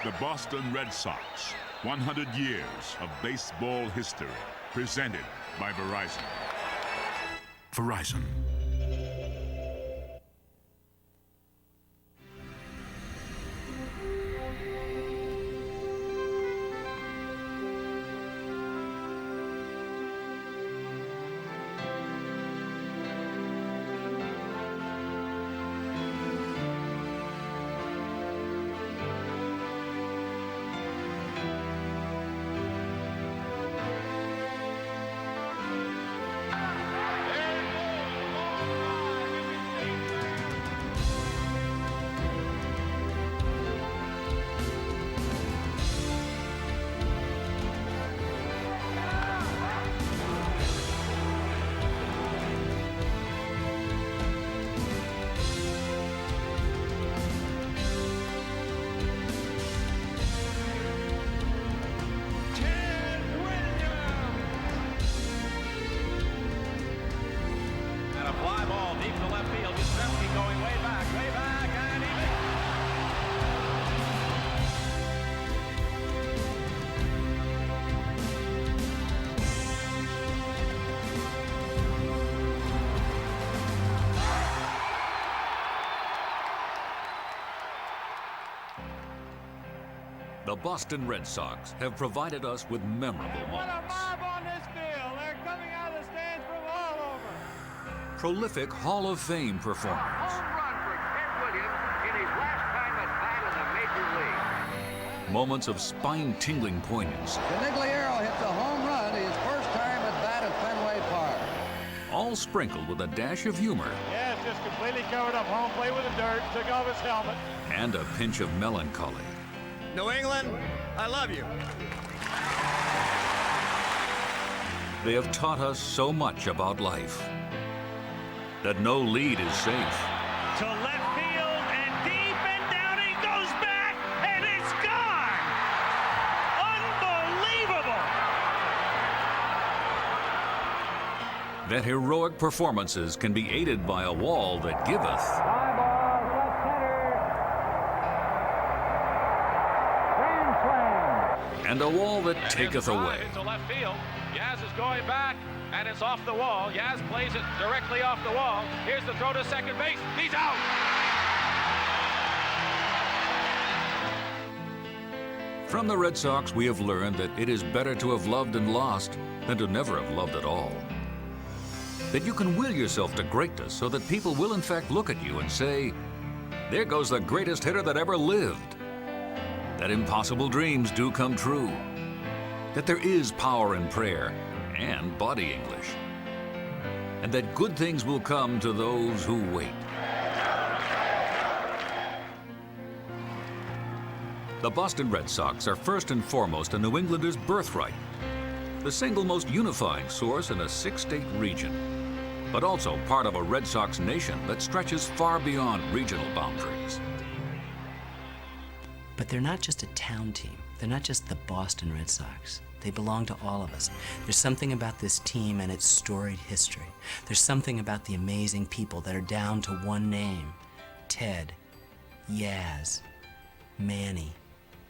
The Boston Red Sox, 100 years of baseball history, presented by Verizon. Verizon. The Boston Red Sox have provided us with memorable What a moments. mob on this field! They're coming out of the stands from all over. Prolific Hall of Fame performance. Home run for Ted Williams in his last time at bat in the Major League. Moments of spine-tingling poignance. Canigliaro hits a home run his first time at bat at Fenway Park. All sprinkled with a dash of humor Yes, just completely covered up home plate with the dirt, took off his helmet. and a pinch of melancholy. New England, I love you. They have taught us so much about life. That no lead is safe. To left field and deep and down he goes back and it's gone! Unbelievable! That heroic performances can be aided by a wall that giveth, High ball, left center. Grand slam. and a wall that taketh away. Into left field. Yaz is going back, and it's off the wall. Yaz plays it directly off the wall. Here's the throw to second base. He's out. From the Red Sox, we have learned that it is better to have loved and lost than to never have loved at all. That you can will yourself to greatness so that people will in fact look at you and say, there goes the greatest hitter that ever lived. That impossible dreams do come true. That there is power in prayer and body English. And that good things will come to those who wait. The Boston Red Sox are first and foremost a New Englander's birthright, the single most unifying source in a six-state region, but also part of a Red Sox nation that stretches far beyond regional boundaries. But they're not just a town team. They're not just the Boston Red Sox. They belong to all of us. There's something about this team and its storied history. There's something about the amazing people that are down to one name. Ted, Yaz, Manny,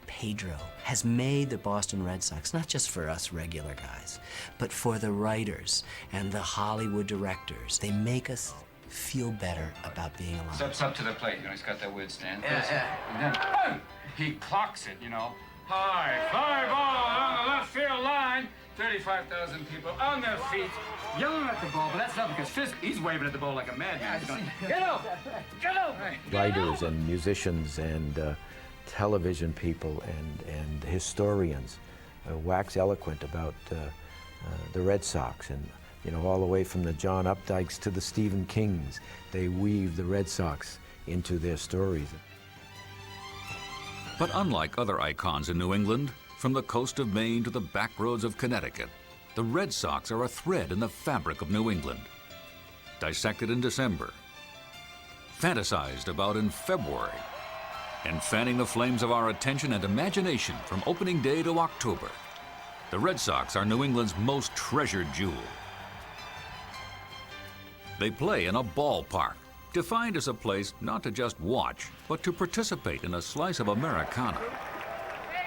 Pedro has made the Boston Red Sox, not just for us regular guys, but for the writers and the Hollywood directors. They make us feel better about being alive. Steps up to the plate, you know, he's got that weird stand. Yeah. And then, boom, he clocks it, you know. High fly ball on the left field line. 35,000 people on their feet, yelling at the ball, but that's not because he's waving at the ball like a madman. He's going, get out! Get out! Writers and musicians and television people and historians wax eloquent about the Red Sox, and you know, all the way from the John Updikes to the Stephen Kings, they weave the Red Sox into their stories. But unlike other icons in New England, from the coast of Maine to the back roads of Connecticut, the Red Sox are a thread in the fabric of New England. Dissected in December, fantasized about in February, and fanning the flames of our attention and imagination from opening day to October, the Red Sox are New England's most treasured jewel. They play in a ballpark, defined as a place not to just watch, but to participate in a slice of Americana.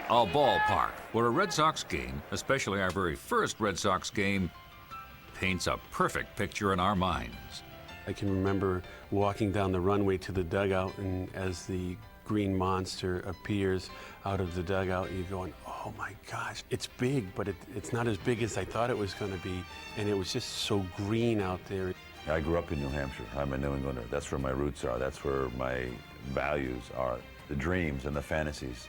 A ballpark where a Red Sox game, especially our very first Red Sox game, paints a perfect picture in our minds. I can remember walking down the runway to the dugout, and as the green monster appears out of the dugout, you're going, oh my gosh, it's big, but it's not as big as I thought it was going to be, and it was just so green out there. I grew up in New Hampshire. I'm a New Englander. That's where my roots are. That's where my values are. The dreams and the fantasies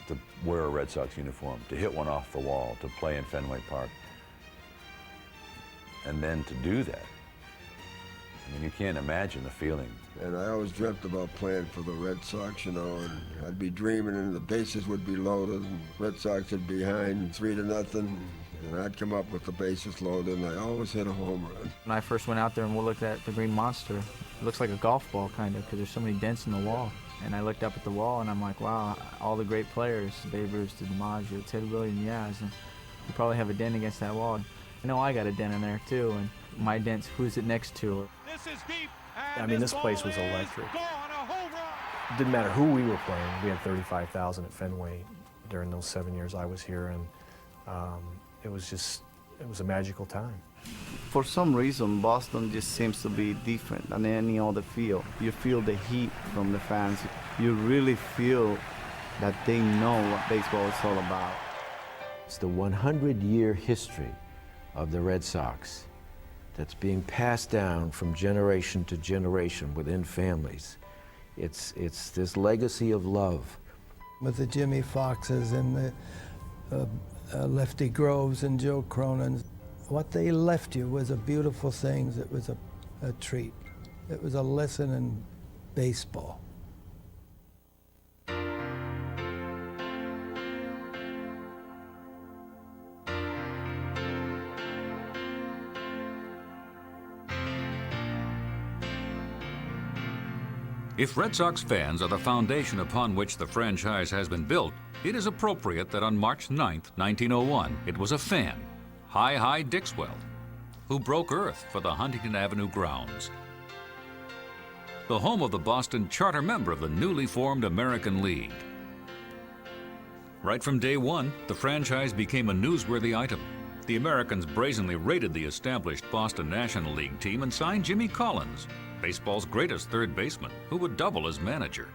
to wear a Red Sox uniform, to hit one off the wall, to play in Fenway Park. And then to do that, I mean, you can't imagine the feeling. And I always dreamt about playing for the Red Sox, you know, and I'd be dreaming and the bases would be loaded and Red Sox would be behind 3-0, and I'd come up with the bases loaded, and I always hit a home run. When I first went out there and we looked at the green monster, it looks like a golf ball kind of, because there's so many dents in the wall. And I looked up at the wall and I'm like, wow, all the great players, Babe Ruth, DiMaggio, Ted Williams, Yaz, and you probably have a dent against that wall. I know I got a dent in there too, and my dent's who's it next to? This is deep. I mean, this place was electric. It didn't matter who we were playing. We had 35,000 at Fenway during those 7 years I was here, and it was a magical time. For some reason, Boston just seems to be different than any other field. You feel the heat from the fans. You really feel that they know what baseball is all about. It's the 100-year history of the Red Sox that's being passed down from generation to generation within families. It's this legacy of love. With the Jimmy Foxes and the Lefty Groves and Joe Cronin, what they left you was a beautiful thing. It was a treat. It was a lesson in baseball. If Red Sox fans are the foundation upon which the franchise has been built, it is appropriate that on March 9th, 1901, it was a fan, Hi Dixwell, who broke earth for the Huntington Avenue grounds. The home of the Boston charter member of the newly formed American League. Right from day one, the franchise became a newsworthy item. The Americans brazenly raided the established Boston National League team and signed Jimmy Collins, baseball's greatest third baseman, who would double as manager.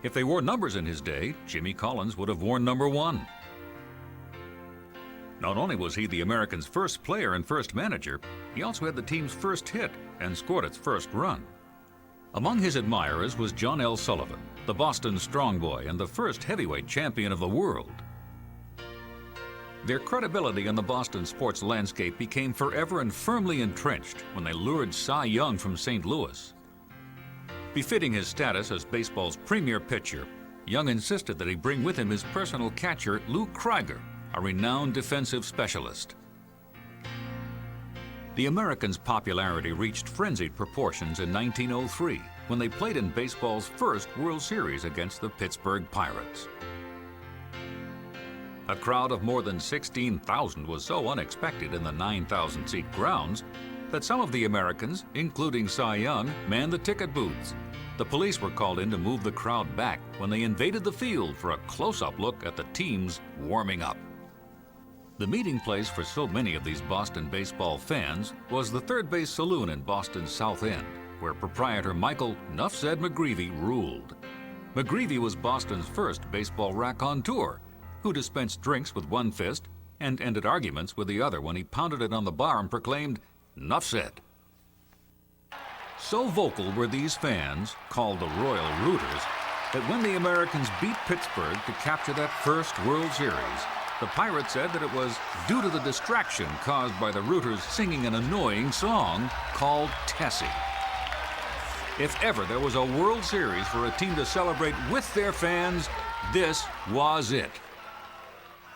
If they wore numbers in his day, Jimmy Collins would have worn number 1. Not only was he the Americans' first player and first manager, he also had the team's first hit and scored its first run. Among his admirers was John L. Sullivan, the Boston strong boy and the first heavyweight champion of the world. Their credibility in the Boston sports landscape became forever and firmly entrenched when they lured Cy Young from St. Louis. Befitting his status as baseball's premier pitcher, Young insisted that he bring with him his personal catcher, Lou Krieger, a renowned defensive specialist. The Americans' popularity reached frenzied proportions in 1903 when they played in baseball's first World Series against the Pittsburgh Pirates. A crowd of more than 16,000 was so unexpected in the 9,000-seat grounds that some of the Americans, including Cy Young, manned the ticket booths. The police were called in to move the crowd back when they invaded the field for a close-up look at the teams warming up. The meeting place for so many of these Boston baseball fans was the Third Base Saloon in Boston's South End, where proprietor Michael "Nuff Said" McGreevy ruled. McGreevy was Boston's first baseball raconteur, who dispensed drinks with one fist and ended arguments with the other when he pounded it on the bar and proclaimed, "Nuff said." So vocal were these fans, called the Royal Rooters, that when the Americans beat Pittsburgh to capture that first World Series, the Pirates said that it was due to the distraction caused by the Rooters singing an annoying song called Tessie. If ever there was a World Series for a team to celebrate with their fans, this was it.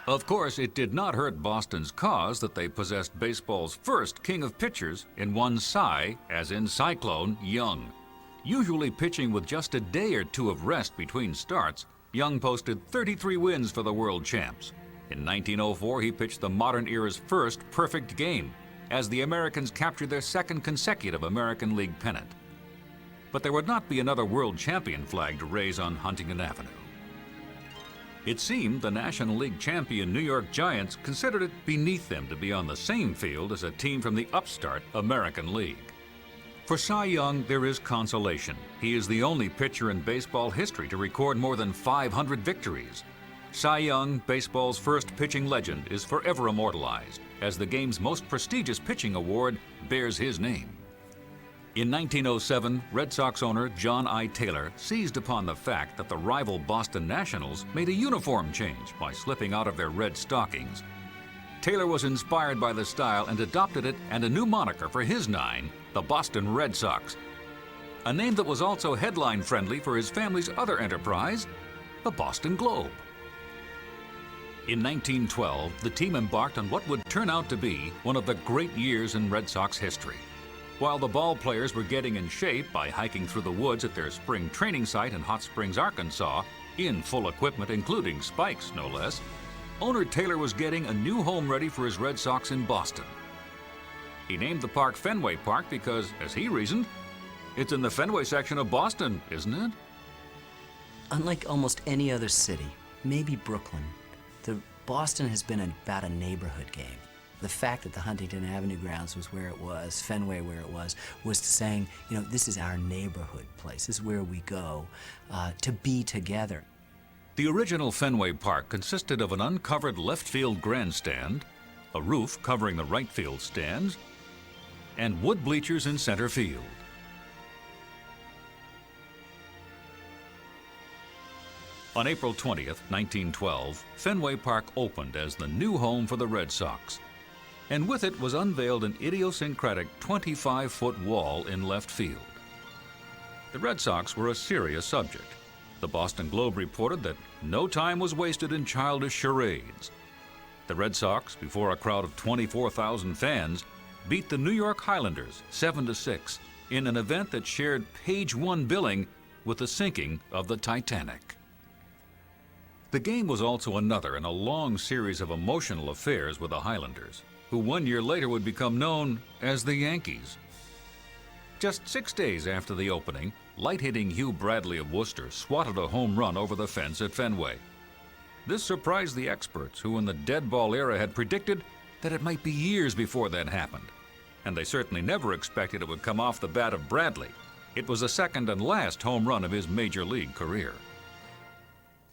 Of course, it did not hurt Boston's cause that they possessed baseball's first king of pitchers in one Cy, as in Cyclone, Young. Usually pitching with just a day or two of rest between starts, Young posted 33 wins for the world champs. In 1904, he pitched the modern era's first perfect game, as the Americans captured their second consecutive American League pennant. But there would not be another world champion flag to raise on Huntington Avenue. It seemed the National League champion New York Giants considered it beneath them to be on the same field as a team from the upstart American League. For Cy Young, there is consolation. He is the only pitcher in baseball history to record more than 500 victories. Cy Young, baseball's first pitching legend, is forever immortalized as the game's most prestigious pitching award bears his name. In 1907, Red Sox owner John I. Taylor seized upon the fact that the rival Boston Nationals made a uniform change by slipping out of their red stockings. Taylor was inspired by the style and adopted it and a new moniker for his nine, the Boston Red Sox. A name that was also headline-friendly for his family's other enterprise, the Boston Globe. In 1912, the team embarked on what would turn out to be one of the great years in Red Sox history. While the ball players were getting in shape by hiking through the woods at their spring training site in Hot Springs, Arkansas, in full equipment including spikes, no less, owner Taylor was getting a new home ready for his Red Sox in Boston. He named the park Fenway Park because, as he reasoned, it's in the Fenway section of Boston, isn't it? Unlike almost any other city, maybe Brooklyn, Boston has been about a neighborhood game. The fact that the Huntington Avenue grounds was where it was, Fenway where it was saying, you know, this is our neighborhood place. This is where we go to be together. The original Fenway Park consisted of an uncovered left field grandstand, a roof covering the right field stands, and wood bleachers in center field. On April 20th, 1912, Fenway Park opened as the new home for the Red Sox. And with it was unveiled an idiosyncratic 25-foot wall in left field. The Red Sox were a serious subject. The Boston Globe reported that no time was wasted in childish charades. The Red Sox, before a crowd of 24,000 fans, beat the New York Highlanders 7-6 in an event that shared page one billing with the sinking of the Titanic. The game was also another in a long series of emotional affairs with the Highlanders, who 1 year later would become known as the Yankees. Just 6 days after the opening, light-hitting Hugh Bradley of Worcester swatted a home run over the fence at Fenway. This surprised the experts, who in the dead ball era had predicted that it might be years before that happened. And they certainly never expected it would come off the bat of Bradley. It was the second and last home run of his major league career.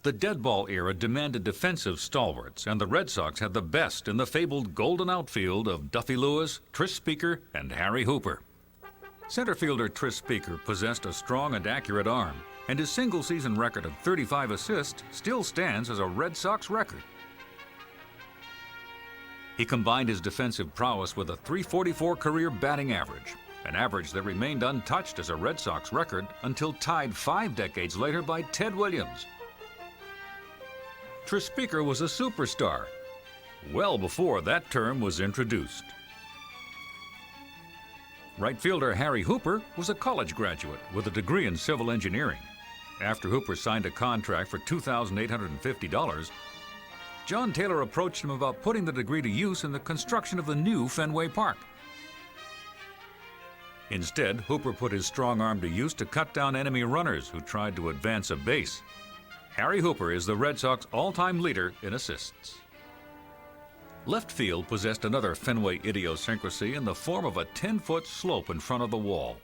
The dead ball era demanded defensive stalwarts, and the Red Sox had the best in the fabled golden outfield of Duffy Lewis, Tris Speaker, and Harry Hooper. Center fielder Tris Speaker possessed a strong and accurate arm, and his single-season record of 35 assists still stands as a Red Sox record. He combined his defensive prowess with a .344 career batting average, an average that remained untouched as a Red Sox record until tied 5 decades later by Ted Williams. Tris Speaker was a superstar, well before that term was introduced. Right fielder Harry Hooper was a college graduate with a degree in civil engineering. After Hooper signed a contract for $2,850, John Taylor approached him about putting the degree to use in the construction of the new Fenway Park. Instead, Hooper put his strong arm to use to cut down enemy runners who tried to advance a base. Harry Hooper is the Red Sox all-time leader in assists. Left field possessed another Fenway idiosyncrasy in the form of a 10-foot slope in front of the wall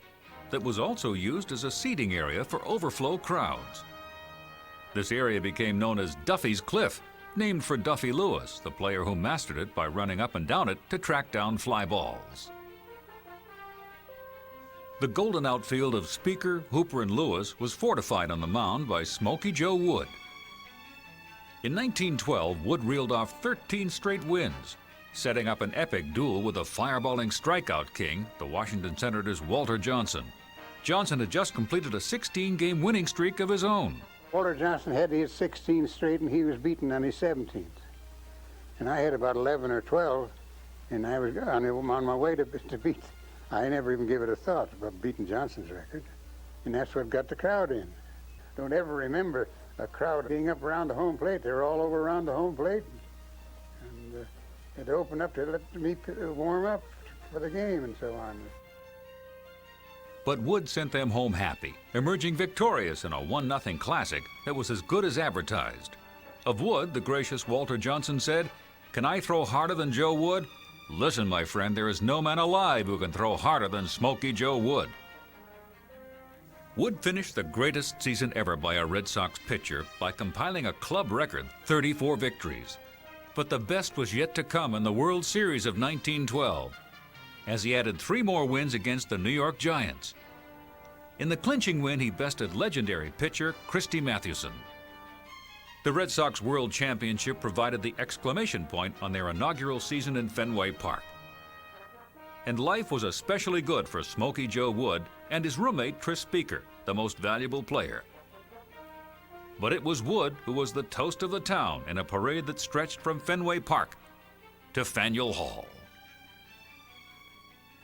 that was also used as a seating area for overflow crowds. This area became known as Duffy's Cliff, named for Duffy Lewis, the player who mastered it by running up and down it to track down fly balls. The golden outfield of Speaker, Hooper, and Lewis was fortified on the mound by Smokey Joe Wood. In 1912, Wood reeled off 13 straight wins, setting up an epic duel with the fireballing strikeout king, the Washington Senators' Walter Johnson. Johnson had just completed a 16-game winning streak of his own. Walter Johnson had his 16 straight, and he was beaten on his 17th. And I had about 11 or 12, and I was on my way to beat. I never even gave it a thought about beating Johnson's record, and that's what got the crowd in. Don't ever remember a crowd being up around the home plate. They were all over around the home plate, and it opened up to let me warm up for the game and so on. But Wood sent them home happy, emerging victorious in a 1-0 classic that was as good as advertised. Of Wood, the gracious Walter Johnson said, "Can I throw harder than Joe Wood? Listen, my friend, there is no man alive who can throw harder than Smokey Joe Wood." Wood finished the greatest season ever by a Red Sox pitcher by compiling a club record 34 victories. But the best was yet to come in the World Series of 1912, as he added 3 more wins against the New York Giants. In the clinching win, he bested legendary pitcher Christy Mathewson. The Red Sox World Championship provided the exclamation point on their inaugural season in Fenway Park. And life was especially good for Smokey Joe Wood and his roommate Tris Speaker, the most valuable player. But it was Wood who was the toast of the town in a parade that stretched from Fenway Park to Faneuil Hall.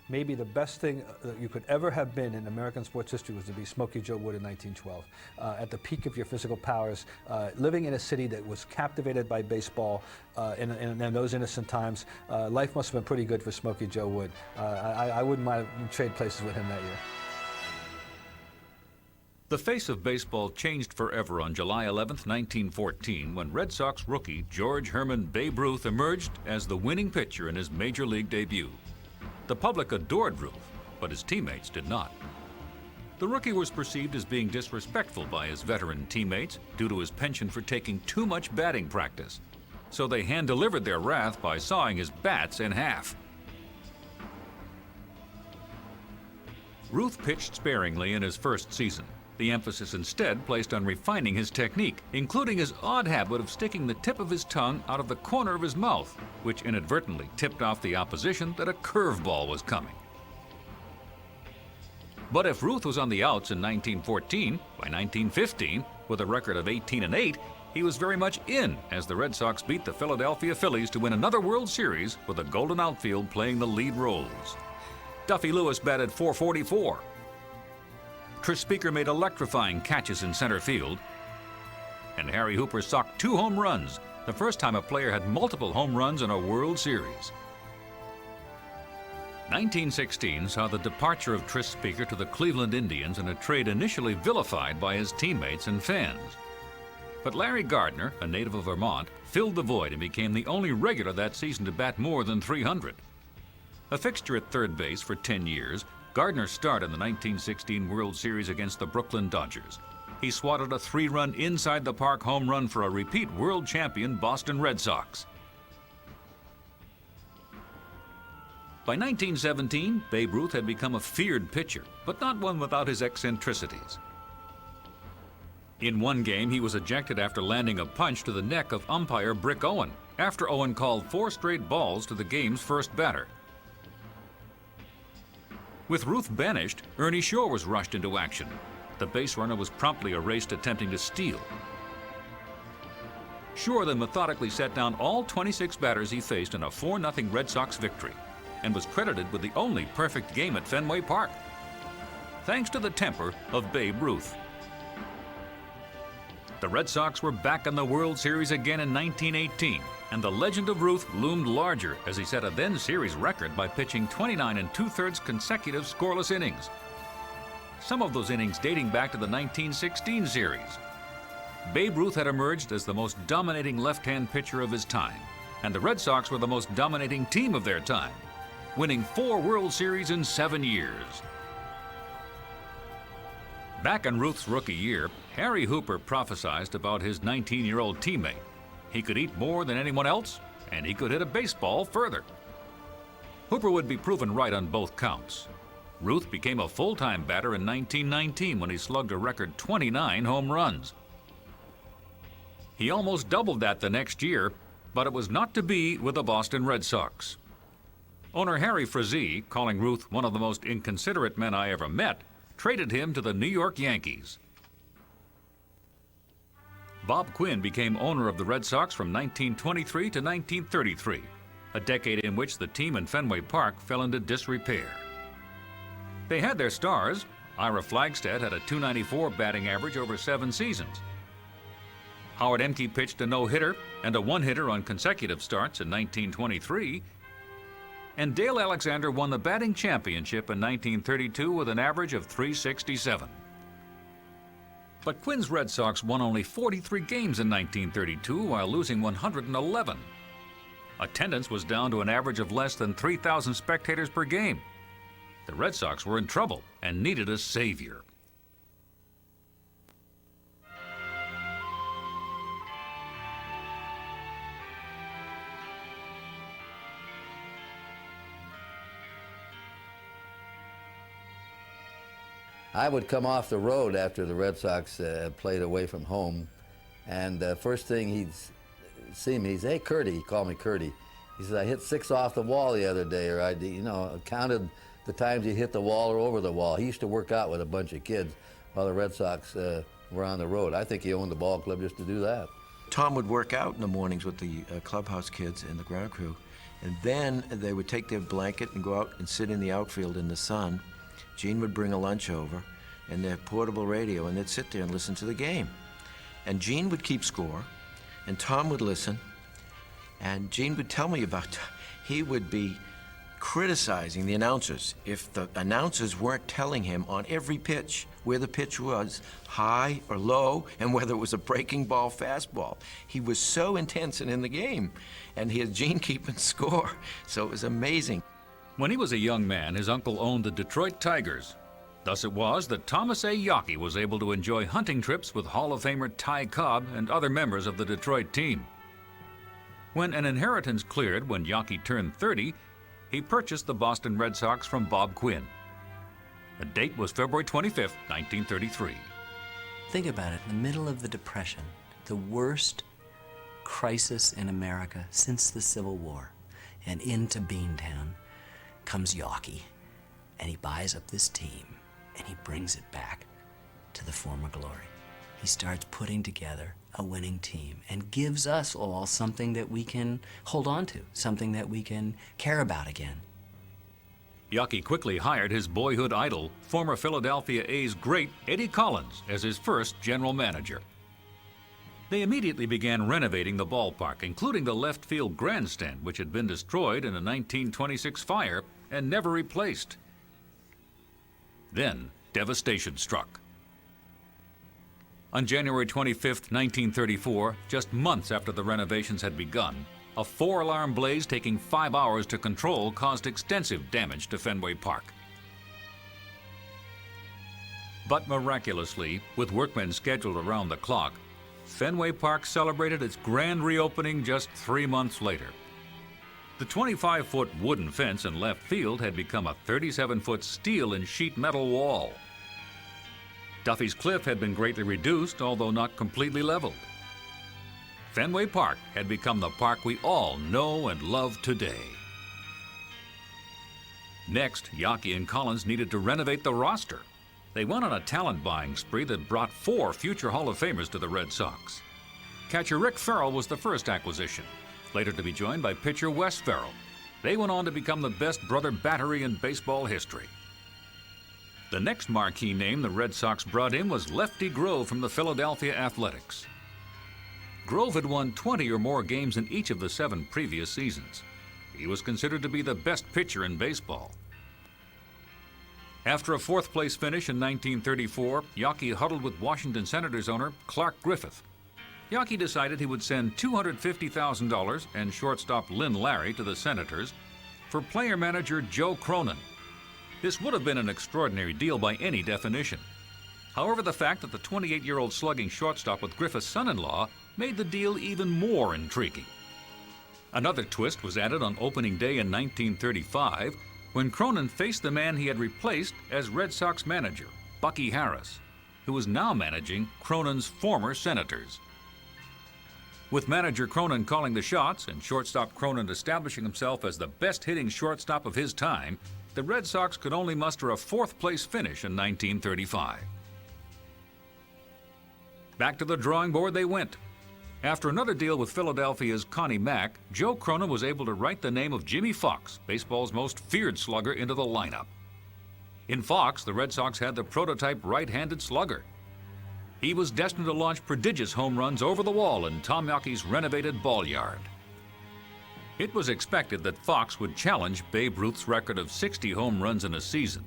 Maybe the best thing that you could ever have been in American sports history was to be Smokey Joe Wood in 1912. At the peak of your physical powers, living in a city that was captivated by baseball in those innocent times, life must have been pretty good for Smokey Joe Wood. I wouldn't mind trade places with him that year. The face of baseball changed forever on July 11, 1914, when Red Sox rookie George Herman Babe Ruth emerged as the winning pitcher in his major league debut. The public adored Ruth, but his teammates did not. The rookie was perceived as being disrespectful by his veteran teammates due to his penchant for taking too much batting practice, so they hand-delivered their wrath by sawing his bats in half. Ruth pitched sparingly in his first season. The emphasis instead placed on refining his technique, including his odd habit of sticking the tip of his tongue out of the corner of his mouth, which inadvertently tipped off the opposition that a curveball was coming. But if Ruth was on the outs in 1914, by 1915, with a record of 18-8, he was very much in as the Red Sox beat the Philadelphia Phillies to win another World Series with a golden outfield playing the lead roles. Duffy Lewis batted .444. Tris Speaker made electrifying catches in center field, and Harry Hooper socked 2 home runs, the first time a player had multiple home runs in a World Series. 1916 saw the departure of Tris Speaker to the Cleveland Indians in a trade initially vilified by his teammates and fans. But Larry Gardner, a native of Vermont, filled the void and became the only regular that season to bat more than 300. A fixture at third base for 10 years, Gardner starred in the 1916 World Series against the Brooklyn Dodgers. He swatted a 3-run inside-the-park home run for a repeat world champion Boston Red Sox. By 1917, Babe Ruth had become a feared pitcher, but not one without his eccentricities. In one game, he was ejected after landing a punch to the neck of umpire Brick Owen, after Owen called 4 straight balls to the game's first batter. With Ruth banished, Ernie Shore was rushed into action. The base runner was promptly erased attempting to steal. Shore then methodically set down all 26 batters he faced in a 4-0 Red Sox victory, and was credited with the only perfect game at Fenway Park, thanks to the temper of Babe Ruth. The Red Sox were back in the World Series again in 1918, and the legend of Ruth loomed larger as he set a then-series record by pitching 29 2/3 consecutive scoreless innings. Some of those innings dating back to the 1916 series. Babe Ruth had emerged as the most dominating left-hand pitcher of his time, and the Red Sox were the most dominating team of their time, winning 4 World Series in 7 years. Back in Ruth's rookie year, Harry Hooper prophesied about his 19-year-old teammate. He could eat more than anyone else, and he could hit a baseball further. Hooper would be proven right on both counts. Ruth became a full-time batter in 1919 when he slugged a record 29 home runs. He almost doubled that the next year, but it was not to be with the Boston Red Sox. Owner Harry Frazee, calling Ruth one of the most inconsiderate men I ever met, traded him to the New York Yankees. Bob Quinn became owner of the Red Sox from 1923 to 1933, a decade in which the team in Fenway Park fell into disrepair. They had their stars. Ira Flagstead had a .294 batting average over 7 seasons. Howard Emke pitched a no-hitter and a one-hitter on consecutive starts in 1923. And Dale Alexander won the batting championship in 1932 with an average of .367. But Quinn's Red Sox won only 43 games in 1932 while losing 111. Attendance was down to an average of less than 3,000 spectators per game. The Red Sox were in trouble and needed a savior. I would come off the road after the Red Sox played away from home, and first thing he'd see me, he'd say, "Hey, Curdy," he called me Curdy. He says, "I hit 6 off the wall the other day," or I, counted the times he hit the wall or over the wall. He used to work out with a bunch of kids while the Red Sox were on the road. I think he owned the ball club just to do that. Tom would work out in the mornings with the clubhouse kids and the ground crew, and then they would take their blanket and go out and sit in the outfield in the sun. Gene would bring a lunch over and their portable radio, and they'd sit there and listen to the game. And Gene would keep score, and Tom would listen, and Gene would tell me about, he would be criticizing the announcers if the announcers weren't telling him on every pitch where the pitch was, high or low, and whether it was a breaking ball, fastball. He was so intense and in the game, and he had Gene keeping score, so it was amazing. When he was a young man, his uncle owned the Detroit Tigers. Thus it was that Thomas A. Yockey was able to enjoy hunting trips with Hall of Famer Ty Cobb and other members of the Detroit team. When an inheritance cleared when Yockey turned 30, he purchased the Boston Red Sox from Bob Quinn. The date was February 25, 1933. Think about it, in the middle of the Depression, the worst crisis in America since the Civil War, and into Beantown comes Yockey, and he buys up this team, and he brings it back to the former glory. He starts putting together a winning team and gives us all something that we can hold on to, something that we can care about again. Yockey quickly hired his boyhood idol, former Philadelphia A's great Eddie Collins, as his first general manager. They immediately began renovating the ballpark, including the left field grandstand, which had been destroyed in a 1926 fire and never replaced. Then devastation struck. On January 25, 1934, just months after the renovations had begun, a 4-alarm blaze taking 5 hours to control caused extensive damage to Fenway Park. But miraculously, with workmen scheduled around the clock, Fenway Park celebrated its grand reopening just 3 months later. The 25-foot wooden fence in left field had become a 37-foot steel and sheet metal wall. Duffy's Cliff had been greatly reduced, although not completely leveled. Fenway Park had become the park we all know and love today. Next, Yockey and Collins needed to renovate the roster. They went on a talent buying spree that brought 4 future Hall of Famers to the Red Sox. Catcher Rick Farrell was the first acquisition, later to be joined by pitcher Wes Farrell. They went on to become the best brother battery in baseball history. The next marquee name the Red Sox brought in was Lefty Grove from the Philadelphia Athletics. Grove had won 20 or more games in each of the 7 previous seasons. He was considered to be the best pitcher in baseball. After a 4th-place finish in 1934, Yockey huddled with Washington Senators owner Clark Griffith. Yockey decided he would send $250,000 and shortstop Lynn Larry to the Senators for player-manager Joe Cronin. This would have been an extraordinary deal by any definition. However, the fact that the 28-year-old slugging shortstop with Griffith's son-in-law made the deal even more intriguing. Another twist was added on opening day in 1935 when Cronin faced the man he had replaced as Red Sox manager, Bucky Harris, who was now managing Cronin's former Senators. With manager Cronin calling the shots and shortstop Cronin establishing himself as the best-hitting shortstop of his time, the Red Sox could only muster a 4th-place finish in 1935. Back to the drawing board they went. After another deal with Philadelphia's Connie Mack, Joe Cronin was able to write the name of Jimmy Fox, baseball's most feared slugger, into the lineup. In Fox, the Red Sox had the prototype right-handed slugger. He was destined to launch prodigious home runs over the wall in Tom Yockey's renovated ball yard. It was expected that Fox would challenge Babe Ruth's record of 60 home runs in a season.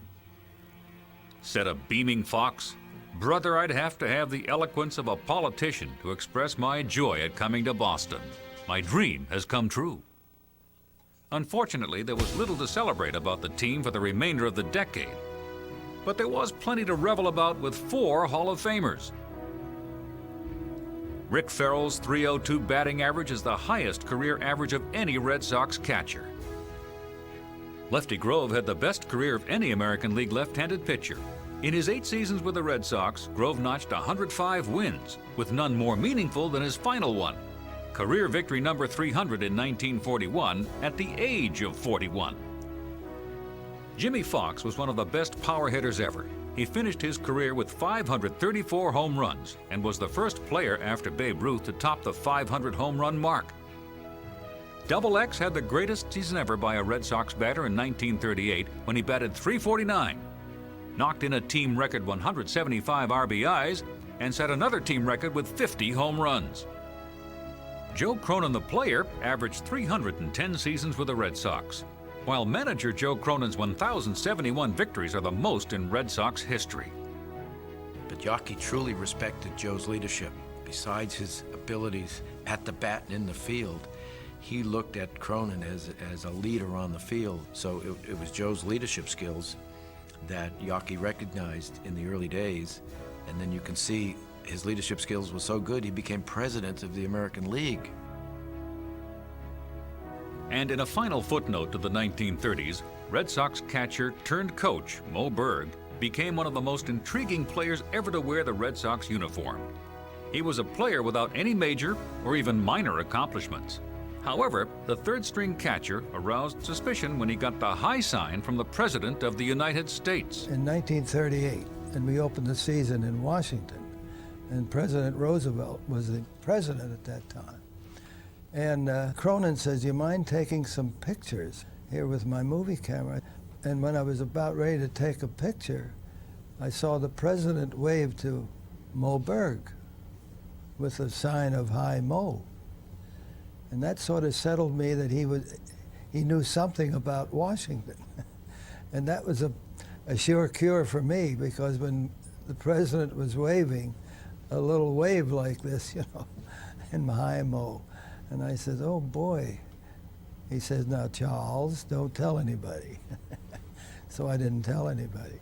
Said a beaming Fox, Brother, I'd have to have the eloquence of a politician to express my joy at coming to Boston. My dream has come true. Unfortunately, there was little to celebrate about the team for the remainder of the decade. But there was plenty to revel about with 4 Hall of Famers. Rick Farrell's .302 batting average is the highest career average of any Red Sox catcher. Lefty Grove had the best career of any American League left-handed pitcher. In his 8 seasons with the Red Sox, Grove notched 105 wins, with none more meaningful than his final one, career victory number 300 in 1941 at the age of 41. Jimmy Foxx was one of the best power hitters ever. He finished his career with 534 home runs and was the first player after Babe Ruth to top the 500 home run mark. Double X had the greatest season ever by a Red Sox batter in 1938 when he batted .349, knocked in a team record 175 RBIs, and set another team record with 50 home runs. Joe Cronin, the player, averaged 310 seasons with the Red Sox, while manager Joe Cronin's 1,071 victories are the most in Red Sox history. But Yawkey truly respected Joe's leadership. Besides his abilities at the bat and in the field, he looked at Cronin as a leader on the field. So it was Joe's leadership skills that Yawkey recognized in the early days. And then you can see his leadership skills were so good, he became president of the American League. And in a final footnote to the 1930s, Red Sox catcher turned coach Moe Berg became one of the most intriguing players ever to wear the Red Sox uniform. He was a player without any major or even minor accomplishments. However, the third-string catcher aroused suspicion when he got the high sign from the President of the United States. In 1938, and we opened the season in Washington, and President Roosevelt was the president at that time. And Cronin says, "You mind taking some pictures here with my movie camera?" And when I was about ready to take a picture, I saw the president wave to Moe Berg with a sign of "Hi, Moe." And that sort of settled me that he knew something about Washington. And that was a sure cure for me, because when the president was waving, a little wave like this, you know, and "Hi, Moe." And I said, "Oh boy." He says, "Now, Charles, don't tell anybody." So I didn't tell anybody.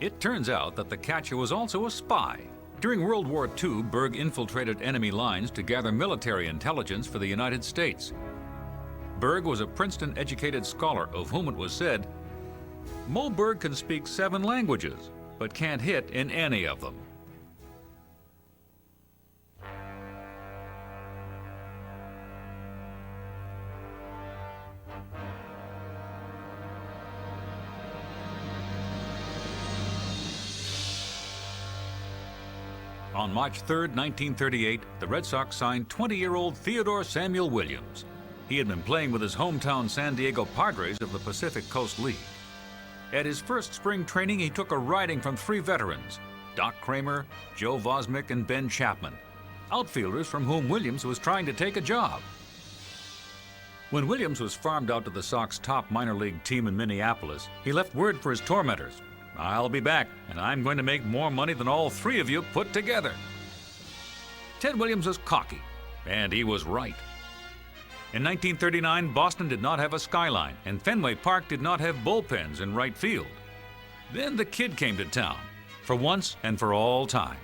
It turns out that the catcher was also a spy. During World War II, Berg infiltrated enemy lines to gather military intelligence for the United States. Berg was a Princeton-educated scholar of whom it was said, "Moe Berg can speak 7 languages, but can't hit in any of them." On March 3, 1938, the Red Sox signed 20-year-old Theodore Samuel Williams. He had been playing with his hometown San Diego Padres of the Pacific Coast League. At his first spring training, he took a riding from 3 veterans, Doc Kramer, Joe Vosmick, and Ben Chapman, outfielders from whom Williams was trying to take a job. When Williams was farmed out to the Sox top minor league team in Minneapolis, he left word for his tormentors, "I'll be back, and I'm going to make more money than all 3 of you put together." Ted Williams was cocky, and he was right. In 1939, Boston did not have a skyline, and Fenway Park did not have bullpens in right field. Then the kid came to town, for once and for all time.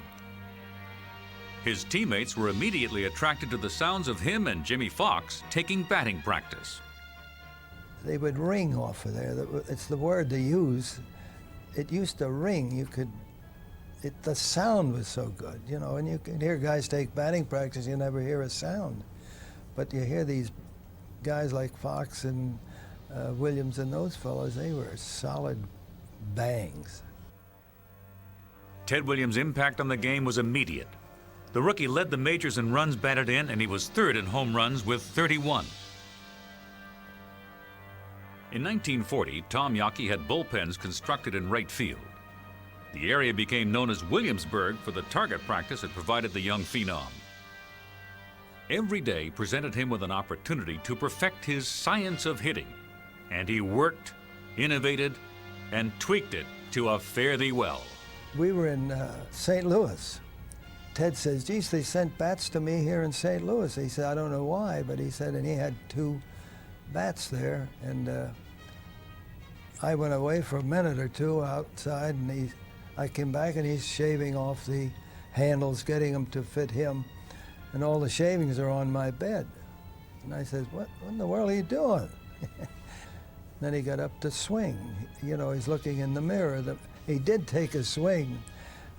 His teammates were immediately attracted to the sounds of him and Jimmy Foxx taking batting practice. They would ring off of there. It's the word they use. It used to ring. The sound was so good, you know, and you can hear guys take batting practice, you never hear a sound. But you hear these guys like Fox and Williams and those fellows, they were solid bangs. Ted Williams' impact on the game was immediate. The rookie led the majors in runs batted in, and he was 3rd in home runs with 31. In 1940, Tom Yawkey had bullpens constructed in right field. The area became known as Williamsburg for the target practice it provided the young phenom. Every day presented him with an opportunity to perfect his science of hitting, and he worked, innovated, and tweaked it to a fare thee well. We were in St. Louis. Ted says, geez, they sent bats to me here in St. Louis. He said, I don't know why, but he said, and he had 2 bats there. And I went away for a minute or 2 outside, and I came back, and he's shaving off the handles, getting them to fit him. And all the shavings are on my bed. And I said, what in the world are you doing? Then he got up to swing. You know, he's looking in the mirror. He did take a swing,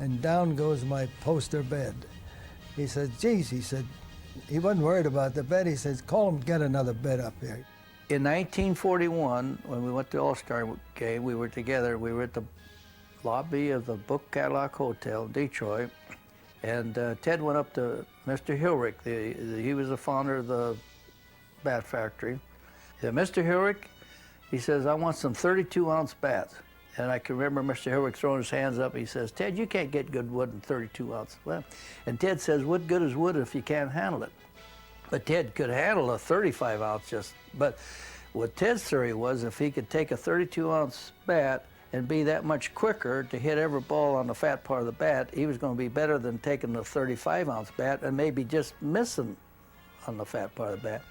and down goes my poster bed. He said, geez, he said, he wasn't worried about the bed. He says, call him, get another bed up here. In 1941, when we went to the All-Star game, we were together. We were at the lobby of the Book Cadillac Hotel in Detroit, and Ted went up to Mr. Hilrich. He was the founder of the bat factory. He said, Mr. Hilrich, he says, I want some 32-ounce bats. And I can remember Mr. Hilrich throwing his hands up. He says, Ted, you can't get good wood in 32 ounces. Well, and Ted says, what good is wood if you can't handle it? But Ted could handle a 35-ounce but what Ted's theory was, if he could take a 32-ounce bat and be that much quicker to hit every ball on the fat part of the bat, he was going to be better than taking the 35-ounce bat and maybe just missing on the fat part of the bat.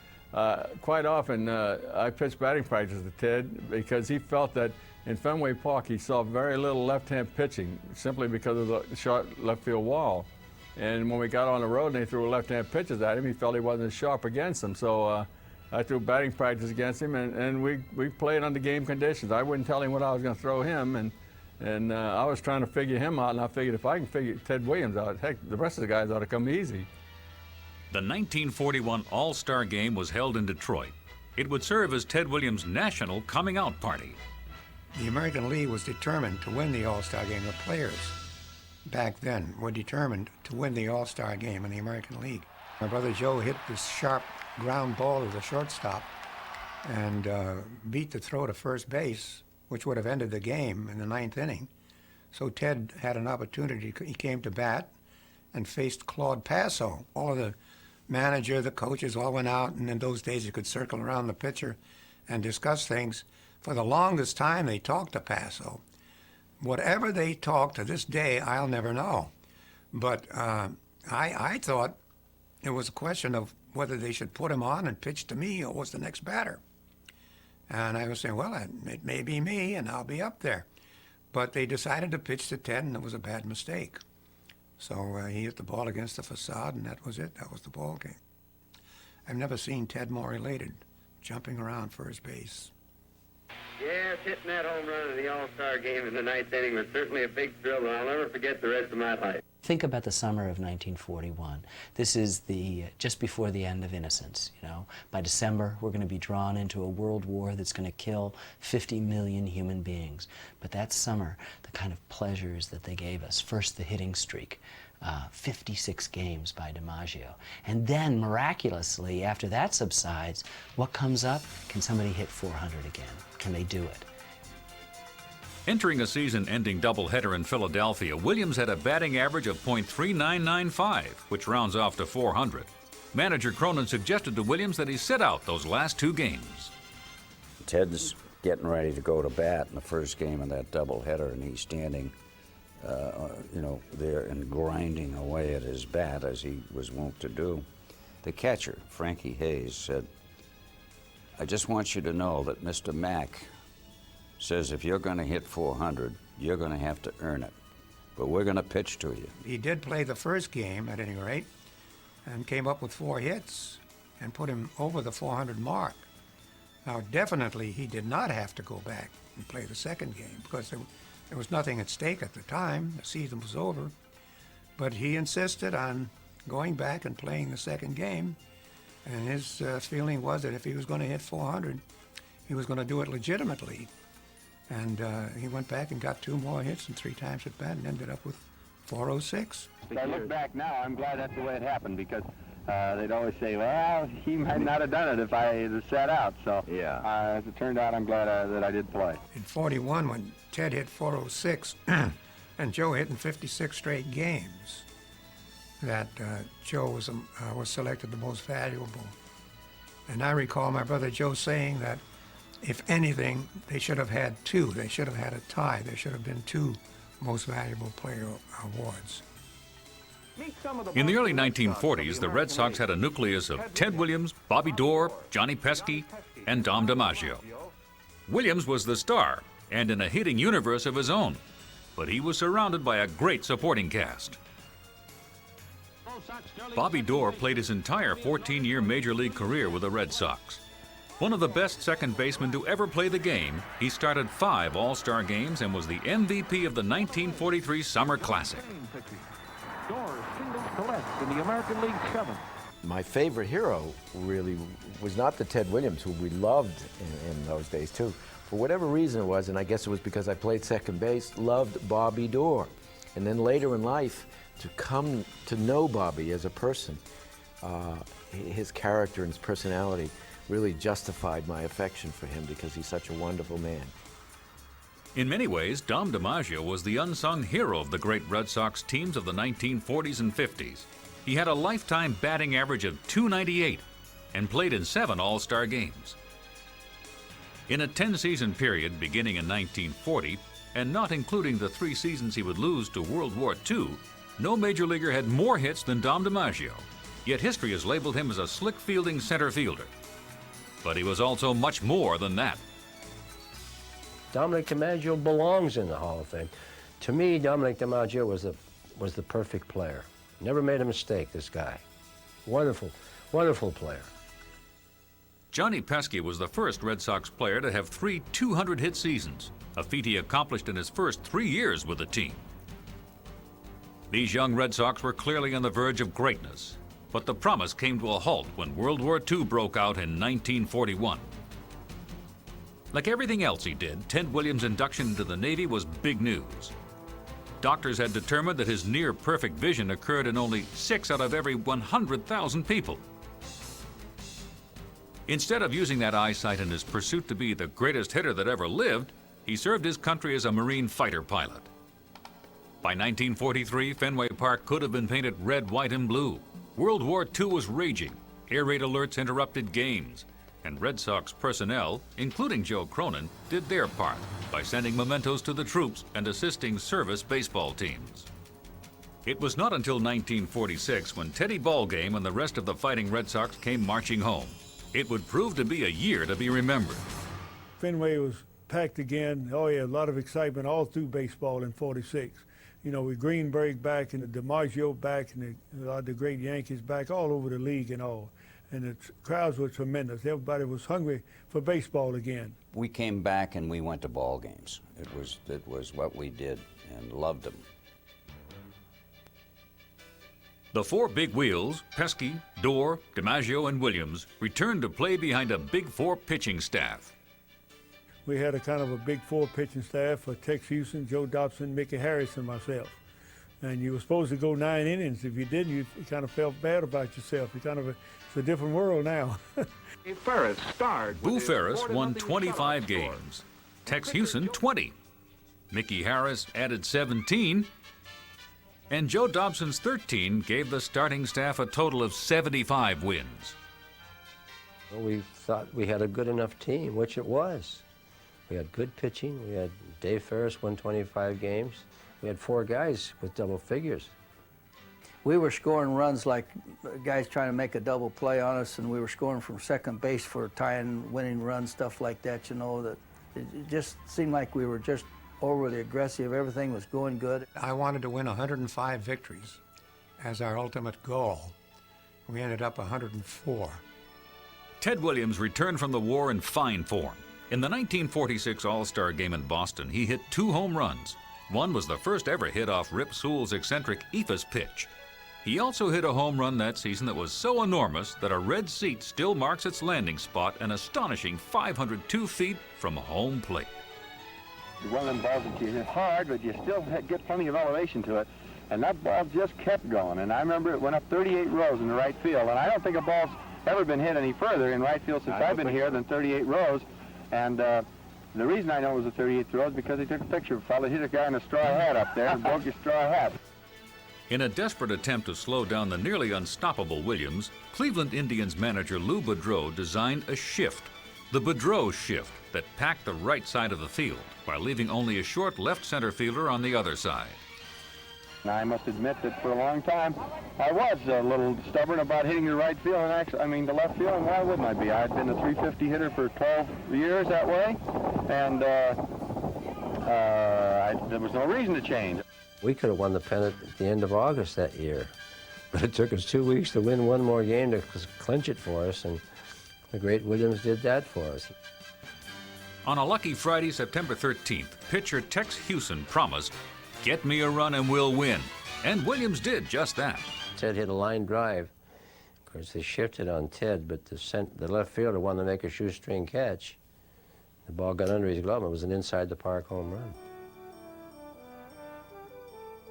Quite often, I pitched batting practice to Ted because he felt that in Fenway Park he saw very little left-hand pitching simply because of the short left field wall. And when we got on the road and they threw left-hand pitches at him, he felt he wasn't as sharp against them. So I threw batting practice against him, and we played under game conditions. I wouldn't tell him what I was going to throw him, and I was trying to figure him out, and I figured if I can figure Ted Williams out, heck, the rest of the guys ought to come easy. The 1941 All-Star Game was held in Detroit. It would serve as Ted Williams' national coming-out party. The American League was determined to win the All-Star Game. The players back then were determined to win the All-Star Game in the American League. My brother Joe hit this sharp ground ball to the shortstop and beat the throw to first base, which would have ended the game in the 9th inning. So Ted had an opportunity. He came to bat and faced Claude Passo. All of the manager, the coaches all went out, and in those days you could circle around the pitcher and discuss things. For the longest time they talked to Passo. Whatever they talked to this day, I'll never know. But I thought it was a question of whether they should put him on and pitch to me or was the next batter. And I was saying, well, it may be me and I'll be up there. But they decided to pitch to Ted, and it was a bad mistake. So he hit the ball against the facade, and that was it. That was the ball game. I've never seen Ted more elated, jumping around first base. Yes, hitting that home run in the All-Star Game in the 9th inning was certainly a big thrill, and I'll never forget the rest of my life. Think about the summer of 1941. This is just before the end of innocence, you know. By December, we're going to be drawn into a world war that's going to kill 50 million human beings. But that summer, the kind of pleasures that they gave us, first the hitting streak, 56 games by DiMaggio. And then, miraculously, after that subsides, what comes up? Can somebody hit 400 again? Can they do it? Entering a season-ending doubleheader in Philadelphia, Williams had a batting average of .3995, which rounds off to 400. Manager Cronin suggested to Williams that he sit out those last 2 games. Ted's getting ready to go to bat in the first game of that doubleheader, and he's standing, there and grinding away at his bat as he was wont to do. The catcher, Frankie Hayes, said, I just want you to know that Mr. Mack says if you're going to hit 400, you're going to have to earn it. But we're going to pitch to you. He did play the first game, at any rate, and came up with 4 hits and put him over the 400 mark. Now, definitely, he did not have to go back and play the second game because there was nothing at stake at the time. The season was over. But he insisted on going back and playing the second game, and his feeling was that if he was going to hit 400, he was going to do it legitimately. And he went back and got 2 more hits and 3 times at bat and ended up with 406. If I look back now, I'm glad that's the way it happened because they'd always say, well, he might not have done it if I had sat out. So yeah. As it turned out, I'm glad that I did play. In 41, when Ted hit 406 and Joe hit in 56 straight games, that Joe was selected the most valuable. And I recall my brother Joe saying that if anything, they should have had 2. They should have had a tie. There should have been 2 Most Valuable Player awards. In the early 1940s, the Red Sox had a nucleus of Ted Williams, Bobby Doerr, Johnny Pesky, and Dom DiMaggio. Williams was the star and in a hitting universe of his own, but he was surrounded by a great supporting cast. Bobby Doerr played his entire 14-year Major League career with the Red Sox. One of the best second basemen to ever play the game, he started 5 All-Star games and was the MVP of the 1943 Summer Classic. In the American League 7. My favorite hero really was not the Ted Williams, who we loved in those days too. For whatever reason it was, and I guess it was because I played second base, loved Bobby Doerr. And then later in life, to come to know Bobby as a person, his character and his personality really justified my affection for him because he's such a wonderful man. In many ways, Dom DiMaggio was the unsung hero of the great Red Sox teams of the 1940s and 50s. He had a lifetime batting average of .298 and played in 7 All-Star games. In a 10-season period beginning in 1940, and not including the 3 seasons he would lose to World War II, no major leaguer had more hits than Dom DiMaggio, yet history has labeled him as a slick-fielding center fielder. But he was also much more than that. Dominic DiMaggio belongs in the Hall of Fame. To me, Dominic DiMaggio was the perfect player. Never made a mistake, this guy. Wonderful, wonderful player. Johnny Pesky was the first Red Sox player to have 3 200-hit seasons, a feat he accomplished in his first 3 years with the team. These young Red Sox were clearly on the verge of greatness, but the promise came to a halt when World War II broke out in 1941. Like everything else he did, Ted Williams' induction into the Navy was big news. Doctors had determined that his near-perfect vision occurred in only 6 out of every 100,000 people. Instead of using that eyesight in his pursuit to be the greatest hitter that ever lived, he served his country as a Marine fighter pilot. By 1943, Fenway Park could have been painted red, white, and blue. World War II was raging. Air raid alerts interrupted games. And Red Sox personnel, including Joe Cronin, did their part by sending mementos to the troops and assisting service baseball teams. It was not until 1946 when Teddy Ballgame and the rest of the Fighting Red Sox came marching home. It would prove to be a year to be remembered. Fenway was packed again. Oh yeah, a lot of excitement all through baseball in '46. You know, with Greenberg back and the DiMaggio back and a lot of the great Yankees back all over the league and all. And the crowds were tremendous. Everybody was hungry for baseball again. We came back and we went to ball games. It was what we did and loved them. The 4 big wheels, Pesky, Doerr, DiMaggio, and Williams, returned to play behind a Big 4 pitching staff. We had a kind of a Big 4 pitching staff for Tex Houston, Joe Dobson, Mickey Harris, and myself. And you were supposed to go 9 innings. If you didn't, you kind of felt bad about yourself. It's a different world now. Ferris starred. Boo Ferris won 25 games. Tex Houston, 20. Mickey Harris added 17. And Joe Dobson's 13 gave the starting staff a total of 75 wins. Well, we thought we had a good enough team, which it was. We had good pitching. We had Dave Ferris won 25 games. We had 4 guys with double figures. We were scoring runs like guys trying to make a double play on us, and we were scoring from second base for tying, winning runs, stuff like that, you know, that it just seemed like we were just overly aggressive. Everything was going good. I wanted to win 105 victories as our ultimate goal. We ended up 104. Ted Williams returned from the war in fine form. In the 1946 All-Star Game in Boston, he hit 2 home runs. One was the first ever hit off Rip Sewell's eccentric eephus pitch. He also hit a home run that season that was so enormous that a red seat still marks its landing spot an astonishing 502 feet from home plate. One of them balls that you hit hard, but you still get plenty of elevation to it. And that ball just kept going. And I remember it went up 38 rows in the right field. And I don't think a ball's ever been hit any further in right field since I've been here than 38 rows. And the reason I know it was a 38th throw is because they took a picture of a fellow hit a guy in a straw hat up there and broke his straw hat. In a desperate attempt to slow down the nearly unstoppable Williams, Cleveland Indians manager Lou Boudreau designed a shift, the Boudreau shift, that packed the right side of the field while leaving only a short left center fielder on the other side. I must admit that for a long time, I was a little stubborn about hitting the right field, and the left field, and why wouldn't I be? I had been a .350 hitter for 12 years that way, and there was no reason to change. We could have won the pennant at the end of August that year, but it took us 2 weeks to win one more game to clinch it for us, and the great Williams did that for us. On a lucky Friday, September 13th, pitcher Tex Hewson promised, "Get me a run and we'll win." And Williams did just that. Ted hit a line drive. Of course, they shifted on Ted, but the left fielder wanted to make a shoestring catch. The ball got under his glove. It was an inside-the-park home run.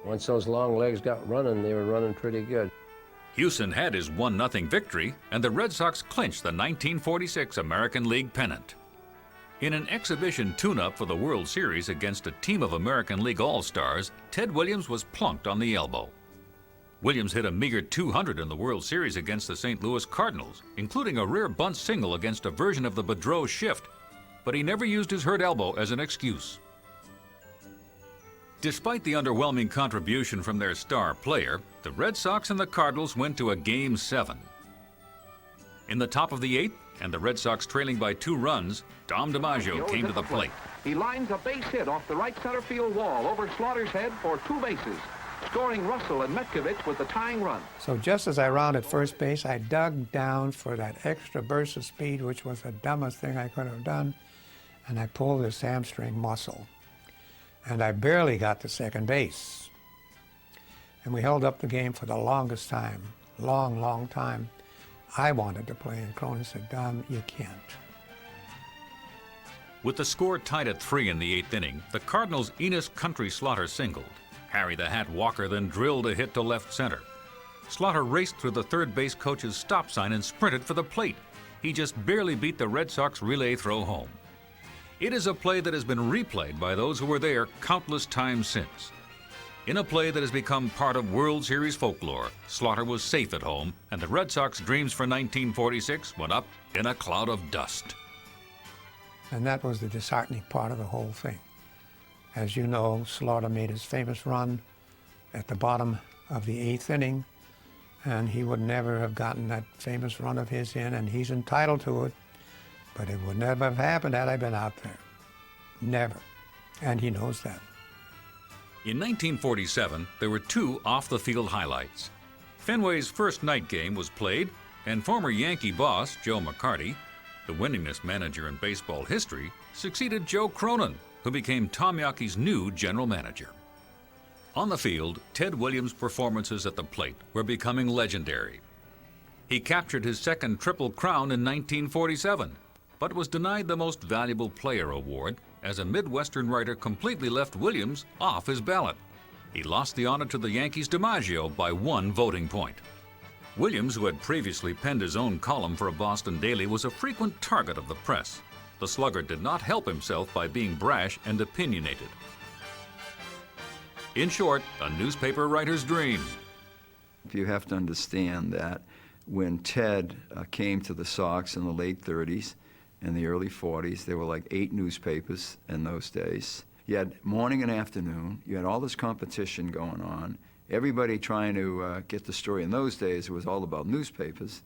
Once those long legs got running, they were running pretty good. Hewson had his 1-0 victory, and the Red Sox clinched the 1946 American League pennant. In an exhibition tune-up for the World Series against a team of American League All-Stars, Ted Williams was plunked on the elbow. Williams hit a meager 200 in the World Series against the St. Louis Cardinals, including a rare bunt single against a version of the Boudreau shift, but he never used his hurt elbow as an excuse. Despite the underwhelming contribution from their star player, the Red Sox and the Cardinals went to a Game 7. In the top of the 8th, and the Red Sox trailing by 2 runs, Dom DiMaggio came to the plate. He lines a base hit off the right center field wall over Slaughter's head for 2 bases, scoring Russell and Metcovich with the tying run. So just as I rounded first base, I dug down for that extra burst of speed, which was the dumbest thing I could have done, and I pulled this hamstring muscle. And I barely got to second base. And we held up the game for the longest time, long time. I wanted to play, and Cronin said, "Dom, you can't." With the score tied at 3 in the 8th inning, the Cardinals' Enos Country Slaughter singled. Harry the Hat Walker then drilled a hit to left center. Slaughter raced through the third base coach's stop sign and sprinted for the plate. He just barely beat the Red Sox relay throw home. It is a play that has been replayed by those who were there countless times since. In a play that has become part of World Series folklore, Slaughter was safe at home, and the Red Sox dreams for 1946 went up in a cloud of dust. And that was the disheartening part of the whole thing. As you know, Slaughter made his famous run at the bottom of the 8th inning, and he would never have gotten that famous run of his in, and he's entitled to it, but it would never have happened had I been out there. Never. And he knows that. In 1947, there were 2 off-the-field highlights. Fenway's first night game was played, and former Yankee boss Joe McCarty, the winningest manager in baseball history, succeeded Joe Cronin, who became Tom Yockey's new general manager. On the field, Ted Williams' performances at the plate were becoming legendary. He captured his second Triple Crown in 1947, but was denied the Most Valuable Player award as a Midwestern writer completely left Williams off his ballot. He lost the honor to the Yankees' DiMaggio by 1 voting point. Williams, who had previously penned his own column for a Boston daily, was a frequent target of the press. The slugger did not help himself by being brash and opinionated. In short, a newspaper writer's dream. You have to understand that when Ted came to the Sox in the late 30s and the early 40s, there were like 8 newspapers in those days. You had morning and afternoon. You had all this competition going on. Everybody trying to get the story. In those days, it was all about newspapers.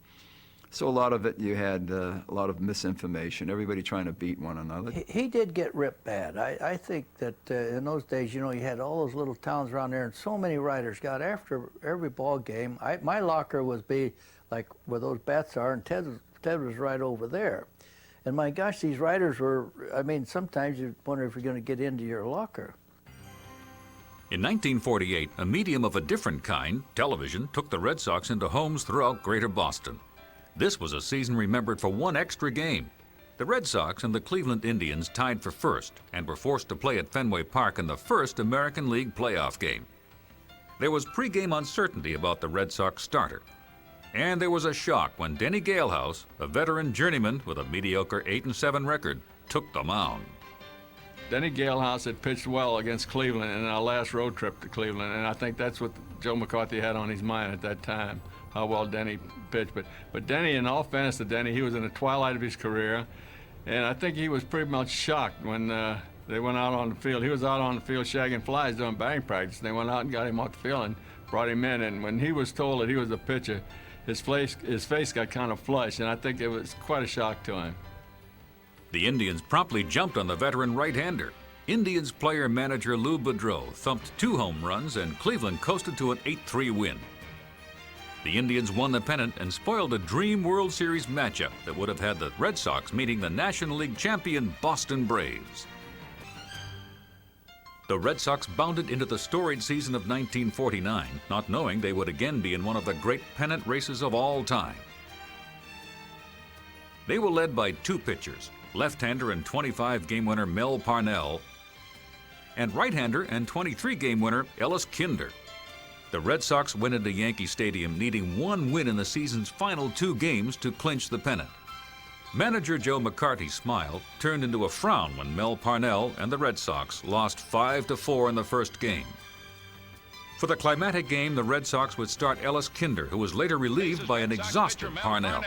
So a lot of it, you had a lot of misinformation, everybody trying to beat one another. He did get ripped bad. I think that in those days, you know, you had all those little towns around there, and so many writers got after every ball game. My locker was be like where those bats are, and Ted was right over there. And my gosh, these writers were, I mean, sometimes you wonder if you're going to get into your locker. In 1948, a medium of a different kind, television, took the Red Sox into homes throughout Greater Boston. This was a season remembered for 1 extra game. The Red Sox and the Cleveland Indians tied for first and were forced to play at Fenway Park in the first American League playoff game. There was pregame uncertainty about the Red Sox starter. And there was a shock when Denny Galehouse, a veteran journeyman with a mediocre 8-7 record, took the mound. Denny Galehouse had pitched well against Cleveland in our last road trip to Cleveland, and I think that's what Joe McCarthy had on his mind at that time, how well Denny pitched. But Denny, in all fairness to Denny, he was in the twilight of his career. And I think he was pretty much shocked when they went out on the field. He was out on the field shagging flies doing batting practice. They went out and got him off the field and brought him in. And when he was told that he was a pitcher, his face got kind of flushed, and I think it was quite a shock to him. The Indians promptly jumped on the veteran right-hander. Indians player-manager Lou Boudreau thumped 2 home runs, and Cleveland coasted to an 8-3 win. The Indians won the pennant and spoiled a dream World Series matchup that would have had the Red Sox meeting the National League champion Boston Braves. The Red Sox bounded into the storied season of 1949, not knowing they would again be in one of the great pennant races of all time. They were led by 2 pitchers, left-hander and 25-game winner Mel Parnell, and right-hander and 23-game winner Ellis Kinder. The Red Sox went into Yankee Stadium needing 1 win in the season's final 2 games to clinch the pennant. Manager Joe McCarty's smile turned into a frown when Mel Parnell and the Red Sox lost 5-4 in the first game. For the climatic game, the Red Sox would start Ellis Kinder, who was later relieved by an exhausted Parnell.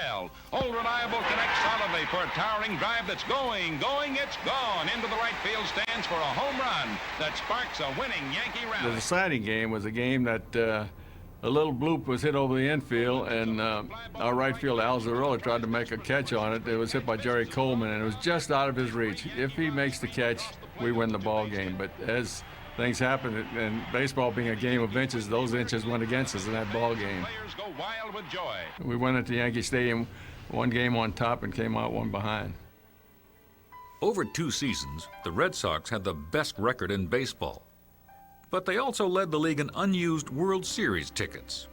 Old Reliable connects solidly for a towering drive that's going, it's gone. Into the right field stands for a home run that sparks a winning Yankee rally. The deciding game was a game that a little bloop was hit over the infield, and our right fielder, Al Zarilla, tried to make a catch on it. It was hit by Jerry Coleman, and it was just out of his reach. If he makes the catch, we win the ball game. But as things happen, and baseball being a game of inches, those inches went against us in that ball game. Players go wild with joy. We went into Yankee Stadium 1 game on top and came out 1 behind. Over 2 seasons, the Red Sox had the best record in baseball. But they also led the league in unused World Series tickets.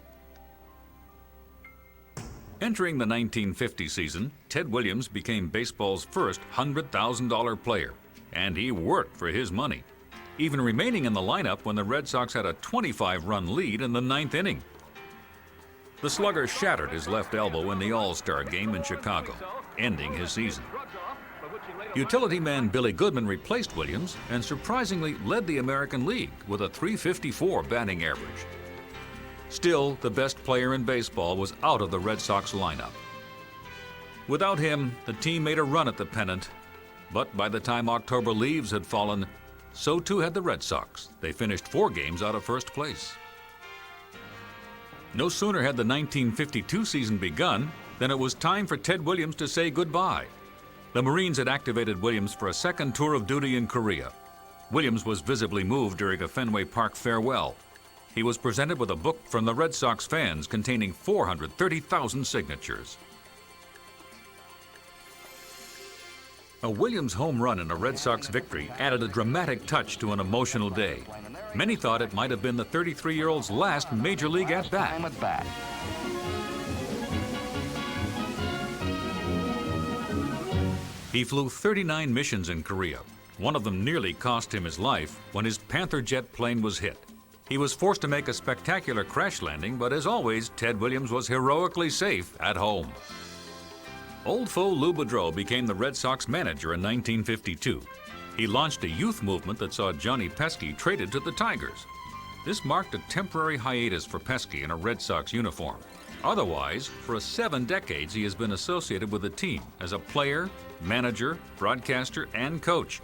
Entering the 1950 season, Ted Williams became baseball's first $100,000 player, and he worked for his money, even remaining in the lineup when the Red Sox had a 25-run lead in the 9th inning. The slugger shattered his left elbow in the All-Star game in Chicago, ending his season. Utility man Billy Goodman replaced Williams and surprisingly led the American League with a .354 batting average. Still, the best player in baseball was out of the Red Sox lineup. Without him, the team made a run at the pennant, but by the time October leaves had fallen, so too had the Red Sox. They finished 4 games out of first place. No sooner had the 1952 season begun than it was time for Ted Williams to say goodbye. The Marines had activated Williams for a second tour of duty in Korea. Williams was visibly moved during a Fenway Park farewell. He was presented with a book from the Red Sox fans containing 430,000 signatures. A Williams home run in a Red Sox victory added a dramatic touch to an emotional day. Many thought it might have been the 33-year-old's last Major League at-bat. He flew 39 missions in Korea. One of them nearly cost him his life when his Panther jet plane was hit. He was forced to make a spectacular crash landing, but as always, Ted Williams was heroically safe at home. Old foe Lou Boudreau became the Red Sox manager in 1952. He launched a youth movement that saw Johnny Pesky traded to the Tigers. This marked a temporary hiatus for Pesky in a Red Sox uniform. Otherwise, for 7 decades, he has been associated with the team as a player, manager, broadcaster, and coach.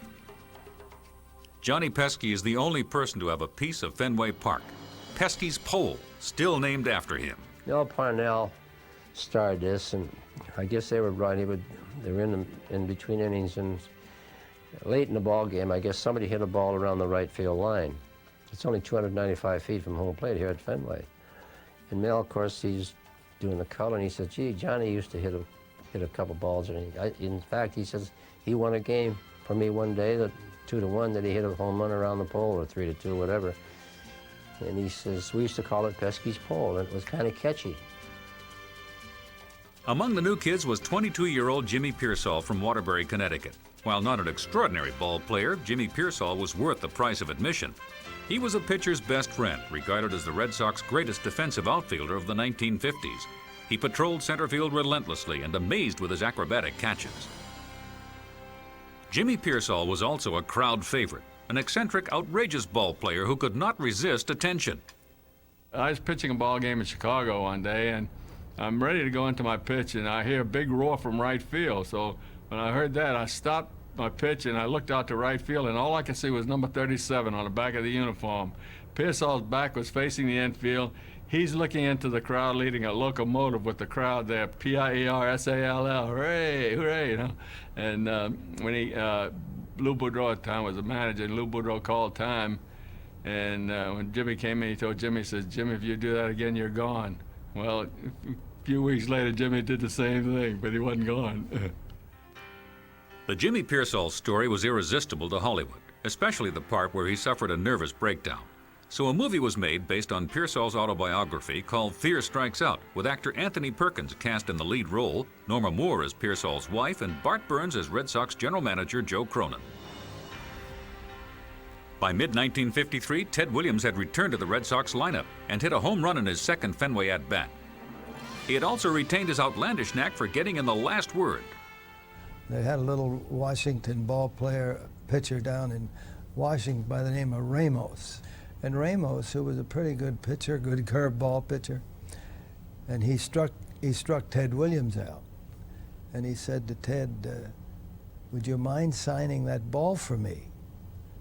Johnny Pesky is the only person to have a piece of Fenway Park. Pesky's pole, still named after him. Mel Parnell started this, and I guess they were right. They were in between innings, and late in the ball game, I guess somebody hit a ball around the right field line. It's only 295 feet from home plate here at Fenway. And Mel, of course, he's doing the color, and he said, "Gee, Johnny used to hit a couple balls." And in fact, he says he won a game for me one day that 2-1 that he hit a home run around the pole, or 3-2, whatever. And he says we used to call it Pesky's pole, and it was kind of catchy. Among the new kids was 22-year-old Jimmy Pearsall from Waterbury, Connecticut. While not an extraordinary ball player, Jimmy Pearsall was worth the price of admission. He was a pitcher's best friend, regarded as the Red Sox greatest defensive outfielder of the 1950s. He patrolled center field relentlessly and amazed with his acrobatic catches. Jimmy Pearsall was also a crowd favorite, an eccentric, outrageous ball player who could not resist attention. I was pitching a ball game in Chicago one day, and I'm ready to go into my pitch, and I hear a big roar from right field. So When I heard that, I stopped my pitch and I looked out to right field, and all I could see was number 37 on the back of the uniform. Pearsall's back was facing the infield. He's looking into the crowd, leading a locomotive with the crowd there, P-I-E-R-S-A-L-L, hooray, hooray, you know. And when Lou Boudreau at the time was the manager, and Lou Boudreau called time, and when Jimmy came in, he told Jimmy, he says, Jimmy, if you do that again, you're gone. Well, a few weeks later, Jimmy did the same thing, but he wasn't gone. The Jimmy Pearsall story was irresistible to Hollywood, especially the part where he suffered a nervous breakdown. So a movie was made based on Pearsall's autobiography called Fear Strikes Out, with actor Anthony Perkins cast in the lead role, Norma Moore as Pearsall's wife, and Bart Burns as Red Sox general manager Joe Cronin. By mid-1953, Ted Williams had returned to the Red Sox lineup and hit a home run in his second Fenway at-bat. He had also retained his outlandish knack for getting in the last word. They had a little Washington pitcher down in Washington by the name of Ramos. And Ramos, who was a pretty good pitcher, good curveball pitcher, and he struck Ted Williams out. And he said to Ted, would you mind signing that ball for me?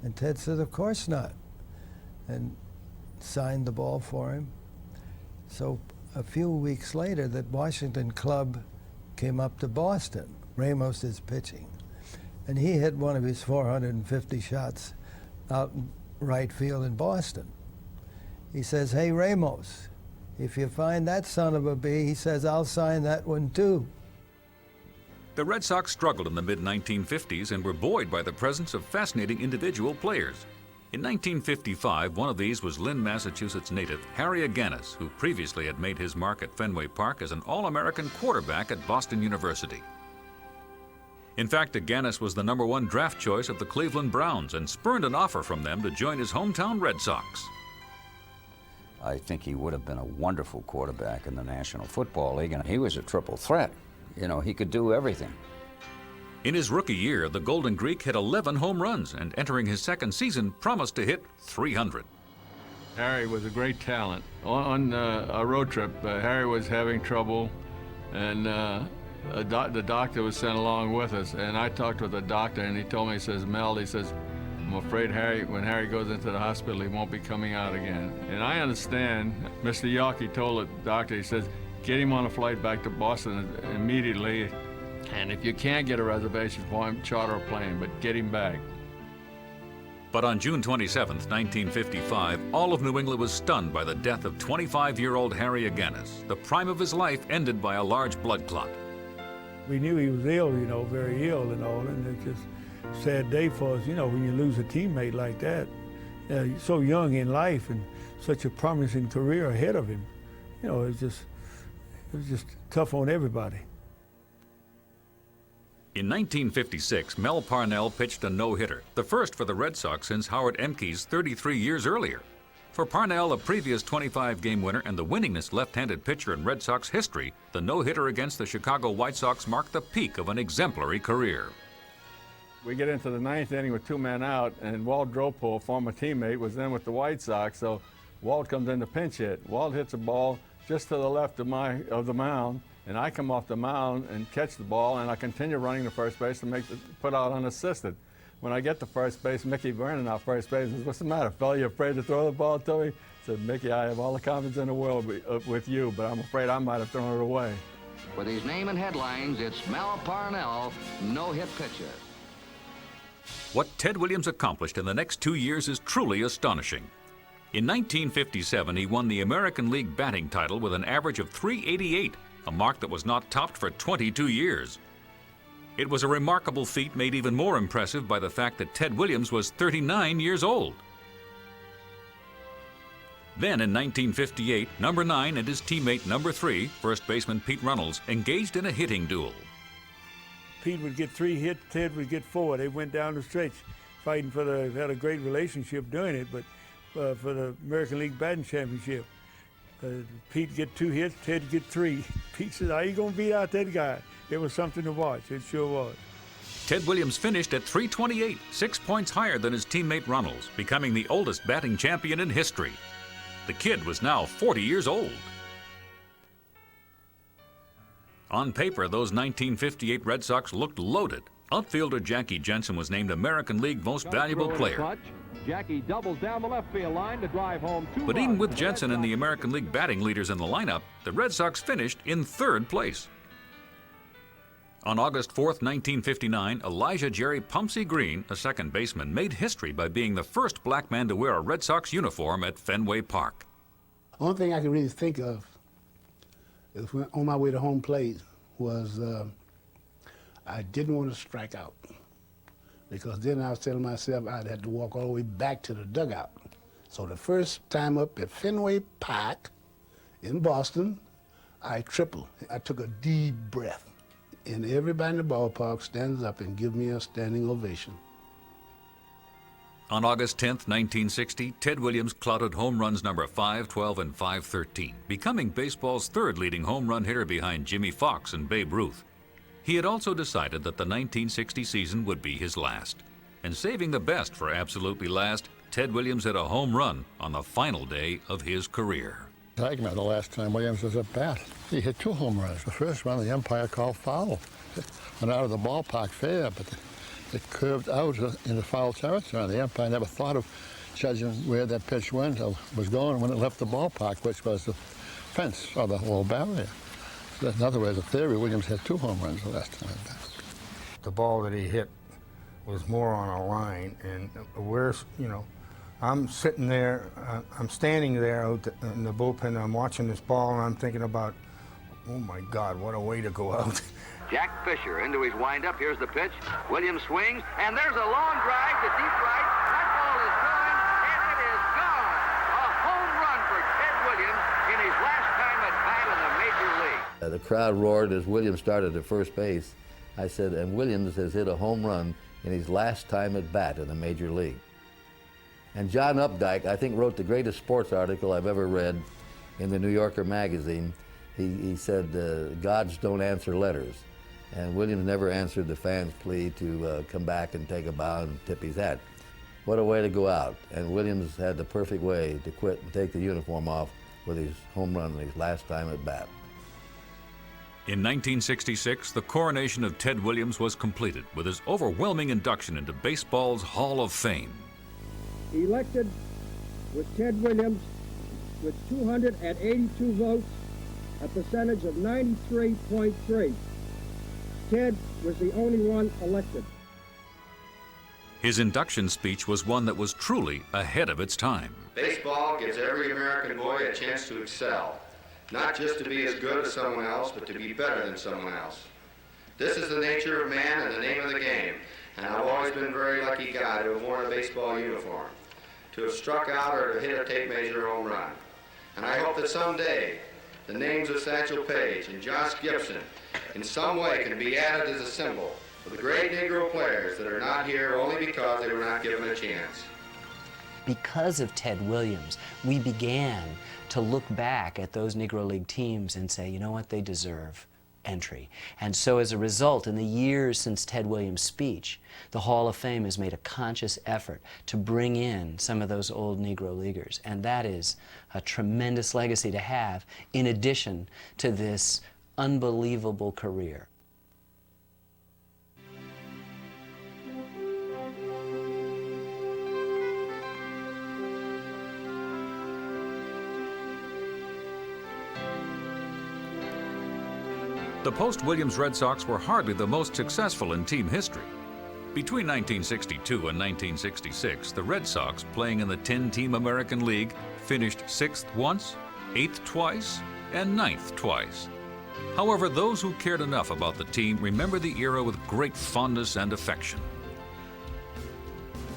And Ted said, of course not, and signed the ball for him. So a few weeks later, the Washington club came up to Boston. Ramos is pitching, and he hit one of his 450 shots out in right field in Boston. He says, hey, Ramos, if you find that son of a bee, he says, I'll sign that one too. The Red Sox struggled in the mid-1950s and were buoyed by the presence of fascinating individual players. In 1955, one of these was Lynn, Massachusetts native Harry Aganis, who previously had made his mark at Fenway Park as an All-American quarterback at Boston University. In fact, Aganis was the #1 draft choice of the Cleveland Browns and spurned an offer from them to join his hometown Red Sox. I think he would have been a wonderful quarterback in the National Football League, and he was a triple threat. You know, he could do everything. In his rookie year, the Golden Greek hit 11 home runs and entering his second season promised to hit 300. Harry was a great talent. On a road trip, Harry was having trouble, and the doctor was sent along with us, and I talked with the doctor, and he told me, he says, Mel, he says, I'm afraid when Harry goes into the hospital, he won't be coming out again. And I understand, Mr. Yawkey told the doctor, he says, get him on a flight back to Boston immediately, and if you can't get a reservation for him, charter a plane, but get him back. But on June 27, 1955, all of New England was stunned by the death of 25-year-old Harry Aganis. The prime of his life ended by a large blood clot. We knew he was ill, you know, very ill and all, and it's just a sad day for us, you know, when you lose a teammate like that. So young in life and such a promising career ahead of him. You know, it was just tough on everybody. In 1956, Mel Parnell pitched a no-hitter, the first for the Red Sox since Howard Emke's 33 years earlier. For Parnell, a previous 25-game winner and the winningest left-handed pitcher in Red Sox history, the no-hitter against the Chicago White Sox marked the peak of an exemplary career. We get into the ninth inning with 2 men out, and Walt Dropo, a former teammate, was in with the White Sox, so Walt comes in to pinch hit. Walt hits a ball just to the left of the mound, and I come off the mound and catch the ball, and I continue running to first base to put out unassisted. When I get to first base, Mickey Vernon, our first baseman, says, what's the matter, fella? You afraid to throw the ball to me? I said, Mickey, I have all the confidence in the world with you, but I'm afraid I might have thrown it away. With his name in headlines, it's Mel Parnell, no-hit pitcher. What Ted Williams accomplished in the next 2 years is truly astonishing. In 1957, he won the American League batting title with an average of .388, a mark that was not topped for 22 years. It was a remarkable feat made even more impressive by the fact that Ted Williams was 39 years old. Then in 1958, number 9 and his teammate number 3, first baseman Pete Runnels, engaged in a hitting duel. Pete would get 3 hits, Ted would get 4. They went down the stretch fighting had a great relationship doing it, but for the American League Batting Championship. Pete get 2 hits, Ted get 3. Pete said, how you gonna beat out that guy? It was something to watch, it sure was. Ted Williams finished at .328, 6 points higher than his teammate Runnels, becoming the oldest batting champion in history. The kid was now 40 years old. On paper, those 1958 Red Sox looked loaded. Outfielder Jackie Jensen was named American League Most Valuable Player. Jackie doubles down the left field line to drive home 2 But even runs. with Jensen and the American League batting leaders in the lineup, the Red Sox finished in 3rd place. On August 4th, 1959, Elijah Jerry Pumpsy Green, a second baseman, made history by being the first black man to wear a Red Sox uniform at Fenway Park. Only thing I can really think of is when on my way to home plate was I didn't want to strike out, because then I was telling myself I'd have to walk all the way back to the dugout. So the first time up at Fenway Park in Boston, I tripled. I took a deep breath, and everybody in the ballpark stands up and gives me a standing ovation. On August 10th, 1960, Ted Williams clouted home runs number 512 and 513, becoming baseball's 3rd leading home run hitter behind Jimmy Fox and Babe Ruth. He had also decided that the 1960 season would be his last. And saving the best for absolutely last, Ted Williams hit a home run on the final day of his career. I remember the last time Williams was at bat. He hit 2 home runs. The first one, the umpire called foul. It went out of the ballpark fair, but it curved out in the foul territory. The umpire never thought of judging where that pitch went or was going when it left the ballpark, which was the fence or the wall barrier. So in other words, the theory, Williams had 2 home runs the last time at bat. The ball that he hit was more on a line, and I'm sitting there, I'm standing there out in the bullpen, I'm watching this ball, and I'm thinking about, oh my God, what a way to go out. Jack Fisher into his windup. Here's the pitch. Williams swings, and there's a long drive to deep right. That ball is going, and it is gone. A home run for Ted Williams in his last time at bat in the Major League. The crowd roared as Williams started at first base. I said, and Williams has hit a home run in his last time at bat in the Major League. And John Updike, I think, wrote the greatest sports article I've ever read in the New Yorker magazine. He said, gods don't answer letters. And Williams never answered the fans' plea to come back and take a bow and tip his hat. What a way to go out. And Williams had the perfect way to quit and take the uniform off with his home run in his last time at bat. In 1966, the coronation of Ted Williams was completed with his overwhelming induction into baseball's Hall of Fame. Elected with Ted Williams with 282 votes, a percentage of 93.3. Ted was the only one elected. His induction speech was one that was truly ahead of its time. Baseball gives every American boy a chance to excel, not just to be as good as someone else, but to be better than someone else. This is the nature of man and the name of the game, and I've always been a very lucky guy to have worn a baseball uniform, to have struck out or to hit a tape measure home run. And I hope that someday the names of Satchel Paige and Josh Gibson in some way can be added as a symbol for the great Negro players that are not here only because they were not given a chance. Because of Ted Williams, we began to look back at those Negro League teams and say, you know what, they deserve entry. And so as a result, in the years since Ted Williams' speech, the Hall of Fame has made a conscious effort to bring in some of those old Negro Leaguers. And that is a tremendous legacy to have, in addition to this unbelievable career. The post-Williams Red Sox were hardly the most successful in team history. Between 1962 and 1966, the Red Sox, playing in the 10-team American League, finished 6th once, 8th twice, and 9th twice. However, those who cared enough about the team remember the era with great fondness and affection.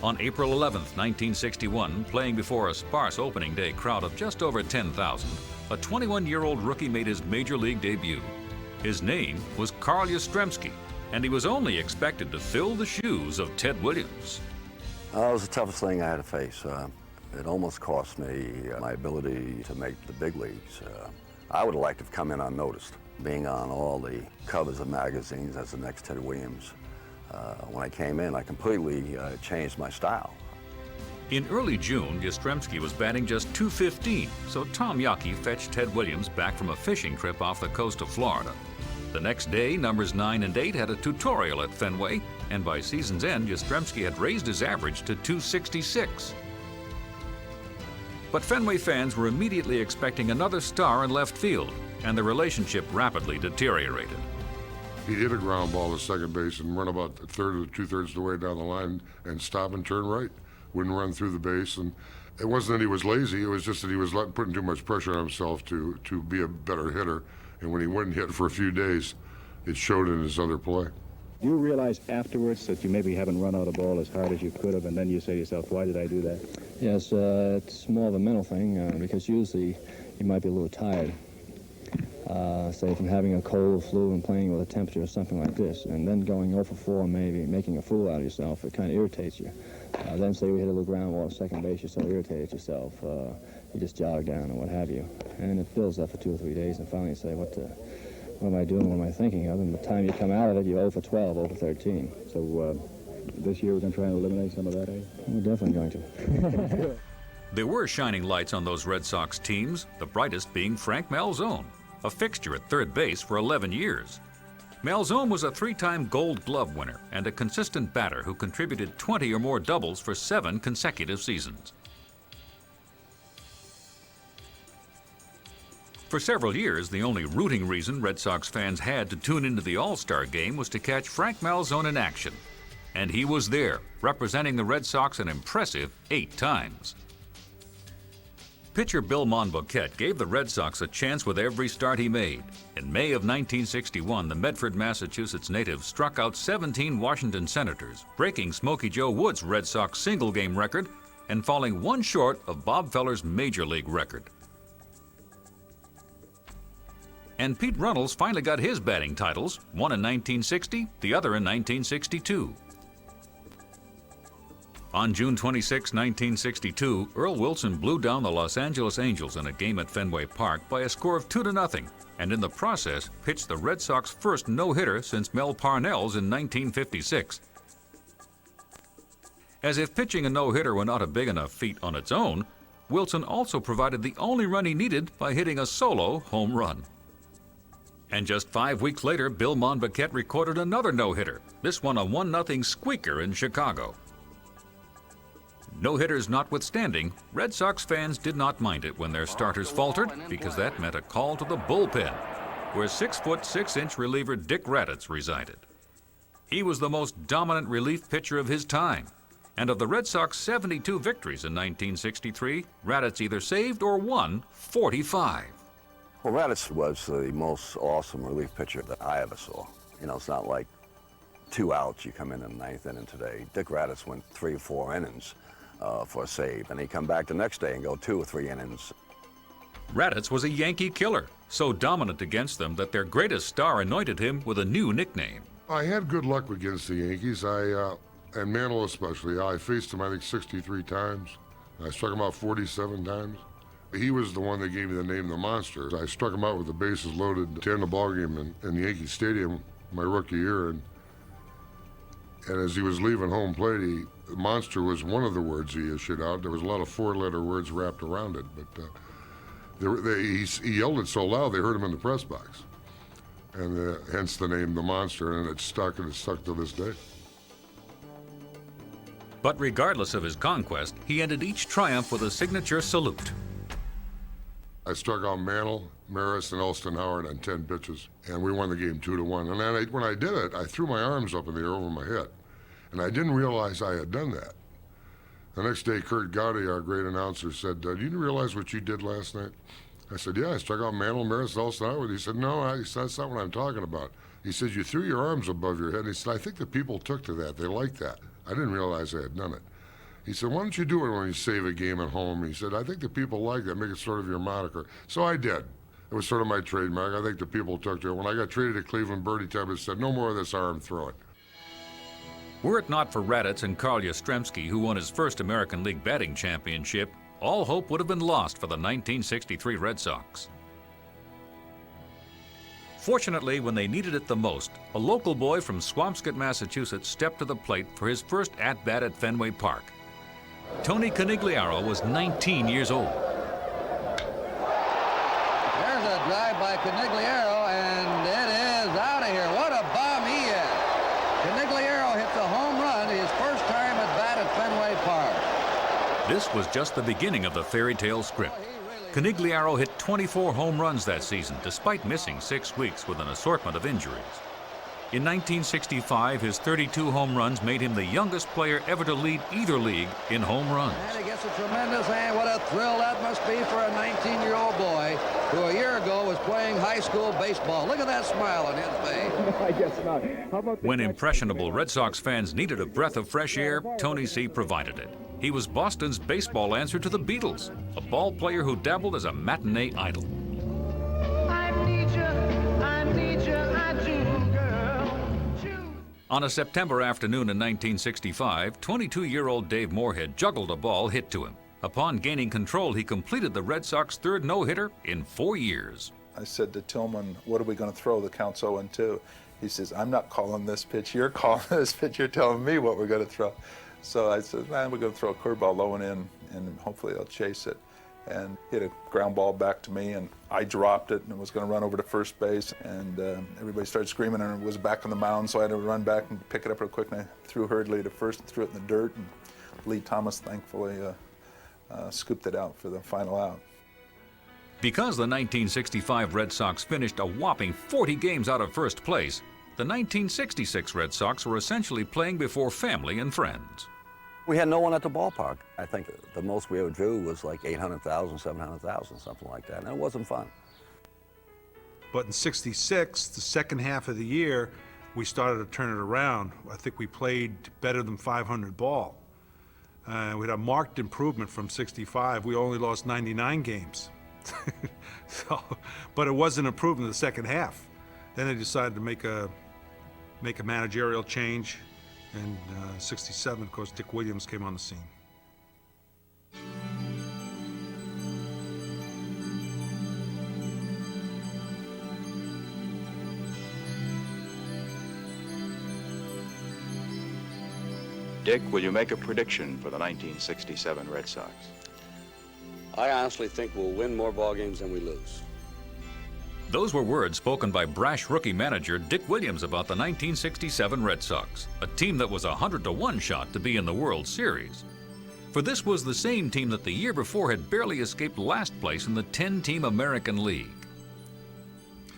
On April 11th, 1961, playing before a sparse opening day crowd of just over 10,000, a 21-year-old rookie made his major league debut. His name was Carl Yastrzemski, and he was only expected to fill the shoes of Ted Williams. It was the toughest thing I had to face. It almost cost me my ability to make the big leagues. I would have liked to have come in unnoticed, being on all the covers of magazines as the next Ted Williams. When I came in, I completely changed my style. In early June, Yastrzemski was batting just .215, so Tom Yawkey fetched Ted Williams back from a fishing trip off the coast of Florida. The next day, numbers 9 and 8 had a tutorial at Fenway, and by season's end, Yastrzemski had raised his average to 266. But Fenway fans were immediately expecting another star in left field, and the relationship rapidly deteriorated. He'd hit a ground ball to second base and run about a third or two-thirds of the way down the line and stop and turn right. Wouldn't run through the base. And it wasn't that he was lazy, it was just that he was putting too much pressure on himself to be a better hitter. And when he wouldn't hit for a few days, it showed in his other play. Do you realize afterwards that you maybe haven't run out a ball as hard as you could have, and then you say to yourself, why did I do that? Yes, it's more of a mental thing, because usually you might be a little tired. Say from having a cold, flu, and playing with a temperature or something like this, and then going 0 for 4, maybe making a fool out of yourself, it kind of irritates you. Then say we hit a little ground ball at second base, you're so irritated yourself, you just jog down or what have you. And it builds up for 2 or 3 days, and finally you say, what am I doing, what am I thinking of? And by the time you come out of it, you're 0 for 12, 0 for 13. So this year we're going to try and eliminate some of that, eh? We're definitely going to. There were shining lights on those Red Sox teams, the brightest being Frank Malzone, a fixture at third base for 11 years. Malzone was a 3-time Gold Glove winner and a consistent batter who contributed 20 or more doubles for 7 consecutive seasons. For several years, the only rooting reason Red Sox fans had to tune into the All-Star game was to catch Frank Malzone in action. And he was there, representing the Red Sox an impressive 8 times. Pitcher Bill Monboquette gave the Red Sox a chance with every start he made. In May of 1961, the Medford, Massachusetts native struck out 17 Washington Senators, breaking Smokey Joe Wood's Red Sox single-game record and falling 1 short of Bob Feller's Major League record. And Pete Runnels finally got his batting titles, one in 1960, the other in 1962. On June 26, 1962, Earl Wilson blew down the Los Angeles Angels in a game at Fenway Park by a score of 2-0, and in the process pitched the Red Sox first no-hitter since Mel Parnell's in 1956. As if pitching a no-hitter were not a big enough feat on its own, Wilson also provided the only run he needed by hitting a solo home run. And just 5 weeks later, Bill Monboquette recorded another no-hitter, this one a 1-0 squeaker in Chicago. No-hitters notwithstanding, Red Sox fans did not mind it when their starters faltered, because that meant a call to the bullpen, where 6'6" reliever Dick Raddatz resided. He was the most dominant relief pitcher of his time, and of the Red Sox' 72 victories in 1963, Raddatz either saved or won 45. Well, Raddatz was the most awesome relief pitcher that I ever saw. You know, it's not like 2 outs, you come in the 9th inning today. Dick Raddatz went 3 or 4 innings for a save, and he'd come back the next day and go 2 or 3 innings. Raddatz was a Yankee killer, so dominant against them that their greatest star anointed him with a new nickname. I had good luck against the Yankees, and Mantle especially. I faced him, I think, 63 times. I struck him out 47 times. He was the one that gave me the name The Monster. I struck him out with the bases loaded to end the ballgame in the Yankee Stadium my rookie year, and as he was leaving home plate, Monster was one of the words he issued out. There was a lot of 4-letter words wrapped around it, but he yelled it so loud they heard him in the press box, and hence the name The Monster, and it's stuck to this day. But regardless of his conquest, he ended each triumph with a signature salute. I struck out Mantle, Maris, and Elston Howard on 10 pitches, and we won the game 2-1. And then when I did it, I threw my arms up in the air over my head, and I didn't realize I had done that. The next day, Kurt Gowdy, our great announcer, said, "Do you realize what you did last night?" I said, "Yeah, I struck out Mantle, Maris, Elston Howard." He said, "No, that's not what I'm talking about." He said, "You threw your arms above your head." And he said, "I think the people took to that. They liked that." I didn't realize I had done it. He said, "Why don't you do it when you save a game at home?" He said, "I think the people like that, make it sort of your moniker." So I did. It was sort of my trademark. I think the people took to it. When I got traded to Cleveland, Bertie Tebbett said, "No more of this arm throwing." Were it not for Raddatz and Carl Yastrzemski, who won his first American League batting championship, all hope would have been lost for the 1963 Red Sox. Fortunately, when they needed it the most, a local boy from Swampscott, Massachusetts stepped to the plate for his first at-bat at Fenway Park. Tony Conigliaro was 19 years old. There's a drive by Conigliaro, and it is out. was just the beginning of the fairy tale script. Conigliaro hit 24 home runs that season, despite missing 6 weeks with an assortment of injuries. In 1965, his 32 home runs made him the youngest player ever to lead either league in home runs. And he gets a tremendous hand. What a thrill that must be for a 19-year-old boy who a year ago was playing high school baseball. Look at that smile on his face. No, I guess not. How about When impressionable Red Sox fans needed a breath of fresh air, Tony C. provided it. He was Boston's baseball answer to the Beatles, a ball player who dabbled as a matinee idol. I need you, I do, girl. On a September afternoon in 1965, 22-year-old Dave Moorhead juggled a ball hit to him. Upon gaining control, he completed the Red Sox third no-hitter in 4 years. I said to Tillman, what are we going to throw? The count's 0-2. He says, I'm not calling this pitch. You're calling this pitch. You're telling me what we're going to throw. So I said, man, we're going to throw a curveball low and in, and hopefully they'll chase it. And hit a ground ball back to me, and I dropped it and was going to run over to first base, and everybody started screaming, and it was back on the mound, so I had to run back and pick it up real quick, and I threw hurriedly to first and threw it in the dirt, and Lee Thomas thankfully scooped it out for the final out. Because the 1965 Red Sox finished a whopping 40 games out of first place, the 1966 Red Sox were essentially playing before family and friends. We had no one at the ballpark. I think the most we ever drew was like 800,000, 700,000, something like that, and it wasn't fun. But in '66, the second half of the year, we started to turn it around. I think we played better than 500 ball. We had a marked improvement from '65. We only lost 99 games. But it was an improvement in the second half. Then they decided to make a managerial change. In '67, of course, Dick Williams came on the scene. Dick, will you make a prediction for the 1967 Red Sox? I honestly think we'll win more ball games than we lose. Those were words spoken by brash rookie manager Dick Williams about the 1967 Red Sox, a team that was a 100-to-1 shot to be in the World Series. For this was the same team that the year before had barely escaped last place in the 10-team American League.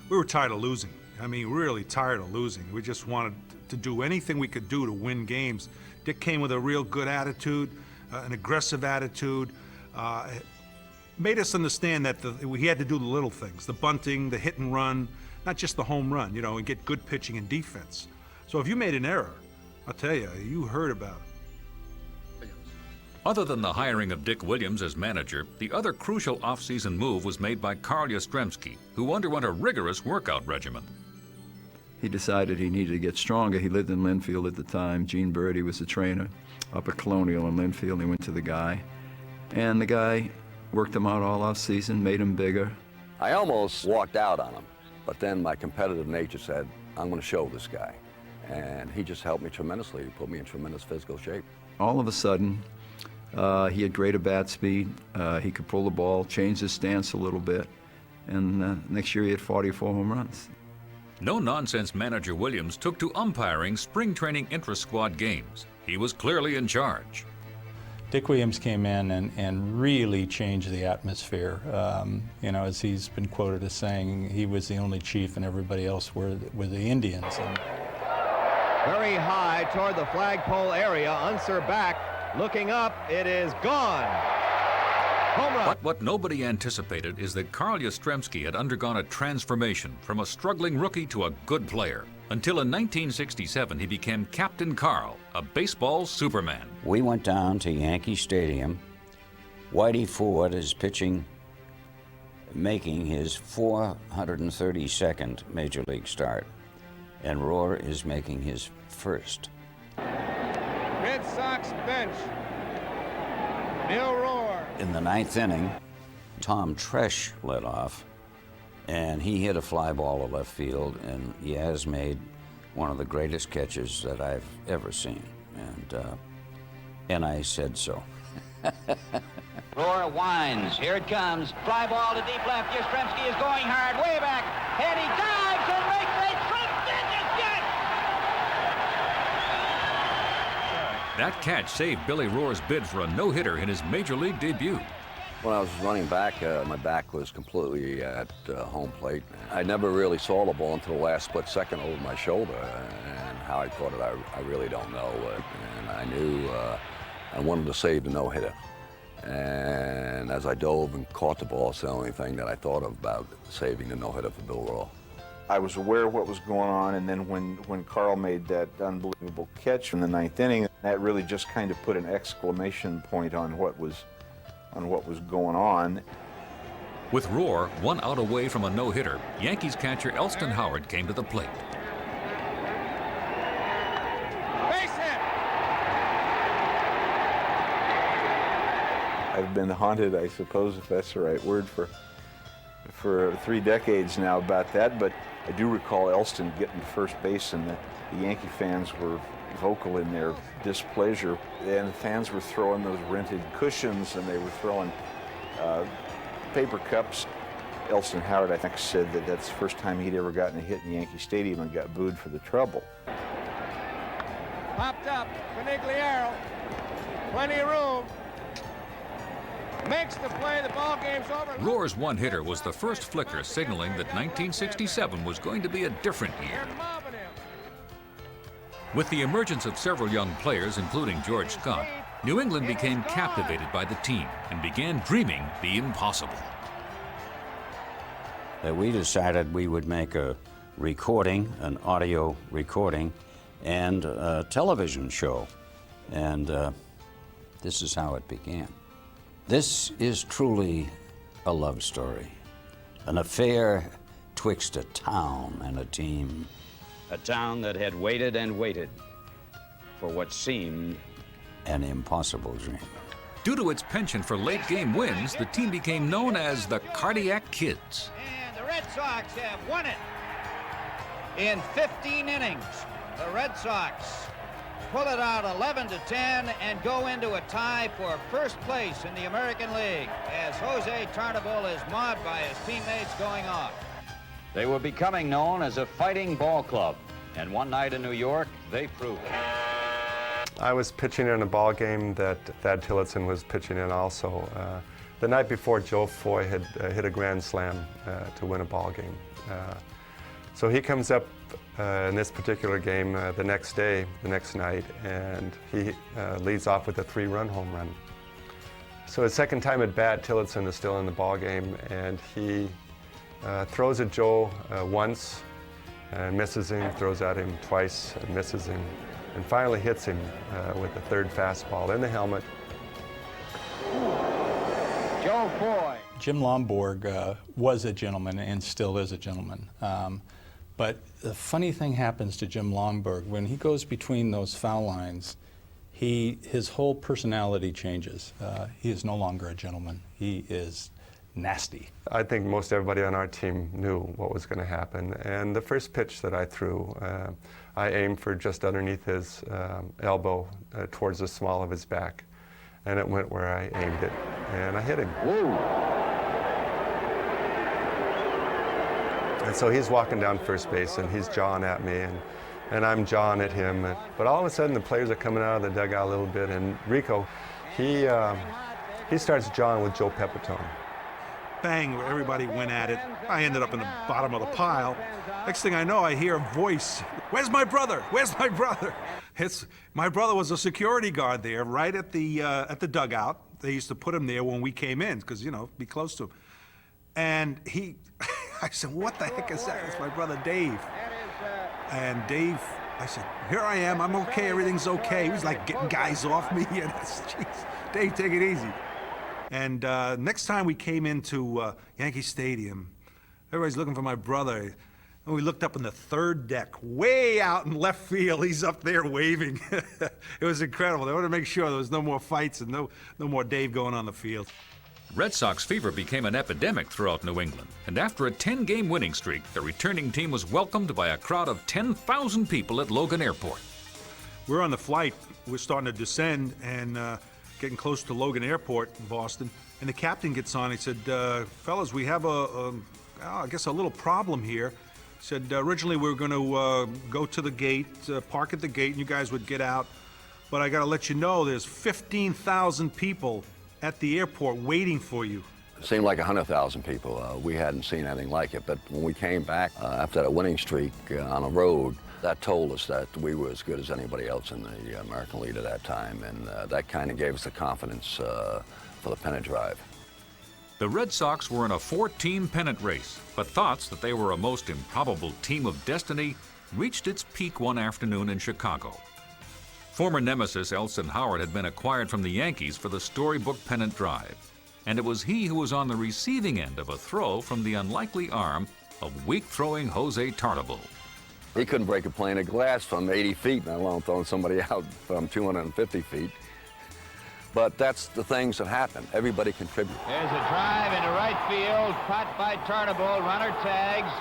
We were tired of losing. I mean, really tired of losing. We just wanted to do anything we could do to win games. Dick came with a real good attitude, an aggressive attitude. Made us understand that we had to do the little things, the bunting, the hit and run, not just the home run, you know, and get good pitching and defense. So if you made an error, I'll tell you, you heard about it. Other than the hiring of Dick Williams as manager, the other crucial off-season move was made by Carl Yastrzemski, who underwent a rigorous workout regimen. He decided he needed to get stronger. He lived in Linfield at the time. Gene Birdie was the trainer up at Colonial in Linfield. He went to the guy, and the guy worked him out all off season, made him bigger. I almost walked out on him, but then my competitive nature said, I'm going to show this guy. And he just helped me tremendously. He put me in tremendous physical shape. All of a sudden, he had greater bat speed. He could pull the ball, change his stance a little bit. And next year he had 44 home runs. No-nonsense manager Williams took to umpiring spring training intra-squad games. He was clearly in charge. Dick Williams came in and really changed the atmosphere. You know, as he's been quoted as saying, he was the only chief and everybody else were the Indians. And very high toward the flagpole area, Unser back, looking up, it is gone. Home run. But what nobody anticipated is that Carl Yastrzemski had undergone a transformation from a struggling rookie to a good player. Until in 1967, he became Captain Carl, a baseball superman. We went down to Yankee Stadium. Whitey Ford is pitching, making his 432nd Major League start, and Rohr is making his first. Red Sox bench. Bill Rohr. In the ninth inning, Tom Tresh led off, and he hit a fly ball to left field, and Yaz made one of the greatest catches that I've ever seen, and I said so. Rohr winds. Here it comes. Fly ball to deep left. Yastrzemski is going hard, way back, and he dives and makes a tremendous catch. That catch saved Billy Rohr's bid for a no-hitter in his major league debut. When I was running back, my back was completely at home plate. I never really saw the ball until the last split second over my shoulder, and how I caught it, I really don't know. And I knew I wanted to save the no-hitter. And as I dove and caught the ball, it's the only thing that I thought of about saving the no-hitter for Bill Rohr. I was aware of what was going on, and then when Carl made that unbelievable catch in the ninth inning, that really just kind of put an exclamation point on what was going on. With Rohr 1 out away from a no-hitter, Yankees catcher Elston Howard came to the plate. Base hit. I've been haunted, I suppose, if that's the right word, for 3 decades now about that, but I do recall Elston getting to first base, and the Yankee fans were vocal in their displeasure, and the fans were throwing those rented cushions, and they were throwing paper cups. Elston Howard, I think, said that that's the first time he'd ever gotten a hit in Yankee Stadium and got booed for the trouble. Popped up. Conigliaro. Plenty of room. Makes the play. The ball game's over. Rohr's one-hitter was the first flicker signaling that 1967 was going to be a different year. With the emergence of several young players, including George Scott, New England became captivated by the team and began dreaming the impossible. We decided we would make a recording, an audio recording, and a television show. And this is how it began. This is truly a love story, an affair twixt a town and a team. A town that had waited and waited for what seemed an impossible dream. Due to its penchant for late-game wins, the team became known as the Cardiac Kids. And the Red Sox have won it in 15 innings. The Red Sox pull it out 11-10 and go into a tie for first place in the American League as Jose Tarnabol is mobbed by his teammates going off. They were becoming known as a fighting ball club, and one night in New York, they proved it. I was pitching in a ball game that Thad Tillotson was pitching in also. The night before, Joe Foy had hit a grand slam to win a ball game. So he comes up in this particular game the next night, and he leads off with a 3-run home run. So his second time at bat, Tillotson is still in the ball game, and he throws at Joe once and misses him, throws at him twice and misses him, and finally hits him with the third fastball in the helmet. Joe Foy. Jim Lomborg was a gentleman and still is a gentleman. But the funny thing happens to Jim Lomborg. When he goes between those foul lines, his whole personality changes. He is no longer a gentleman. He is nasty. I think most everybody on our team knew what was going to happen. And the first pitch that I threw, I aimed for just underneath his elbow towards the small of his back. And it went where I aimed it, and I hit him. Whoa. And so he's walking down first base, and he's jawing at me, and I'm jawing at him. But all of a sudden, the players are coming out of the dugout a little bit, and Rico, he starts jawing with Joe Pepitone. Bang, everybody went at it. I ended up in the bottom of the pile. Next thing I know, I hear a voice. Where's my brother? Where's my brother? My brother was a security guard there, right at the dugout. They used to put him there when we came in, because, be close to him. And I said, what the heck is that? It's my brother Dave. And Dave, I said, here I am, I'm okay, everything's okay. He was like getting guys off me. And jeez, Dave, take it easy. And next time we came into Yankee Stadium, everybody's looking for my brother. And we looked up in the third deck, way out in left field. He's up there waving. It was incredible. They wanted to make sure there was no more fights and no more Dave going on the field. Red Sox fever became an epidemic throughout New England, and after a 10-game winning streak, the returning team was welcomed by a crowd of 10,000 people at Logan Airport. We're on the flight. We're starting to descend and getting close to Logan Airport in Boston, and the captain gets on. He said, fellas, we have I guess a little problem here. He said, originally we were going to go to the gate, park at the gate, and you guys would get out but I got to let you know there's 15,000 people at the airport waiting for you. It seemed like 100,000 people. We hadn't seen anything like it, but when we came back after that winning streak on a road, that told us that we were as good as anybody else in the American League at that time, and that kind of gave us the confidence for the pennant drive. The Red Sox were in a 4-team pennant race, but thoughts that they were a most improbable team of destiny reached its peak one afternoon in Chicago. Former nemesis Elston Howard had been acquired from the Yankees for the storybook pennant drive, and it was he who was on the receiving end of a throw from the unlikely arm of weak-throwing Jose Tartabull. He couldn't break a pane of glass from 80 feet, let alone throwing somebody out from 250 feet. But that's the things that happen. Everybody contributes. There's a drive into right field, caught by Tartabull. Runner tags.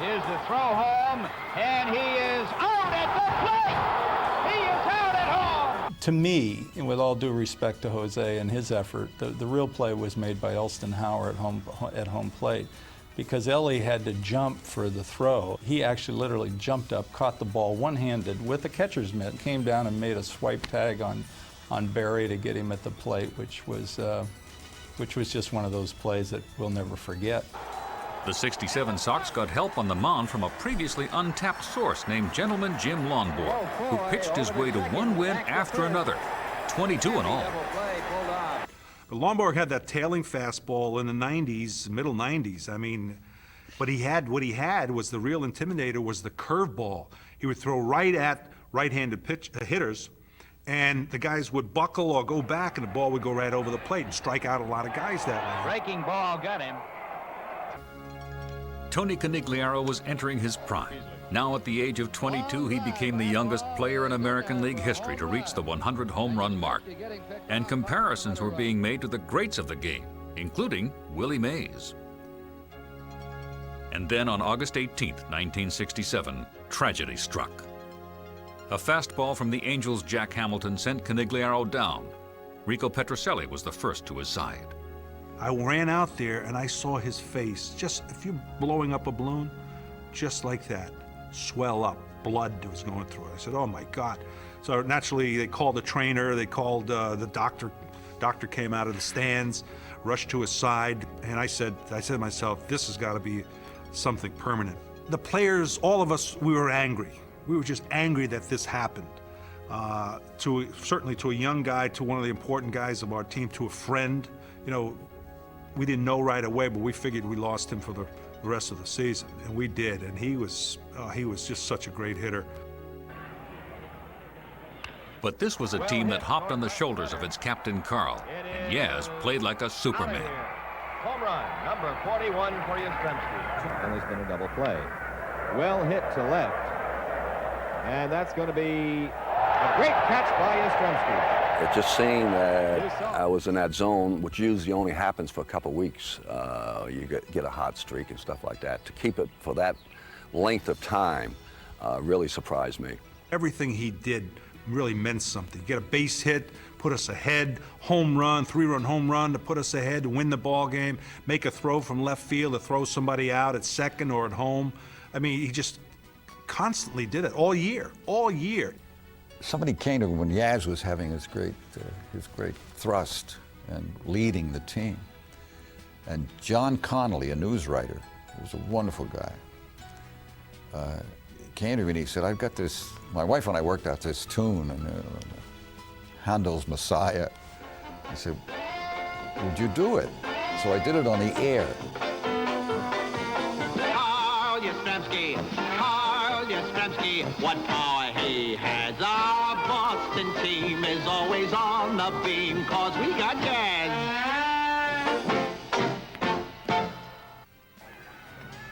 Here's the throw home, and he is out at the plate. He is out at home. To me, and with all due respect to Jose and his effort, the real play was made by Elston Howard at home plate, because Ellie had to jump for the throw. He actually literally jumped up, caught the ball one-handed with a catcher's mitt, came down and made a swipe tag on Barry to get him at the plate, which was just one of those plays that we'll never forget. The '67 Sox got help on the mound from a previously untapped source named Gentleman Jim Lonborg, who pitched his way to one win after another, 22 in all. But Lonborg had that tailing fastball in the 90s, middle 90s. I mean, but what he had was the real intimidator was the curveball. He would throw right at right-handed hitters, and the guys would buckle or go back, and the ball would go right over the plate and strike out a lot of guys that way. Breaking ball got him. Tony Conigliaro was entering his prime. Now at the age of 22, he became the youngest player in American League history to reach the 100 home run mark. And comparisons were being made to the greats of the game, including Willie Mays. And then on August 18, 1967, tragedy struck. A fastball from the Angels' Jack Hamilton sent Conigliaro down. Rico Petrocelli was the first to his side. I ran out there and I saw his face, just if you're blowing up a balloon, just like that, swell up, blood was going through it. I said, oh my God. So naturally they called the trainer, they called the doctor. Doctor came out of the stands, rushed to his side, and I said to myself, this has got to be something permanent. The players, all of us, we were angry. We were just angry that this happened. Certainly to a young guy, to one of the important guys of our team, to a friend. You know, we didn't know right away, but we figured we lost him for the rest of the season, and we did. And he was just such a great hitter. But this was a team that hopped on the shoulders of its captain Carl, and Yaz played like a Superman. Home run, number 41 for Yastrzemski. And there's been a double play. Well hit to left. And that's going to be a great catch by Yastrzemski. It's just seeing that I was in that zone, which usually only happens for a couple of weeks. You get a hot streak and stuff like that. To keep it for that length of time really surprised me. Everything he did really meant something. Get a base hit, put us ahead, home run, 3-run home run to put us ahead, to win the ball game, make a throw from left field to throw somebody out at second or at home. I mean, he just constantly did it all year. Somebody came to him when Yaz was having his great thrust and leading the team. And John Connolly, a news writer, who was a wonderful guy, came to me and he said, I've got this, my wife and I worked out this tune, and Handel's Messiah. I said, would you do it? So I did it on the air. Carl Yastrzemski, what power he has. Our Boston team is always on the beam, 'cause we got Yaz.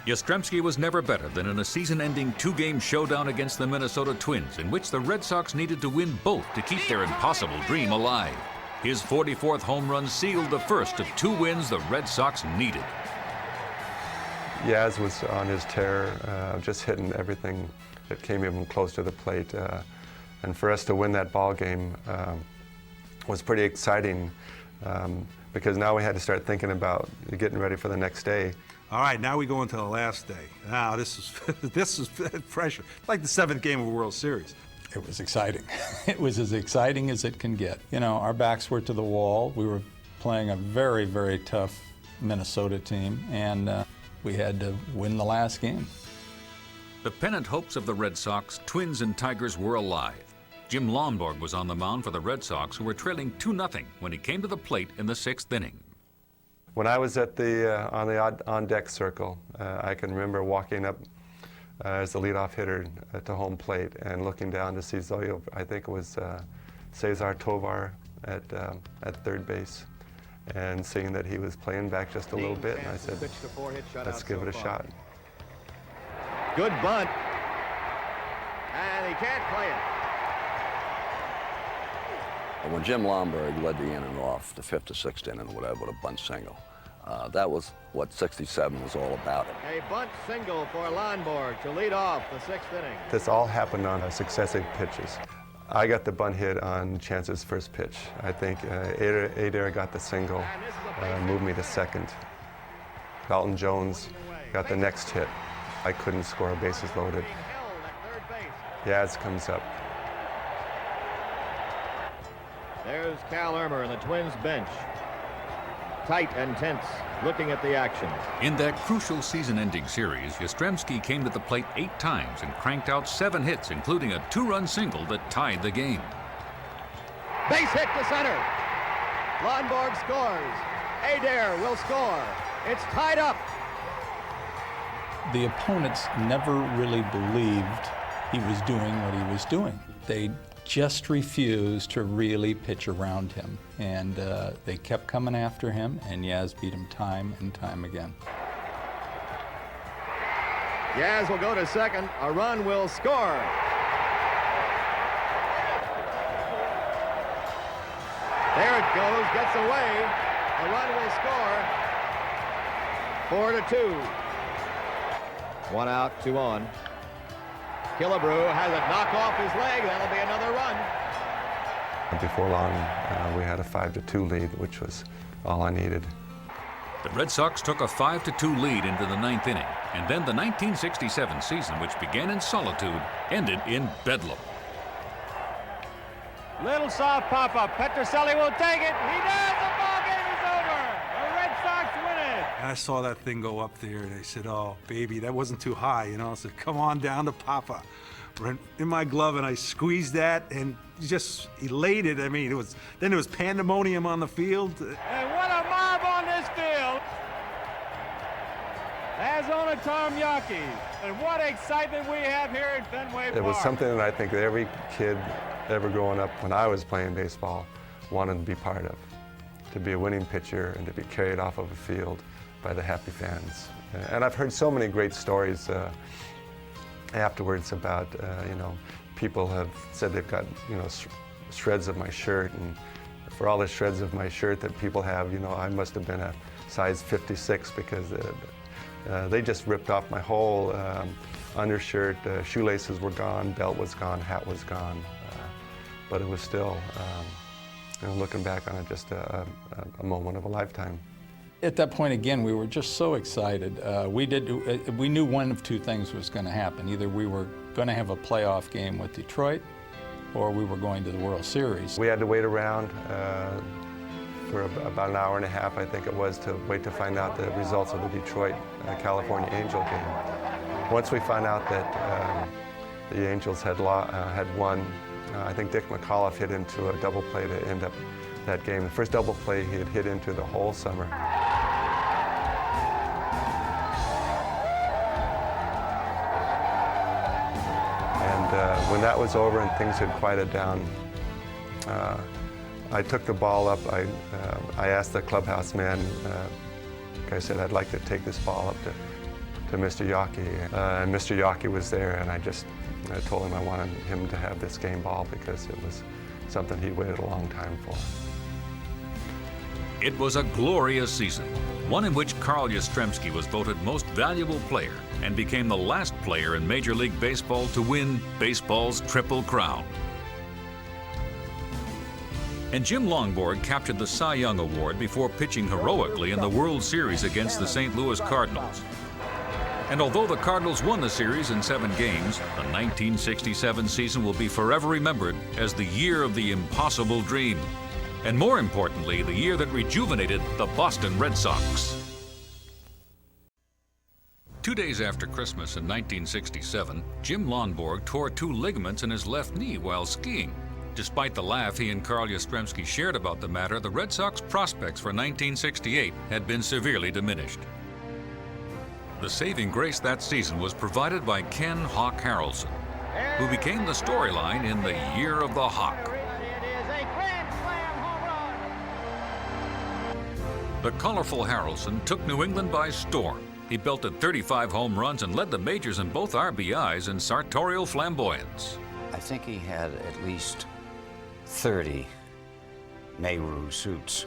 Yastrzemski was never better than in a season-ending 2-game showdown against the Minnesota Twins, in which the Red Sox needed to win both to keep their impossible dream alive. His 44th home run sealed the first of 2 wins the Red Sox needed. Yaz was on his tear, just hitting everything that came even close to the plate. And for us to win that ball game was pretty exciting because now we had to start thinking about getting ready for the next day. All right, now we go into the last day. Now this is pressure. It's like the 7th game of the World Series. It was exciting. It was as exciting as it can get. You know, our backs were to the wall. We were playing a very, very tough Minnesota team, and we had to win the last game. The pennant hopes of the Red Sox, Twins and Tigers were alive. Jim Lonborg was on the mound for the Red Sox, who were trailing 2-0 when he came to the plate in the 6th inning. When I was at the on-deck circle, I can remember walking up as the leadoff hitter to home plate and looking down to see Zoyo, I think it was Cesar Tovar at third base, and seeing that he was playing back just a little bit, and I said, let's give it a shot. Good bunt, and he can't play it. When Jim Lonborg led the inning off, the 5th or 6th inning or whatever, with a bunt single, that was what 67 was all about. A bunt single for Lonborg to lead off the 6th inning. This all happened on successive pitches. I got the bunt hit on Chance's first pitch. I think Adair got the single, moved me to second. Dalton Jones got the next hit. I couldn't score, bases loaded. Yaz comes up. There's Cal Irmer in the Twins bench. Tight and tense, looking at the action. In that crucial season-ending series, Yastrzemski came to the plate 8 times and cranked out 7 hits, including a 2-run single that tied the game. Base hit to center. Lonborg scores. Adair will score. It's tied up. The opponents never really believed he was doing what he was doing. They just refused to really pitch around him, and they kept coming after him, and Yaz beat him time and time again. Yaz will go to second. A run will score. There it goes, gets away. A run will score. 4-2. 1 out, 2 on. Killebrew has it knock off his leg. That'll be another run. Before long, we had a 5-2 lead, which was all I needed. The Red Sox took a 5-2 lead into the 9th inning, and then the 1967 season, which began in solitude, ended in bedlam. Little soft pop-up. Petrocelli will take it. He does. The ball game is over. The Red Sox win it. And I saw that thing go up there, and I said, oh, baby, that wasn't too high, you know? I said, come on down to Papa. Went in my glove, and I squeezed that, and just elated. I mean, then there was pandemonium on the field. And what a mob on this field. Arizona Tarmyaki. And what excitement we have here at Fenway Park. It was something that I think that every kid ever growing up when I was playing baseball wanted to be part of. To be a winning pitcher and to be carried off of a field by the happy fans. And I've heard so many great stories afterwards about, you know, people have said they've got, you know, shreds of my shirt, and for all the shreds of my shirt that people have, you know, I must have been a size 56 because they just ripped off my whole undershirt. Shoelaces were gone, belt was gone, hat was gone, but it was still, you know, looking back on it, just a moment of a lifetime. At that point, again, we were just so excited. We knew one of 2 things was going to happen. Either we were going to have a playoff game with Detroit, or we were going to the World Series. We had to wait around for about an hour and a half, I think it was, to wait to find out the results of the Detroit California Angel game. Once we found out that the Angels had won, I think Dick McAuliffe hit into a double play to end up that game. The first double play he had hit into the whole summer. And when that was over and things had quieted down, I took the ball up. I asked the clubhouse man, I said, I'd like to take this ball up to Mr. Yockey. And Mr. Yockey was there, and I told him I wanted him to have this game ball because it was something he waited a long time for. It was a glorious season, one in which Carl Yastrzemski was voted most valuable player and became the last player in Major League Baseball to win baseball's Triple Crown. And Jim Lonborg captured the Cy Young Award before pitching heroically in the World Series against the St. Louis Cardinals. And although the Cardinals won the series in 7 games, the 1967 season will be forever remembered as the year of the impossible dream. And more importantly, the year that rejuvenated the Boston Red Sox. 2 days after Christmas in 1967, Jim Lonborg tore 2 ligaments in his left knee while skiing. Despite the laugh he and Carl Yastrzemski shared about the matter, the Red Sox prospects for 1968 had been severely diminished. The saving grace that season was provided by Ken Hawk Harrelson, who became the storyline in the Year of the Hawk. The colorful Harrelson took New England by storm. He belted 35 home runs and led the majors in both RBIs and sartorial flamboyance. I think he had at least 30 Nehru suits.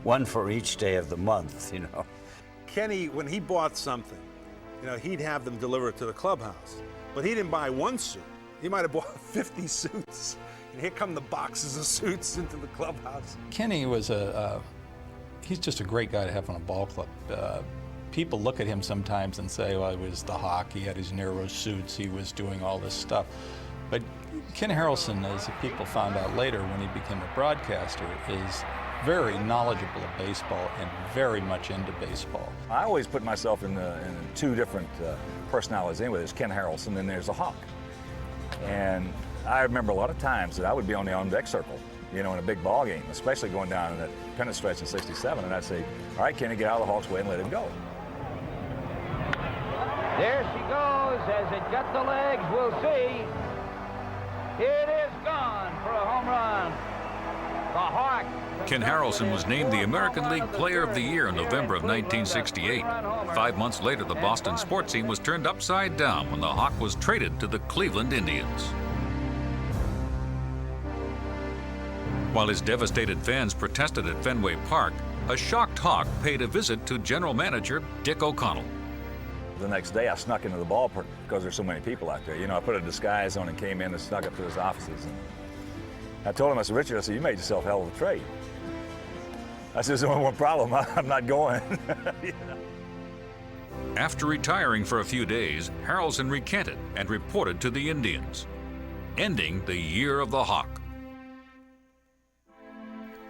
One for each day of the month, you know. Kenny, when he bought something, you know, he'd have them deliver it to the clubhouse. But he didn't buy 1 suit. He might have bought 50 suits. And here come the boxes of suits into the clubhouse. Kenny was he's just a great guy to have on a ball club. People look at him sometimes and say, well, it was the Hawk, he had his Nehru suits, he was doing all this stuff. But Ken Harrelson, as people found out later when he became a broadcaster, is very knowledgeable of baseball and very much into baseball. I always put myself in 2 different personalities anyway. There's Ken Harrelson and there's the Hawk. And I remember a lot of times that I would be on the on-deck circle, you know, in a big ball game, especially going down in that pennant stretch in '67, and I'd say, all right, Kenny, get out of the Hawks' way and let him go. There she goes as it got the legs. We'll see. It is gone for a home run. The Hawk. Ken Harrelson was named the American League Player of the Year in November of 1968. 5 months later, the Boston sports team was turned upside down when the Hawk was traded to the Cleveland Indians. While his devastated fans protested at Fenway Park, a shocked Hawk paid a visit to general manager Dick O'Connell. The next day, I snuck into the ballpark because there's so many people out there. You know, I put a disguise on and came in and snuck up to his offices. And I told him, I said, Richard, I said, you made yourself a hell of a trade. I said, there's only one problem, I'm not going. You know? After retiring for a few days, Harrelson recanted and reported to the Indians, ending the Year of the Hawk.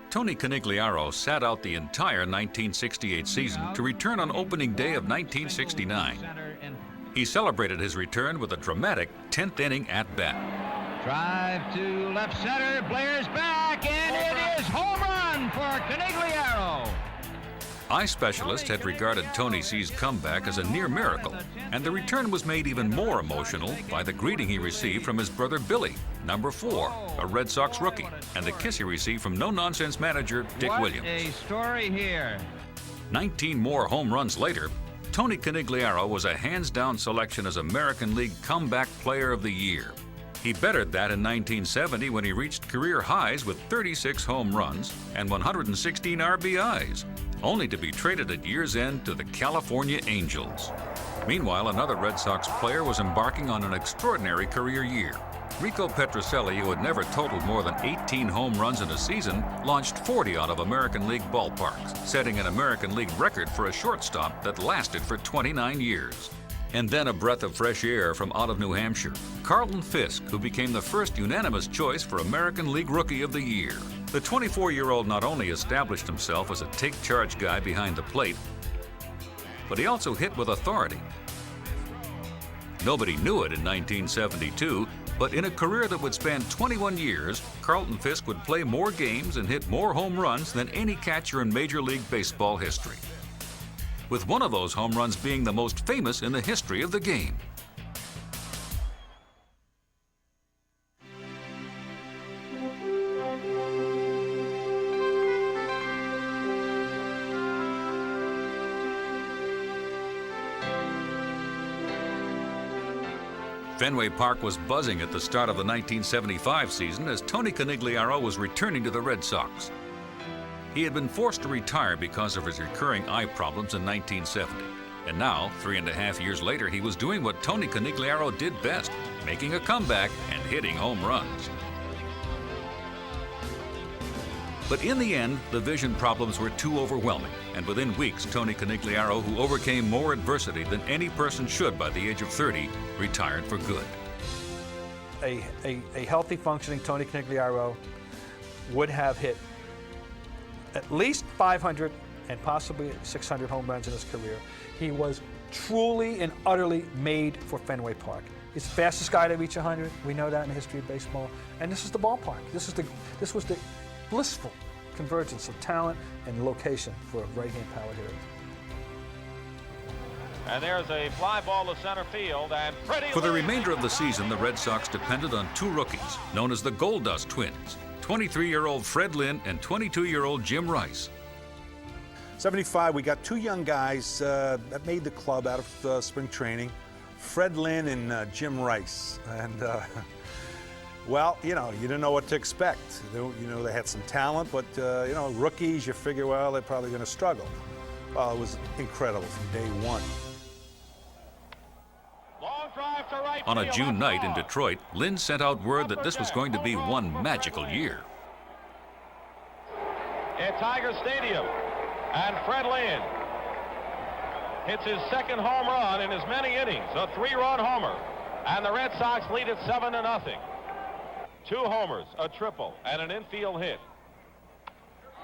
Tony Conigliaro sat out the entire 1968 season to return on opening day of 1969. He celebrated his return with a dramatic 10th inning at-bat. Drive to left center, Blair's back, and it is home run for Conigliaro. Eye specialists had regarded Tony C's comeback as a near miracle, and the return was made even more emotional by the greeting he received from his brother Billy, number 4, a Red Sox rookie, and the kiss he received from no-nonsense manager Dick Williams. What a story here. 19 more home runs later, Tony Conigliaro was a hands-down selection as American League Comeback Player of the Year. He bettered that in 1970 when he reached career highs with 36 home runs and 116 RBIs, only to be traded at year's end to the California Angels. Meanwhile, another Red Sox player was embarking on an extraordinary career year. Rico Petrocelli, who had never totaled more than 18 home runs in a season, launched 40 out of American League ballparks, setting an American League record for a shortstop that lasted for 29 years. And then a breath of fresh air from out of New Hampshire, Carlton Fisk, who became the first unanimous choice for American League Rookie of the Year. The 24-year-old not only established himself as a take-charge guy behind the plate, but he also hit with authority. Nobody knew it in 1972, but in a career that would span 21 years, Carlton Fisk would play more games and hit more home runs than any catcher in Major League Baseball history, with one of those home runs being the most famous in the history of the game. Fenway Park was buzzing at the start of the 1975 season as Tony Conigliaro was returning to the Red Sox. He had been forced to retire because of his recurring eye problems in 1970. And now, 3.5 years later, he was doing what Tony Conigliaro did best, making a comeback and hitting home runs. But in the end, the vision problems were too overwhelming, and within weeks, Tony Conigliaro, who overcame more adversity than any person should by the age of 30, retired for good. A healthy, functioning Tony Conigliaro would have hit at least 500 and possibly 600 home runs in his career. He was truly and utterly made for Fenway Park. He's the fastest guy to reach 100. We know that in the history of baseball. And this is the ballpark. This was the blissful convergence of talent and location for right-hand power hitters. And there's a fly ball to center field, and For the remainder of the season, the Red Sox depended on two rookies, known as the Gold Dust Twins, 23-year-old Fred Lynn and 22-year-old Jim Rice. 75, we got two young guys that made the club out of spring training, Fred Lynn and Jim Rice. And, well, you know, you didn't know what to expect. They had some talent, but, rookies, you figure, well, they're probably going to struggle. Well, it was incredible from day one. On a June night in Detroit, Lynn sent out word that this was going to be one magical year. At Tiger Stadium, and Fred Lynn hits his second home run in as many innings, a 3-run homer, and the Red Sox lead it 7-0. 2 homers, a triple, and an infield hit.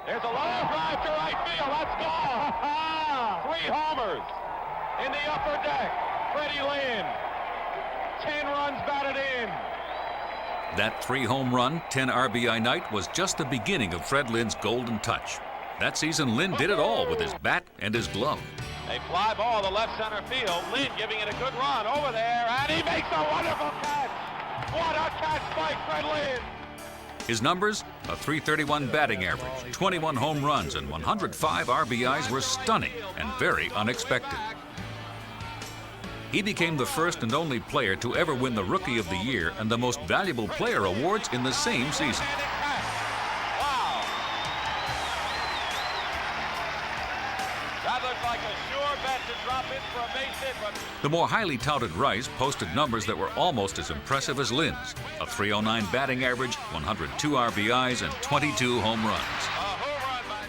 There's a long drive to right field. That's gone. 3 homers in the upper deck. Freddie Lynn, 10 runs batted in. That 3-home run, 10 RBI night was just the beginning of Fred Lynn's golden touch. That season, Lynn did it all with his bat and his glove. A fly ball to left center field. Lynn giving it a good run over there, and he makes a wonderful catch. What a catch by Fred Lynn. His numbers, a .331 batting average, 21 home runs, and 105 RBIs were stunning and very unexpected. He became the first and only player to ever win the Rookie of the Year and the Most Valuable Player awards in the same season. Wow. That looked like a sure bet to drop in for a base hit, but The more highly touted Rice posted numbers that were almost as impressive as Lynn's, a .309 batting average, 102 RBIs, and 22 home runs. a home run by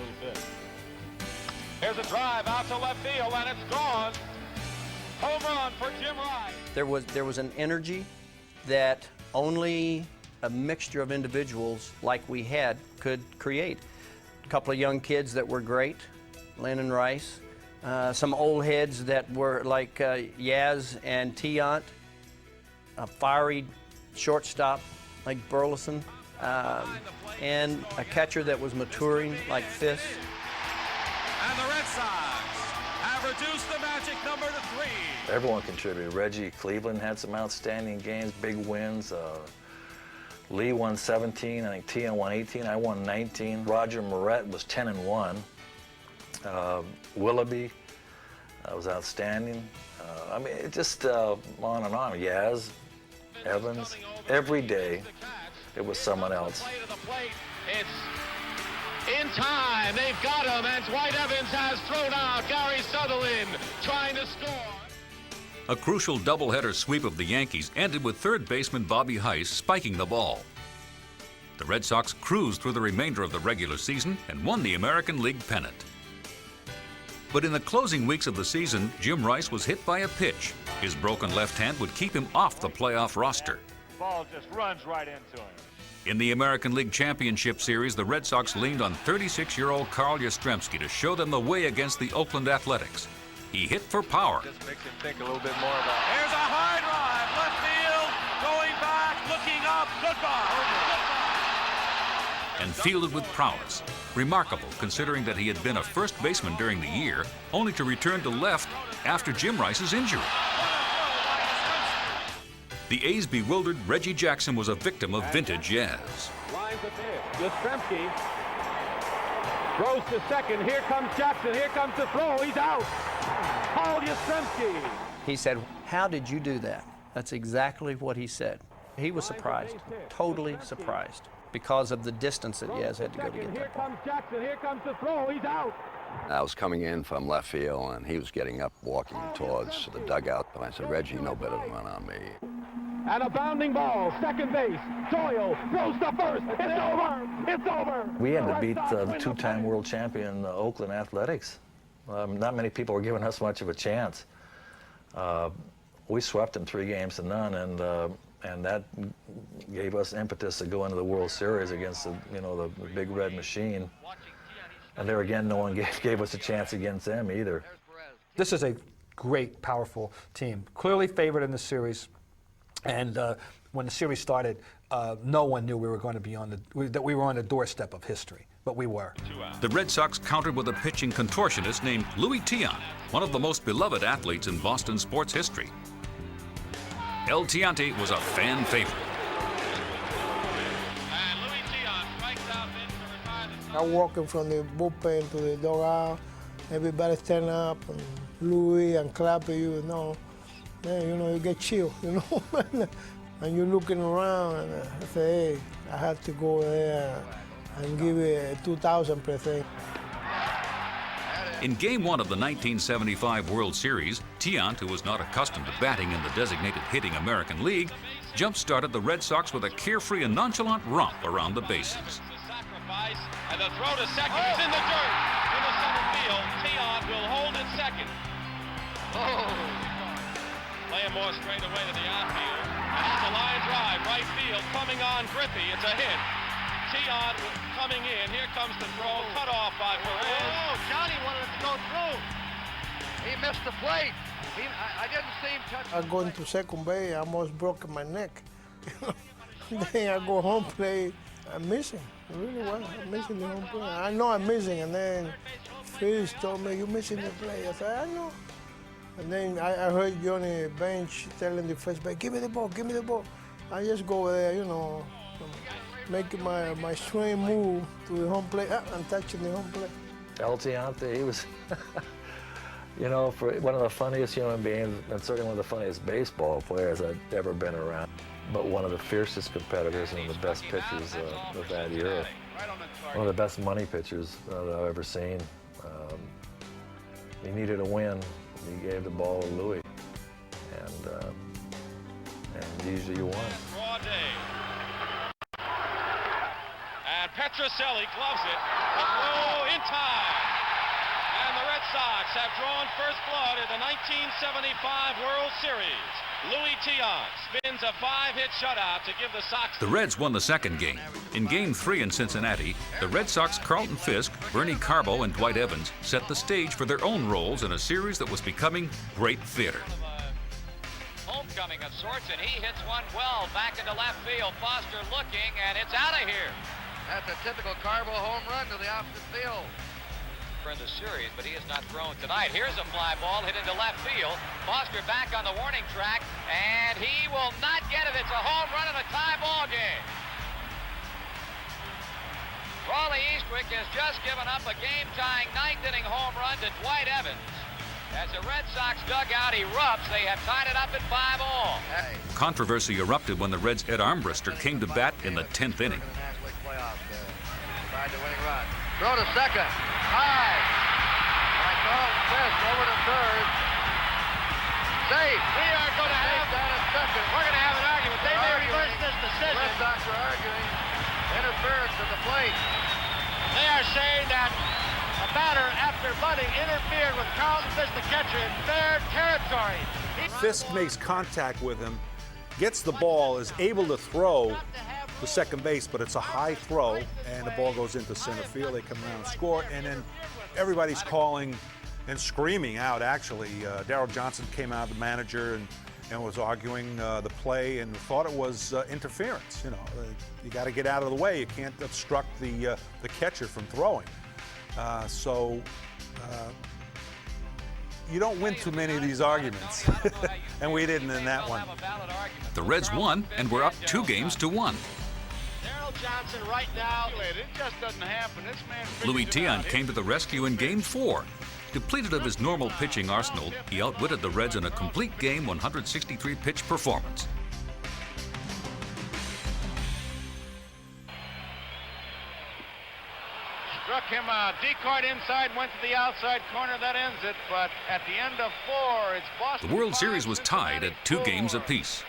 Here's a drive out to left field, and it's gone. Home run for Jim Rice. There was an energy that only a mixture of individuals like we had could create. A couple of young kids that were great, Lynn and Rice. Some old heads that were like Yaz and Tiant. A fiery shortstop like Burleson. And a catcher that was maturing like Fisk. And the Red Sox have reduced the magic number to 3. Everyone contributed. Reggie Cleveland had some outstanding games, big wins. Lee won 17, I think Tian won 18, I won 19. Roger Moret was 10-1. Willoughby was outstanding. I mean, it just on and on. Yaz, Evans, every day it was someone else. It's in time. They've got him, and Dwight Evans has thrown out Gary Sutherland trying to score. A crucial doubleheader sweep of the Yankees ended with third baseman Bobby Heiss spiking the ball. The Red Sox cruised through the remainder of the regular season and won the American League pennant. But in the closing weeks of the season, Jim Rice was hit by a pitch. His broken left hand would keep him off the playoff roster. Ball just runs right into him. In the American League Championship Series, the Red Sox leaned on 36-year-old Carl Yastrzemski to show them the way against the Oakland Athletics. He hit for power. Just makes him think a little bit more about it. Here's a high drive, left field, going back, looking up, goodbye. And fielded with prowess. Remarkable, considering that he had been a first baseman during the year, only to return to left after Jim Rice's injury. The A's bewildered Reggie Jackson was a victim of vintage Yaz. Lines of pitch. Yastrzemski throws to second. Here comes Jackson. Here comes the throw. He's out. Paul Yastrzemski. He said, "How did you do that?" That's exactly what he said. He was surprised, totally surprised, because of the distance that Yaz had to go to get Here there. comes Jackson. Here comes the throw. He's out. I was coming in from left field, and he was getting up, walking towards the dugout. And I said, "Reggie, you know better than run on me." And a bounding ball, second base. Doyle throws to first. It's over. It's over. We had to beat the two-time world champion Oakland Athletics. Not many people were giving us much of a chance. We swept them 3-0, and that gave us impetus to go into the World Series against the big red machine. And there again, no one gave us a chance against them either. This is a great, powerful team. Clearly favored in the series. And when the series started, no one knew we were going to be that we were on the doorstep of history, but we were. The Red Sox countered with a pitching contortionist named Louis Tiant, one of the most beloved athletes in Boston sports history. El Tiante was a fan favorite. And Louis Tiant strikes out Vince to retire the I'm walking from the bullpen to the dugout. Everybody stand up, and Louis and clap at you. Man, you get chill, and you're looking around, and I say, hey, I have to go there and give it 2,000%. In Game 1 of the 1975 World Series, Tiant, who was not accustomed to batting in the designated hitting American League, jump-started the Red Sox with a carefree and nonchalant romp around the bases. sacrifice, and the throw to second is in the dirt. Into center field, Tiant will hold it second. Playing more straight away to the outfield. And it's a line drive, right field, coming on Griffey. It's a hit. Tiant coming in. Here comes the throw, cut off by Perez. Oh, Johnny wanted it to go through. He missed the plate. I didn't see him touch. I go into second base, I almost broke my neck. Then I go home play, I'm missing. Really well, I'm missing the home play. I know I'm missing, and then Phil told me, you're missing the play. I said, I know. And then I heard Johnny Bench telling the first base, give me the ball, give me the ball. I just go there, making my swing move to the home plate and touching the home plate. El Tiante, he was, for one of the funniest human beings, and certainly one of the funniest baseball players I've ever been around, but one of the fiercest competitors and the best pitchers of that era. One of the best money pitchers that I've ever seen. He needed a win. He gave the ball to Louis, and usually you won. Raw day. And Petrocelli gloves it. The throw in time. And the Red Sox have drawn first blood in the 1975 World Series. Louis Tiant spins a 5-hit shutout to give the Sox... The Reds won the second game. In Game 3 in Cincinnati, the Red Sox' Carlton Fisk, Bernie Carbo, and Dwight Evans set the stage for their own roles in a series that was becoming great theater. Homecoming of sorts, and he hits one well back into left field. Foster looking, and it's out of here. That's a typical Carbo home run to the opposite field. In the series, but he has not thrown tonight. Here's a fly ball hit into left field. Foster back on the warning track, and he will not get it. It's a home run in a tie ball game. Raleigh Eastwick has just given up a game-tying ninth-inning home run to Dwight Evans. As the Red Sox dugout erupts, they have tied it up at 5-all. Controversy erupted when the Reds' Ed Armbruster came to bat in the 10th inning. Tried the winning run. Throw to second. High. By Carlton Fisk over to third. Safe. We are going to have down at second. We're going to have an argument. They may reverse this decision. Red Sox are arguing interference at the plate. They are saying that a batter, after bunting, interfered with Carlton Fisk, the catcher, in fair territory. Fisk makes contact with him, gets the ball, is able to throw to second base, but it's a high throw, and the ball goes into center field. They come around and score, and then everybody's calling and screaming out, actually. Darryl Johnson came out, the manager, and was arguing the play and thought it was interference. You got to get out of the way. You can't obstruct the catcher from throwing. You don't win too many of these arguments, and we didn't in that one. The Reds won and were up 2-1. Johnson right now. It just doesn't happen. This man. Louis Tiant came to the rescue in Game 4. Depleted of his normal pitching arsenal, he outwitted the Reds in a complete game 163-pitch performance. Struck him out. Decoyed inside, went to the outside corner. That ends it. But at the end of 4, it's Boston. The World Series was tied at 2 games apiece.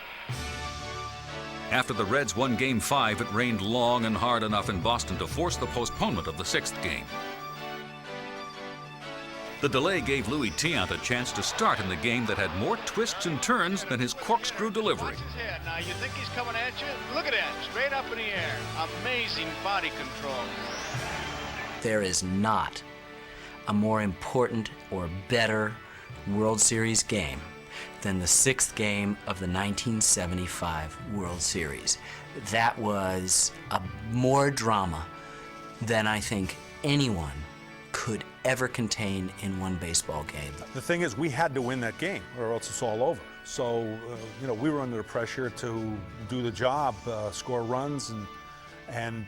After the Reds won Game 5, it rained long and hard enough in Boston to force the postponement of the 6th game. The delay gave Louis Tiant a chance to start in the game that had more twists and turns than his corkscrew delivery. Watch his head. Now, you think he's coming at you? Look at that, straight up in the air. Amazing body control. There is not a more important or better World Series game than the 6th game of the 1975 World Series. That was more drama than I think anyone could ever contain in one baseball game. The thing is, we had to win that game or else it's all over. So, we were under the pressure to do the job, score runs and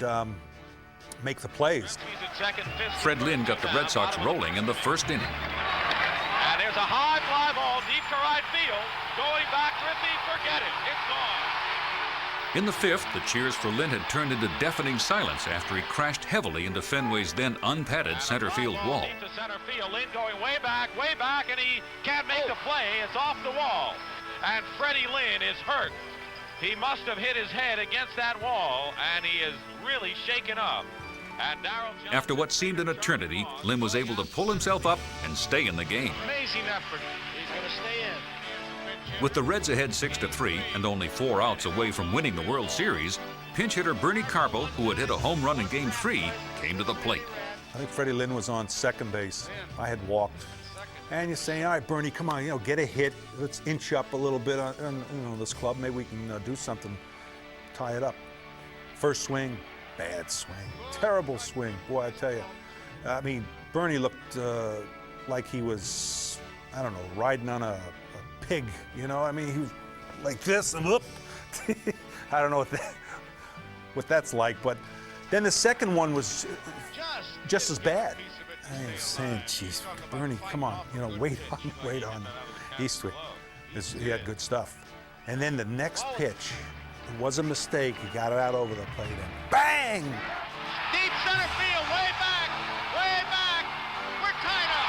make the plays. Fred Lynn got the Red Sox rolling in the 1st inning. And there's a high fly ball deep to right field. Going back, Griffey, forget it. It's gone. In the 5th, the cheers for Lynn had turned into deafening silence after he crashed heavily into Fenway's then unpadded center field wall. Deep to center field. Lynn going way back, and he can't make the play. It's off the wall. And Freddie Lynn is hurt. He must have hit his head against that wall, and he is really shaken up. After what seemed an eternity, Lynn was able to pull himself up and stay in the game. Amazing effort. He's going to stay in. With the Reds ahead 6-3 and only 4 outs away from winning the World Series, pinch hitter Bernie Carpel, who had hit a home run in Game 3, came to the plate. I think Freddie Lynn was on second base. I had walked. And you're saying, all right, Bernie, come on, get a hit. Let's inch up a little bit on this club. Maybe we can do something, tie it up. First swing, bad swing, terrible swing. Boy, I tell you. I mean, Bernie looked like he was, I don't know, riding on a pig, I mean, he was like this and whoop. I don't know what that's like, but then the second one was just as bad. I was saying, geez, Bernie, come on, wait on Eastwood. He had good stuff. And then the next pitch, it was a mistake. He got it out over the plate and bang! Deep center field, way back. We're tied up.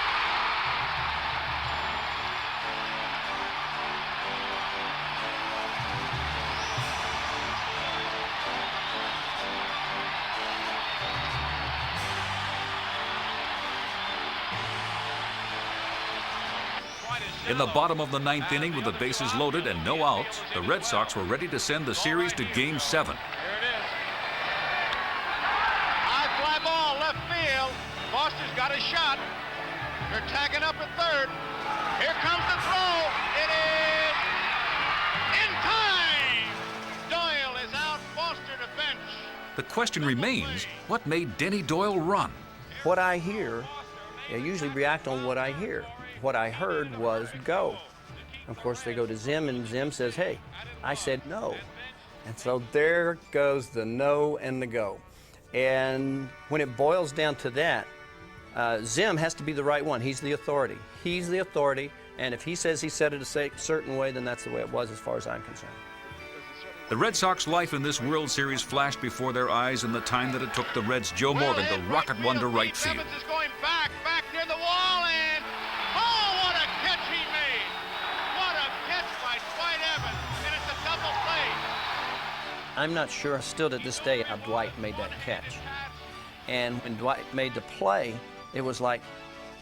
In the bottom of the 9th inning with the bases loaded and no outs, the Red Sox were ready to send the series to Game 7. Here it is. High fly ball, left field. Foster's got a shot. They're tagging up at third. Here comes the throw. It is in time. Doyle is out. Foster to bench. The question remains, what made Denny Doyle run? What I hear, I usually react on what I hear. What I heard was go. Of course, they go to Zim, and Zim says, hey, I said no. And so there goes the no and the go. And when it boils down to that, Zim has to be the right one. He's the authority. He's the authority, and if he says he said it a certain way, then that's the way it was as far as I'm concerned. The Red Sox life in this World Series flashed before their eyes in the time that it took the Reds' Joe Morgan to rocket one to right field. Evans is going back near the wall, and oh, what a catch he made! What a catch by Dwight Evans, and it's a double play. I'm not sure still to this day how Dwight made that catch. And when Dwight made the play, it was like,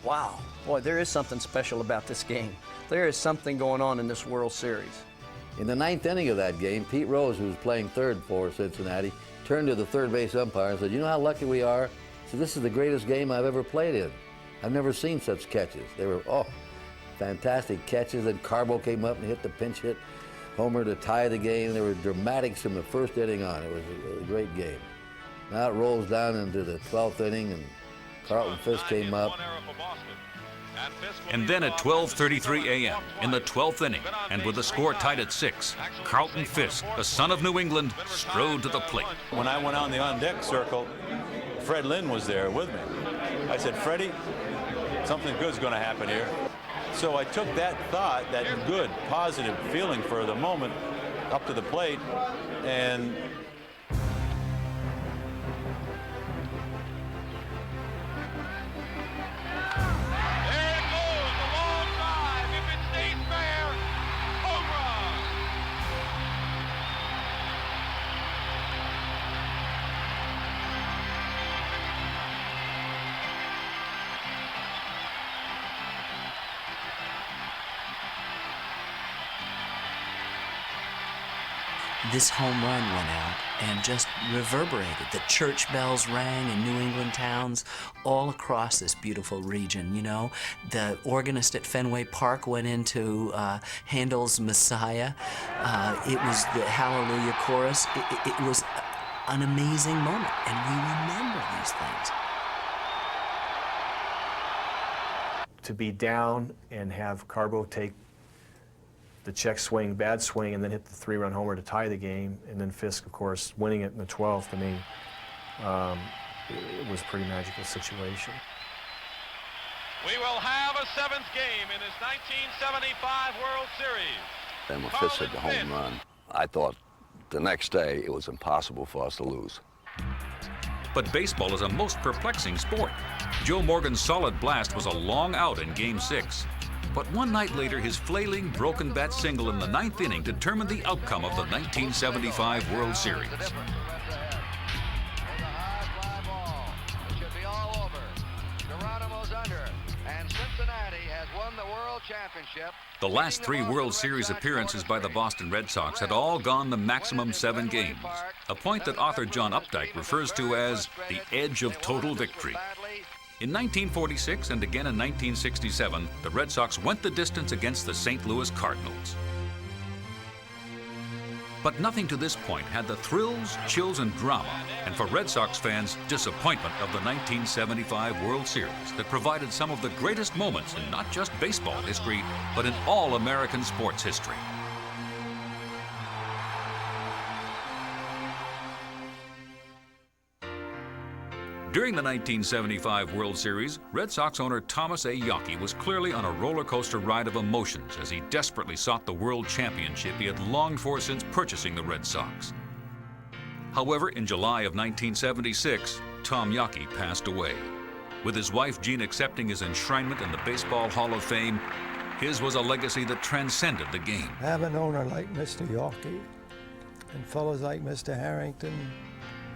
wow, boy, there is something special about this game. There is something going on in this World Series. In the 9th inning of that game, Pete Rose, who was playing third for Cincinnati, turned to the third base umpire and said, you know how lucky we are? He said, this is the greatest game I've ever played in. I've never seen such catches. They were, fantastic catches. Then Carbo came up and hit the pinch hit homer to tie the game. There were dramatics from the first inning on. It was a great game. Now it rolls down into the 12th inning, and Carlton Fisk came up. And then at 12:33 a.m., in the 12th inning, and with the score tied at 6, Carlton Fisk, the son of New England, strode to the plate. When I went on the on-deck circle, Fred Lynn was there with me. I said, Freddie, something good's going to happen here. So I took that thought, that good, positive feeling for the moment, up to the plate, and this home run went out and just reverberated. The church bells rang in New England towns all across this beautiful region, you know. The organist at Fenway Park went into Handel's Messiah. It was the Hallelujah chorus. It was an amazing moment, and we remember these things. To be down and have Carbo take the check swing, bad swing, and then hit the 3-run homer to tie the game, and then Fisk, of course, winning it in the 12th, to me, it was a pretty magical situation. We will have a 7th game in this 1975 World Series. And when Fisk hit the home run, I thought the next day it was impossible for us to lose. But baseball is a most perplexing sport. Joe Morgan's solid blast was a long out in Game 6. But one night later, his flailing, broken bat single in the 9th inning determined the outcome of the 1975 World Series. The last 3 World Series appearances by the Boston Red Sox had all gone the maximum 7 games, a point that author John Updike refers to as the edge of total victory. In 1946 and again in 1967, the Red Sox went the distance against the St. Louis Cardinals. But nothing to this point had the thrills, chills, and drama, and for Red Sox fans, disappointment of the 1975 World Series that provided some of the greatest moments in not just baseball history, but in all American sports history. During the 1975 World Series, Red Sox owner Thomas A. Yawkey was clearly on a roller coaster ride of emotions as he desperately sought the world championship he had longed for since purchasing the Red Sox. However, in July of 1976, Tom Yawkey passed away. With his wife Jean accepting his enshrinement in the Baseball Hall of Fame, his was a legacy that transcended the game. Have an owner like Mr. Yawkey and fellows like Mr. Harrington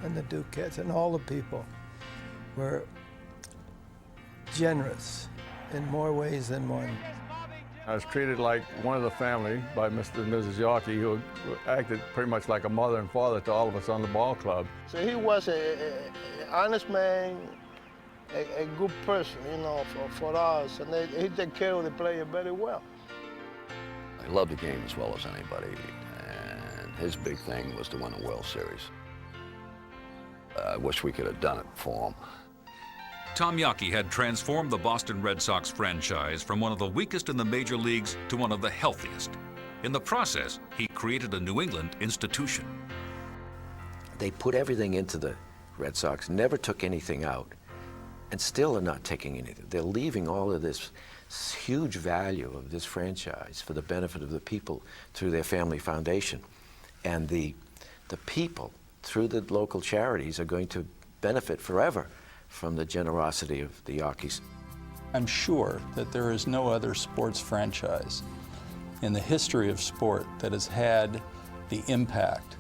and the Duquettes and all the people were generous in more ways than one. I was treated like one of the family by Mr. and Mrs. Yawkey, who acted pretty much like a mother and father to all of us on the ball club. So he was an honest man, a good person, you know, for us, and he took care of the player very well. He loved the game as well as anybody, and his big thing was to win a World Series. I wish we could have done it for him. Tom Yawkey had transformed the Boston Red Sox franchise from one of the weakest in the major leagues to one of the healthiest. In the process, he created a New England institution. They put everything into the Red Sox, never took anything out, and still are not taking anything. They're leaving all of this huge value of this franchise for the benefit of the people through their family foundation. And the people, through the local charities, are going to benefit forever from the generosity of the Yawkeys. I'm sure that there is no other sports franchise in the history of sport that has had the impact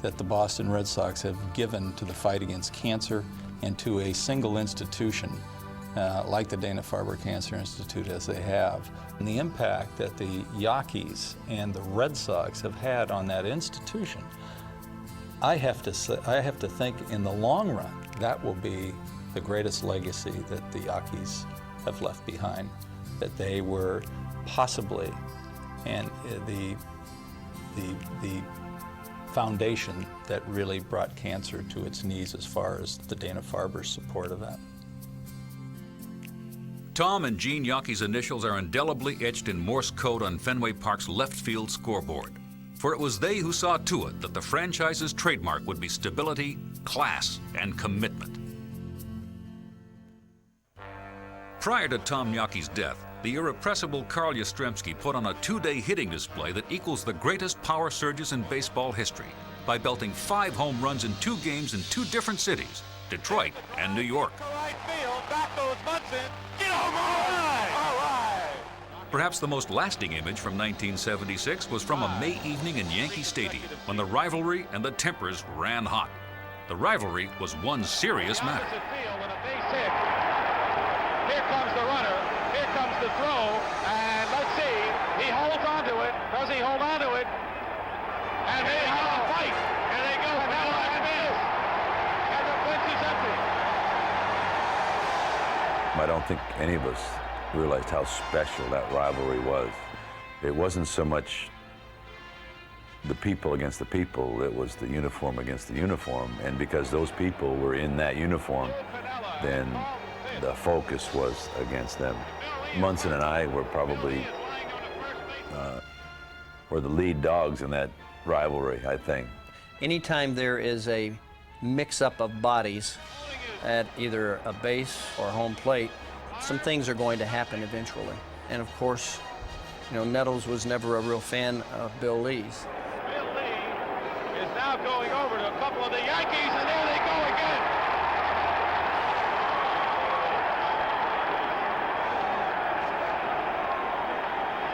that the Boston Red Sox have given to the fight against cancer and to a single institution like the Dana-Farber Cancer Institute as they have. And the impact that the Yawkeys and the Red Sox have had on that institution, I have to think in the long run, that will be the greatest legacy that the Yawkeys have left behind, that they were possibly and the foundation that really brought cancer to its knees as far as the Dana-Farber's support of that. Tom and Gene Yawkey's initials are indelibly etched in Morse code on Fenway Park's left field scoreboard. For it was they who saw to it that the franchise's trademark would be stability, class, and commitment. Prior to Tom Yawkey's death, the irrepressible Carl Yastrzemski put on a 2-day hitting display that equals the greatest power surges in baseball history by belting 5 home runs in 2 games in 2 different cities, Detroit and New York. Perhaps the most lasting image from 1976 was from a May evening in Yankee Stadium when the rivalry and the tempers ran hot. The rivalry was one serious matter. Here comes the runner, here comes the throw, and let's see, he holds on to it. Does he hold on to it? And here they go, fight. Here they go, Fella and Fisk. And the bench is empty. I don't think any of us realized how special that rivalry was. It wasn't so much the people against the people, it was the uniform against the uniform. And because those people were in that uniform, then the focus was against them. Munson and I were probably were the lead dogs in that rivalry, I think. Anytime there is a mix-up of bodies at either a base or home plate, some things are going to happen eventually. And of course, you know, Nettles was never a real fan of Bill Lee's. Bill Lee is now going over to a couple of the Yankees, and there they go again.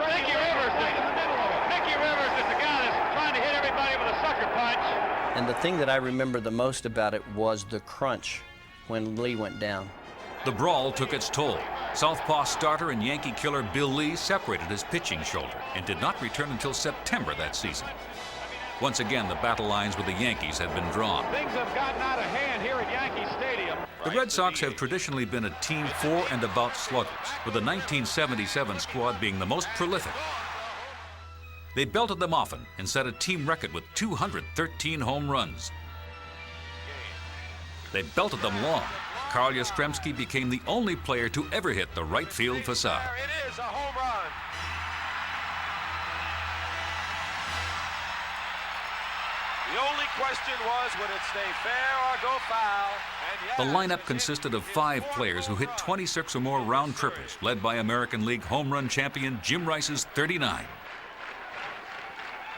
Mickey Rivers is in the middle of it. Mickey Rivers is the guy that's trying to hit everybody with a sucker punch. And the thing that I remember the most about it was the crunch when Lee went down. The brawl took its toll. Southpaw starter and Yankee killer Bill Lee separated his pitching shoulder and did not return until September that season. Once again, the battle lines with the Yankees had been drawn. Things have gotten out of hand here at Yankee Stadium. The Red Sox have traditionally been a team for and about sluggers, with the 1977 squad being the most prolific. They belted them often and set a team record with 213 home runs. They belted them long. Carl Yastrzemski became the only player to ever hit the right field facade. It is a home run. The only question was, would it stay fair or go foul? The lineup consisted of 5 players who hit 26 or more round trippers, led by American League home run champion Jim Rice's 39.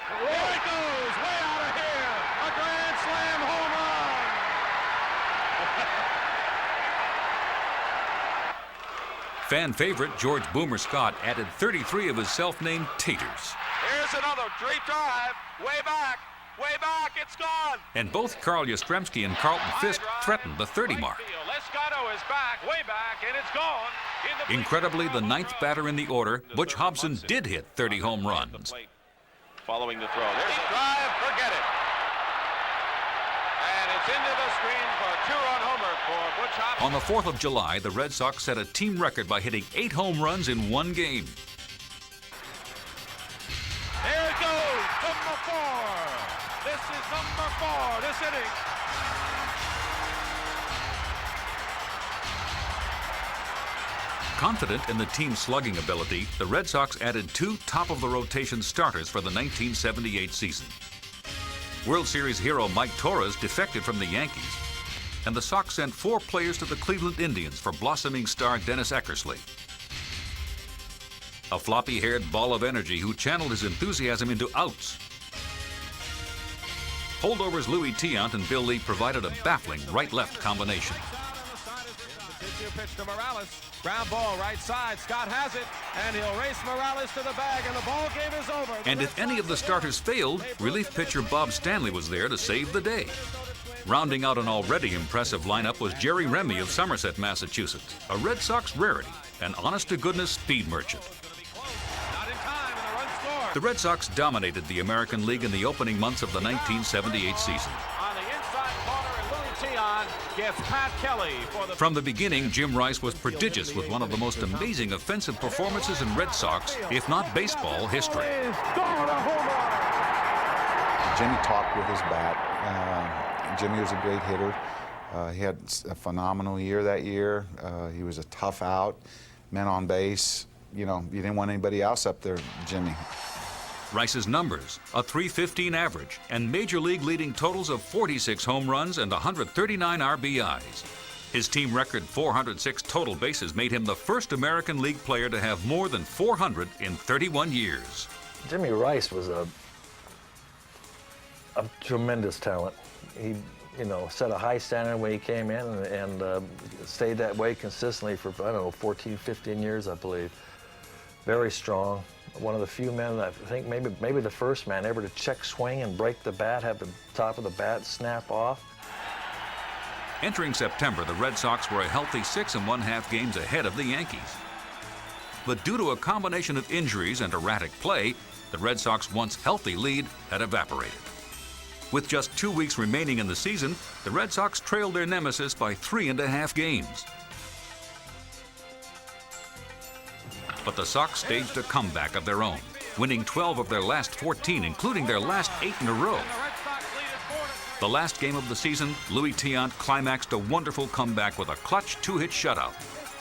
There it goes, way out of here. A grand slam home run. Fan favorite George Boomer Scott added 33 of his self-named taters. Here's another deep drive, way back, it's gone. And both Carl Yastrzemski and Carlton Fisk threatened the 30 mark. Lescotto is back, way back, and it's gone. Incredibly, the 9th batter in the order, Butch Hobson, did hit 30 home runs. Following the throw. There's a drive, forget it. And it's into the screen for a 2-run homer for Butch Hobson. On the 4th of July, the Red Sox set a team record by hitting 8 home runs in one game. There it goes, number 4. This is number 4 this inning. Confident in the team's slugging ability, the Red Sox added 2 top-of-the-rotation starters for the 1978 season. World Series hero Mike Torres defected from the Yankees, and the Sox sent 4 players to the Cleveland Indians for blossoming star Dennis Eckersley. A floppy-haired ball of energy who channeled his enthusiasm into outs. Holdovers Louis Tiant and Bill Lee provided a baffling right-left combination. Pitch to Morales. Ground ball right side. Scott has it, and he'll race Morales to the bag, and the ball game is over. And if any of the starters failed, relief pitcher Bob Stanley was there to save the day. Rounding out an already impressive lineup was Jerry Remy of Somerset, Massachusetts, a Red Sox rarity, an honest-to-goodness speed merchant. The Red Sox dominated the American League in the opening months of the 1978 season. On the inside corner, and Louis Tiant gets Pat Kelly for the... From the beginning, Jim Rice was prodigious with one of the most amazing offensive performances in Red Sox, if not baseball, history. Jimmy talked with his bat. Jimmy was a great hitter. He had a phenomenal year that year. He was a tough out, men on base. You know, you didn't want anybody else up there, Jimmy. Rice's numbers, a .315 average, and major league leading totals of 46 home runs and 139 RBIs. His team record 406 total bases made him the first American League player to have more than 400 in 31 years. Jimmy Rice was a tremendous talent. He, you know, set a high standard when he came in and stayed that way consistently for, I don't know, 14, 15 years, I believe. Very strong. One of the few men, I think maybe the first man ever to check swing and break the bat, have the top of the bat snap off. Entering September, the Red Sox were a healthy 6 1/2 games ahead of the Yankees. But due to a combination of injuries and erratic play, The Red Sox once healthy lead had evaporated. With just 2 weeks remaining in the season, the Red Sox trailed their nemesis by 3.5 games. But the Sox staged a comeback of their own, winning 12 of their last 14, including their last 8 in a row. The last game of the season, Louis Tiant climaxed a wonderful comeback with a clutch 2-hit shutout.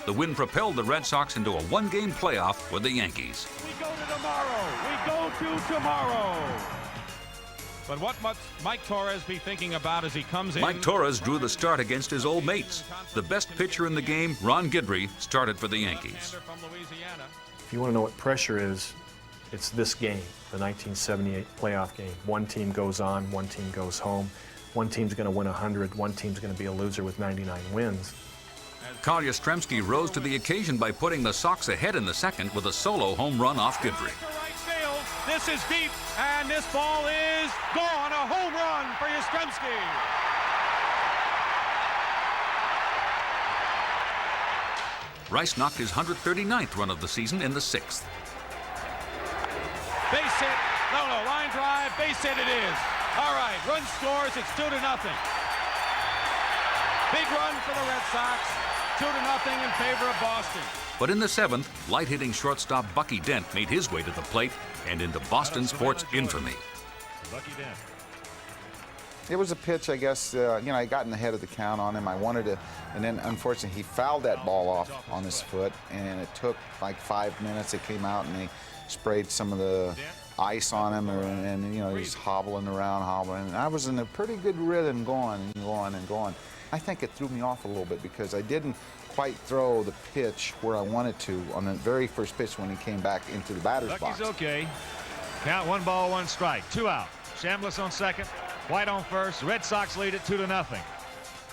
The win propelled the Red Sox into a one-game playoff with the Yankees. We go to tomorrow. We go to tomorrow. But what must Mike Torres be thinking about as he comes in? Mike Torres drew the start against his old mates. The best pitcher in the game, Ron Guidry, started for the Yankees. If you want to know what pressure is, it's this game, the 1978 playoff game. One team goes on, one team goes home. One team's going to win 100, one team's going to be a loser with 99 wins. Carl Yastrzemski rose to the occasion by putting the Sox ahead in the second with a solo home run off Guidry. This is deep, and this ball is gone. A home run for Yastrzemski. Rice knocked his 139th run of the season in the sixth. Base hit. No, line drive. Base hit it is. All right, run scores. It's 2-0. Big run for the Red Sox. 2-0 in favor of Boston. But in the seventh, light-hitting shortstop Bucky Dent made his way to the plate and into Boston sports infamy. Bucky Dent. It was a pitch, I guess, I got in the head of the count on him. I wanted to, and then unfortunately he fouled that ball off on his foot, and it took like 5 minutes. It came out and they sprayed some of the ice on him, and he was hobbling around, and I was in a pretty good rhythm going and going and going. I think it threw me off a little bit because I didn't quite throw the pitch where I wanted to on the very first pitch when he came back into the batter's box. Bucky's okay. Count 1 ball, 1 strike. 2 out. Chambliss on second. White on first. Red Sox lead it 2-0.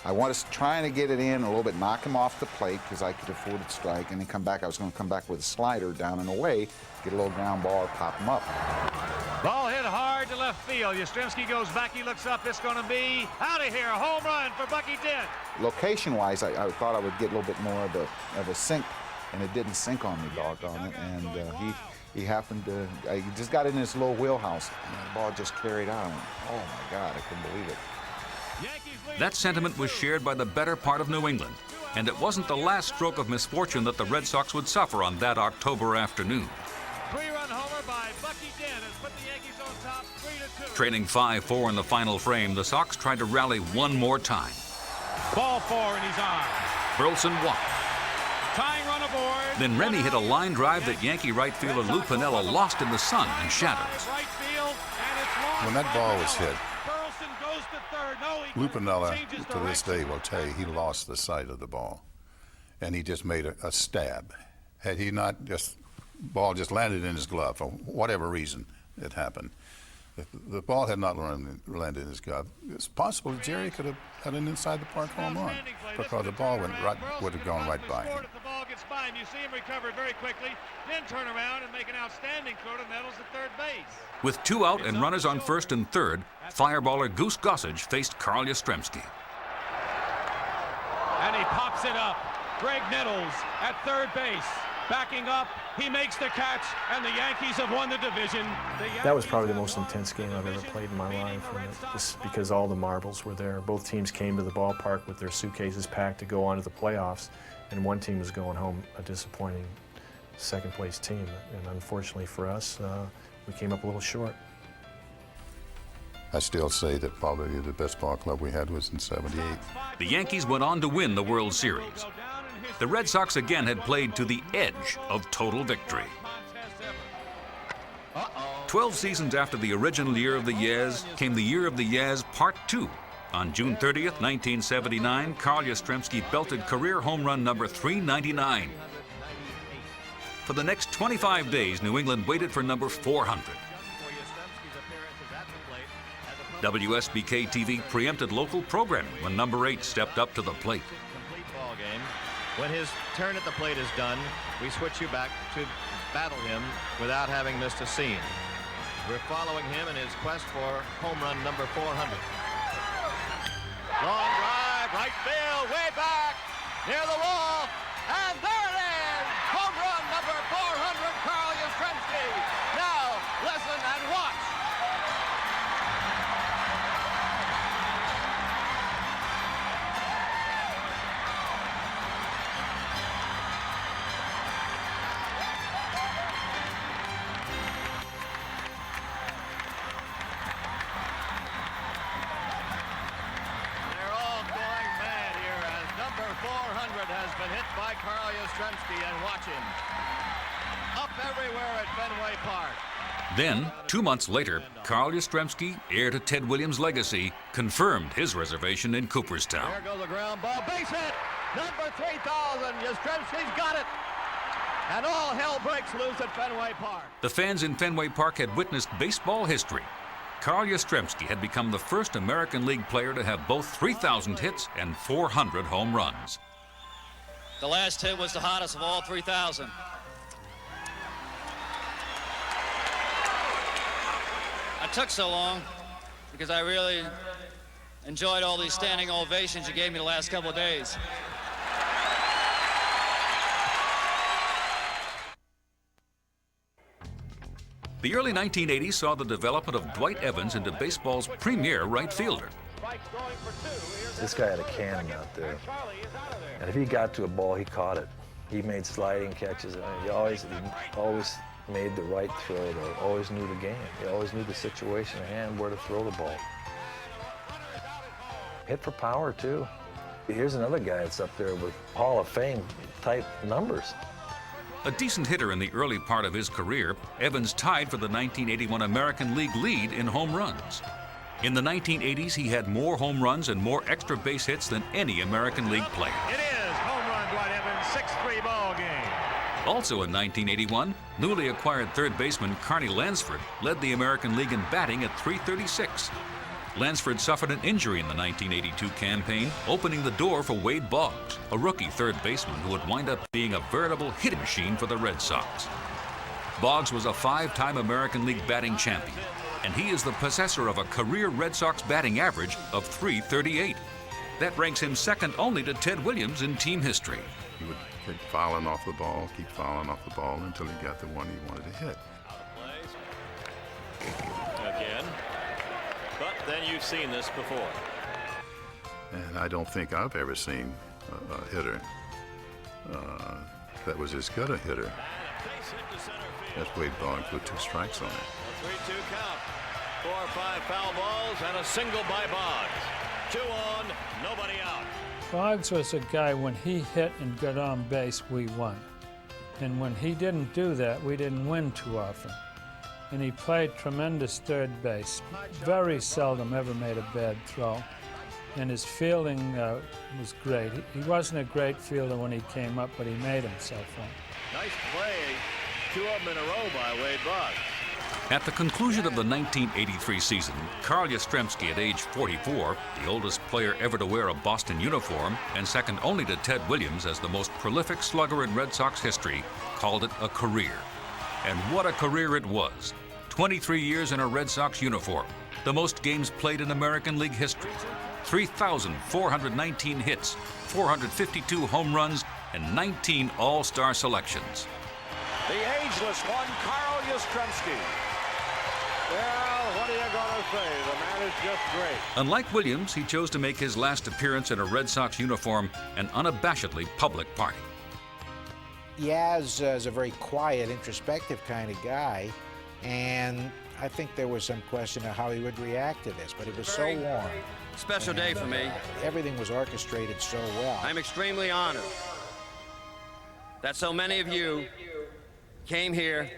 I was trying to get it in a little bit, knock him off the plate because I could afford to strike, and then come back. I was going to come back with a slider down and away, get a little ground ball, pop him up. Ball hit hard to left field. Yastrzemski goes back. He looks up. It's going to be out of here. A home run for Bucky Dent. Location-wise, I thought I would get a little bit more of a sink, and it didn't sink on me, doggone it. And he happened to, he just got in his little wheelhouse, and the ball just carried out. I went, oh my God, I couldn't believe it. That sentiment was shared by the better part of New England, and it wasn't the last stroke of misfortune that the Red Sox would suffer on that October afternoon. 3-run homer by Bucky Dent has put the Yankees on top 3-2. Trailing 5-4 in the final frame, the Sox tried to rally one more time. Ball 4 and he's on. Burleson walked. Tying run aboard. Then Rennie hit a line drive that Yankee right fielder Lou Piniella lost in the sun and shadows. When that ball was hit, Lou Piniella, to this day, will tell you he lost the sight of the ball, and he just made a stab. Had he not ball just landed in his glove for whatever reason it happened, if the ball had not landed in his glove, it's possible that Jerry could have had an inside the park home run because the ball would have gone right by him. The ball gets by him. You see him recover very quickly, then turn around and make an outstanding throw to Nettles at third base. With 2 out and runners on first and third, fireballer Goose Gossage faced Carl Yastrzemski. And he pops it up. Greg Nettles at third base. Backing up, he makes the catch, and the Yankees have won the division. That was probably the most intense game I've ever played in my life, just because all the marbles were there. Both teams came to the ballpark with their suitcases packed to go on to the playoffs, and one team was going home a disappointing second-place team. And unfortunately for us, we came up a little short. I still say that probably the best ball club we had was in '78. The Yankees went on to win the World Series. The Red Sox again had played to the edge of total victory. 12 seasons after the original year of the Yez came the year of the Yez Part 2. On June 30th, 1979, Carl Yastrzemski belted career home run number 399. For the next 25 days, New England waited for number 400. WSBK-TV preempted local programming when number 8 stepped up to the plate. When his turn at the plate is done, we switch you back to battle him without having missed a scene. We're following him in his quest for home run number 400. Long drive, right field, way back, near the wall, and there it is! Home run number 400, Carl Yastrzemski. Now, less than and watch. They're all going mad here as number 400 has been hit by Carl Yastrzemski, and watch him. Up everywhere at Fenway Park. Then, 2 months later, Carl Yastrzemski, heir to Ted Williams' legacy, confirmed his reservation in Cooperstown. There goes the ground ball. Base hit. Number 3,000. Yastrzemski's got it. And all hell breaks loose at Fenway Park. The fans in Fenway Park had witnessed baseball history. Carl Yastrzemski had become the first American League player to have both 3,000 hits and 400 home runs. The last hit was the hottest of all 3,000. I took so long because I really enjoyed all these standing ovations you gave me the last couple of days. The early 1980s saw the development of Dwight Evans into baseball's premier right fielder. This guy had a cannon out there, and if he got to a ball, he caught it. He made sliding catches. I mean, he always made the right throw. He always knew the game. He always knew the situation at hand, where to throw the ball. Hit for power, too. Here's another guy that's up there with Hall of Fame type numbers. A decent hitter in the early part of his career, Evans tied for the 1981 American League lead in home runs. In the 1980s, he had more home runs and more extra base hits than any American League player. It is home run, Dwight Evans, 6-3 ball game. Also in 1981, newly acquired third baseman Carney Lansford led the American League in batting at .336. Lansford suffered an injury in the 1982 campaign, opening the door for Wade Boggs, a rookie third baseman who would wind up being a veritable hitting machine for the Red Sox. Boggs was a 5-time American League batting champion, and he is the possessor of a career Red Sox batting average of .338. That ranks him second only to Ted Williams in team history. He would keep fouling off the ball until he got the one he wanted to hit. Again. But then you've seen this before. And I don't think I've ever seen a hitter that was as good a hitter as Wade Boggs with 2 strikes on it. A 3-2 count. 4 or 5 foul balls and a single by Boggs. 2 on, nobody out. Boggs was a guy, when he hit and got on base, we won. And when he didn't do that, we didn't win too often. And he played tremendous third base. Very seldom ever made a bad throw. And his fielding was great. He wasn't a great fielder when he came up, but he made himself one. Nice play. 2 of them in a row by Wade Boggs. At the conclusion of the 1983 season, Carl Yastrzemski, at age 44, the oldest player ever to wear a Boston uniform, and second only to Ted Williams as the most prolific slugger in Red Sox history, called it a career. And what a career it was. 23 years in a Red Sox uniform, the most games played in American League history, 3,419 hits, 452 home runs, and 19 All-Star selections. The ageless one, Carl Yastrzemski. Well, what are you going to say? The man is just great. Unlike Williams, he chose to make his last appearance in a Red Sox uniform an unabashedly public party. Yaz is a very quiet, introspective kind of guy, and I think there was some question of how he would react to this, but it was so warm. Special day for me. Everything was orchestrated so well. I'm extremely honored that so many of you came here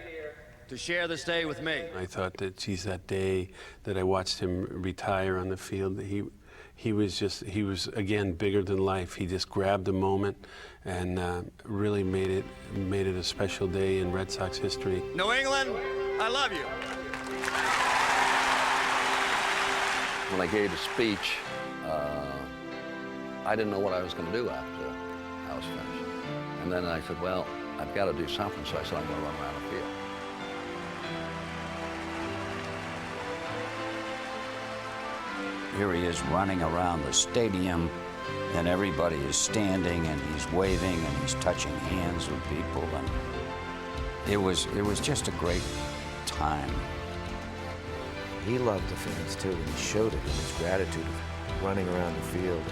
to share this day with me. I thought that, geez, that day that I watched him retire on the field, he was again bigger than life. He just grabbed the moment and really made it a special day in Red Sox history. New England, I love you. When I gave the speech, I didn't know what I was going to do after I was finished. And then I said, well, I've got to do something, so I said I'm going to run around the field. Here he is running around the stadium, and everybody is standing, and he's waving, and he's touching hands with people, and it was just a great time. He loved the fans too, and he showed it in his gratitude of running around the field,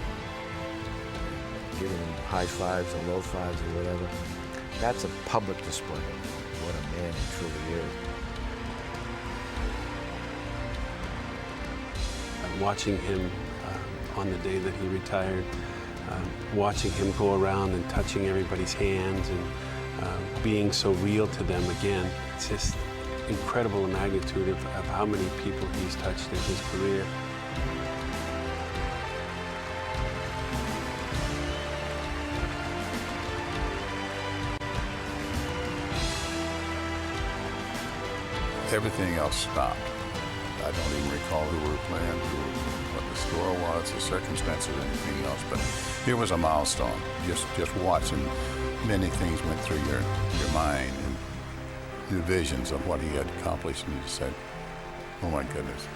giving them high fives or low fives or whatever. That's a public display of what a man he truly is. Watching him on the day that he retired, watching him go around and touching everybody's hands and being so real to them again, it's just incredible the magnitude of how many people he's touched in his career. Everything else stopped. I don't even recall who we were playing, what the score was, the circumstances, or anything else. But it was a milestone. Just watching, many things went through your mind and the visions of what he had accomplished, and you just said, "Oh my goodness."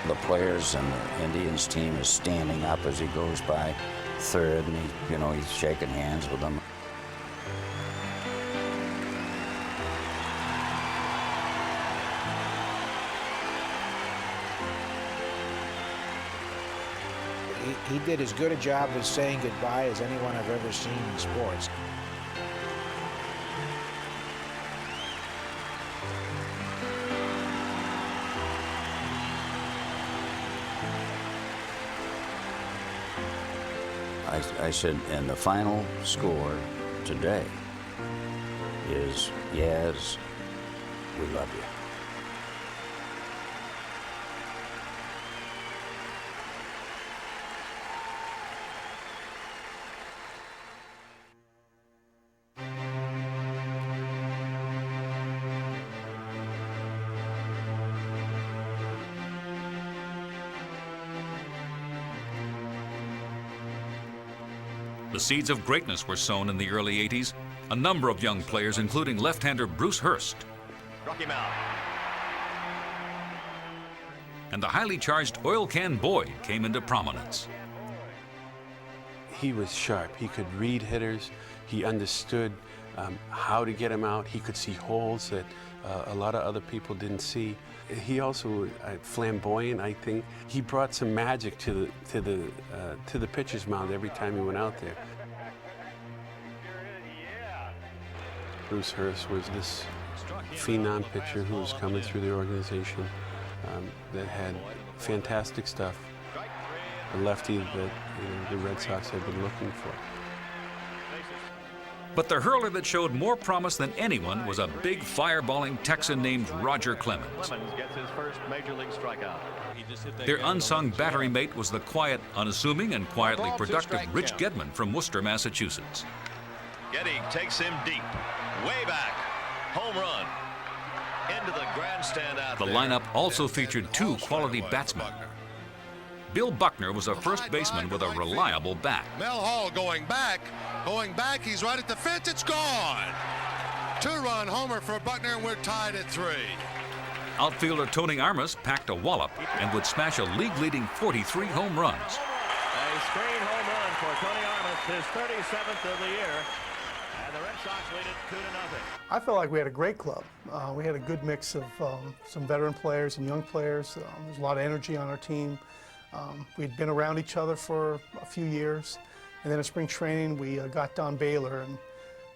The players and the Indians team is standing up as he goes by third, and he's shaking hands with them. He did as good a job of saying goodbye as anyone I've ever seen in sports. I said, and the final score today is, "Yes, we love you." The seeds of greatness were sown in the early 80s. A number of young players, including left-hander Bruce Hurst, Struck him out. and the highly charged oil can Boyd came into prominence. He was sharp. He could read hitters. He understood how to get them out. He could see holes that a lot of other people didn't see. He also was flamboyant, I think. He brought some magic to the pitcher's mound every time he went out there. Bruce Hurst was this phenom pitcher who was coming through the organization that had fantastic stuff. A lefty that the Red Sox had been looking for. But the hurler that showed more promise than anyone was a big fireballing Texan named Roger Clemens. Clemens gets his first major league strikeout. Their unsung battery mate was the quiet, unassuming, and quietly productive Rich Gedman from Worcester, Massachusetts. Getty takes him deep, way back, home run, into the grandstand out The there. lineup also featured two quality batsmen. Bill Buckner was a first baseman with a reliable bat. Mel Hall going back, he's right at the fence, it's gone. Two-run homer for Buckner, and we're tied at 3. Outfielder Tony Armas packed a wallop and would smash a league-leading 43 home runs. A screen home run for Tony Armas, his 37th of the year. And the Red Sox lead it 2-0. I felt like we had a great club. We had a good mix of some veteran players and young players. There's a lot of energy on our team. We'd been around each other for a few years. And then in spring training, we got Don Baylor, and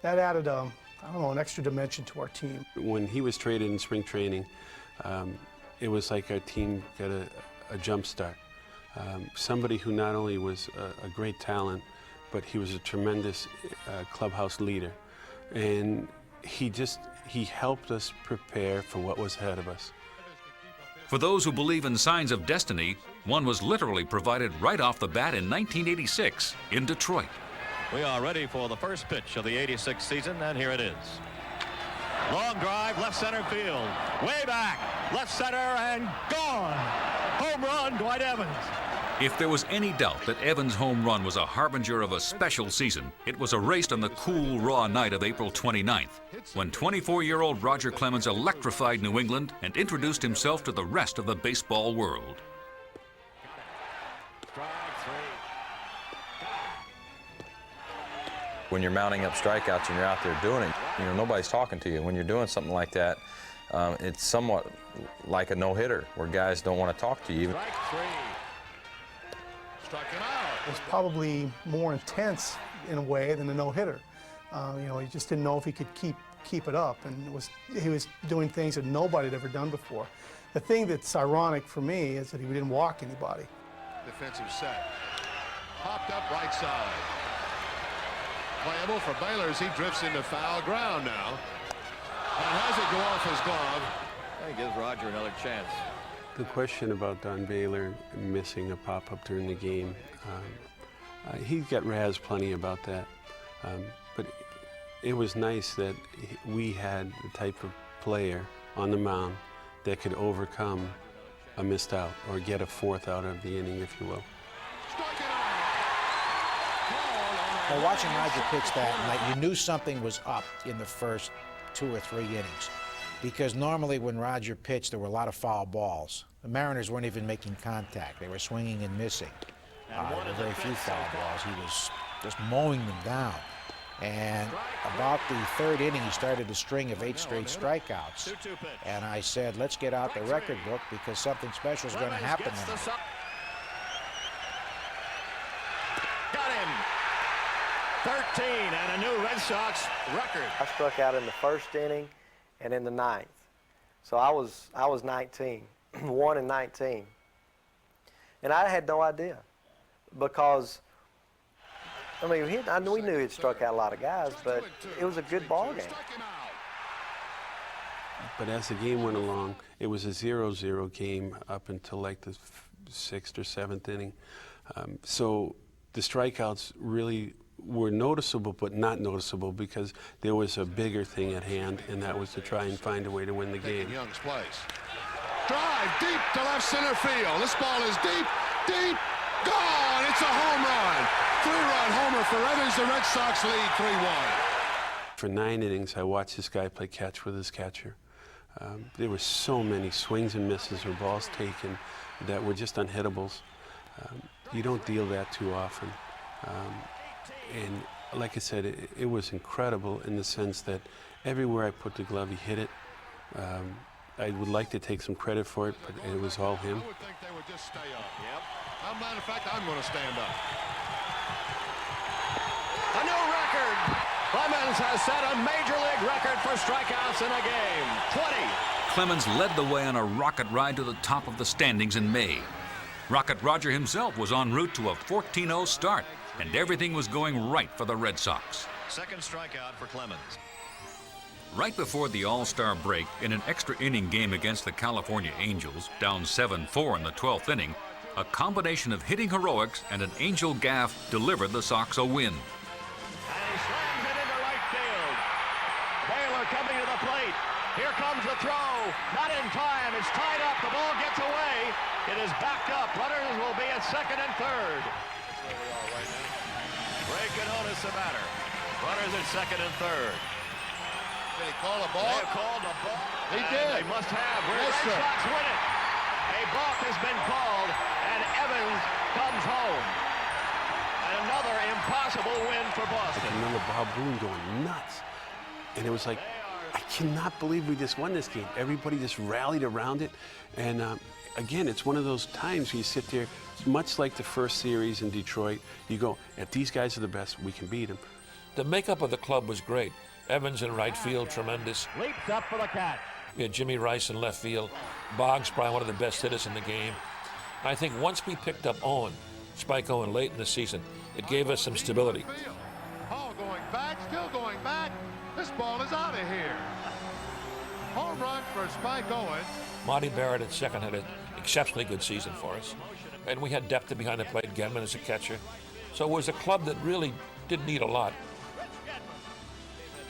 that added, I don't know, an extra dimension to our team. When he was traded in spring training, it was like our team got a jump start. Somebody who not only was a great talent, but he was a tremendous clubhouse leader. And he helped us prepare for what was ahead of us. For those who believe in signs of destiny, one was literally provided right off the bat in 1986 in Detroit. We are ready for the first pitch of the 86 season, and here it is. Long drive, left center field, way back, left center, and gone. Home run, Dwight Evans. If there was any doubt that Evans' home run was a harbinger of a special season, it was erased on the cool, raw night of April 29th, when 24-year-old Roger Clemens electrified New England and introduced himself to the rest of the baseball world. When you're mounting up strikeouts and you're out there doing it, you know, nobody's talking to you. When you're doing something like that, it's somewhat like a no-hitter where guys don't want to talk to you. Strike three. Struck him out. It was probably more intense in a way than a no-hitter. You know, he just didn't know if he could keep it up, and he was doing things that nobody had ever done before. The thing that's ironic for me is that he didn't walk anybody. Defensive set. Popped up right side. Playable for Baylor as he drifts into foul ground now. And has it go off his glove. That gives Roger another chance. The question about Don Baylor missing a pop-up during the game, he got razzed plenty about that. But it was nice that we had the type of player on the mound that could overcome a missed out or get a fourth out of the inning, if you will. Well, watching Roger pitch that night, you knew something was up in the first 2 or 3 innings. Because normally when Roger pitched, there were a lot of foul balls. The Mariners weren't even making contact. They were swinging and missing. There were very few foul balls. He was just mowing them down. And about the 3rd inning, he started a string of 8 straight strikeouts. And I said, let's get out the record book because something special is going to happen tonight. Got him. 13 and a new Red Sox record. I struck out in the 1st inning and in the 9th. So I was 19, 1 and 19. And I had no idea because, I mean, we knew he'd struck out a lot of guys, but it was a good ball game. But as the game went along, it was a 0-0 game up until like the 6th or 7th inning. So the strikeouts really were noticeable, but not noticeable because there was a bigger thing at hand, and that was to try and find a way to win the game. Young's place. Drive deep to left center field. This ball is deep, deep, gone. It's a home run. 3-run homer for Evans. The Red Sox lead 3-1. For 9 innings, I watched this guy play catch with his catcher. There were so many swings and misses or balls taken that were just unhittables. You don't deal that too often. And like I said, it was incredible in the sense that everywhere I put the glove, he hit it. I would like to take some credit for it, but it was all him. I would think they would just stay up. Yep. As a matter of fact, I'm going to stand up. A new record. Clemens has set a major league record for strikeouts in a game. 20. Clemens led the way on a rocket ride to the top of the standings in May. Rocket Roger himself was en route to a 14-0 start, and everything was going right for the Red Sox. Second strikeout for Clemens. Right before the All-Star break, in an extra inning game against the California Angels, down 7-4 in the 12th inning, a combination of hitting heroics and an Angel gaffe delivered the Sox a win. And he slams it into right field. Baylor coming to the plate. Here comes the throw. Not in time. It's tied up. The ball gets away. It is backed up. Runners will be at 2nd and 3rd. That's where we are right now. Ray Quinones the batter. Runners at 2nd and 3rd. Did he call a ball? They have called a ball. He And did. They must have. Red Yes, sir. Sox win it. A balk has been called, and Evans comes home. And another impossible win for I Boston. can remember Bob Boone going nuts. And it was like, I cannot believe we just won this game. Everybody just rallied around it. And again, it's one of those times where you sit there, much like the first series in Detroit, you go, if these guys are the best, we can beat them. The makeup of the club was great. Evans in right field, tremendous. Leaps up for the catch. We had Jimmy Rice in left field. Boggs, probably one of the best hitters in the game. I think once we picked up Spike Owen late in the season, it gave us some stability. Hall going back, still going back. This ball is out of here. Home run for Spike Owen. Marty Barrett at second had an exceptionally good season for us. And we had depth behind the plate, Gedman as a catcher. So it was a club that really didn't need a lot.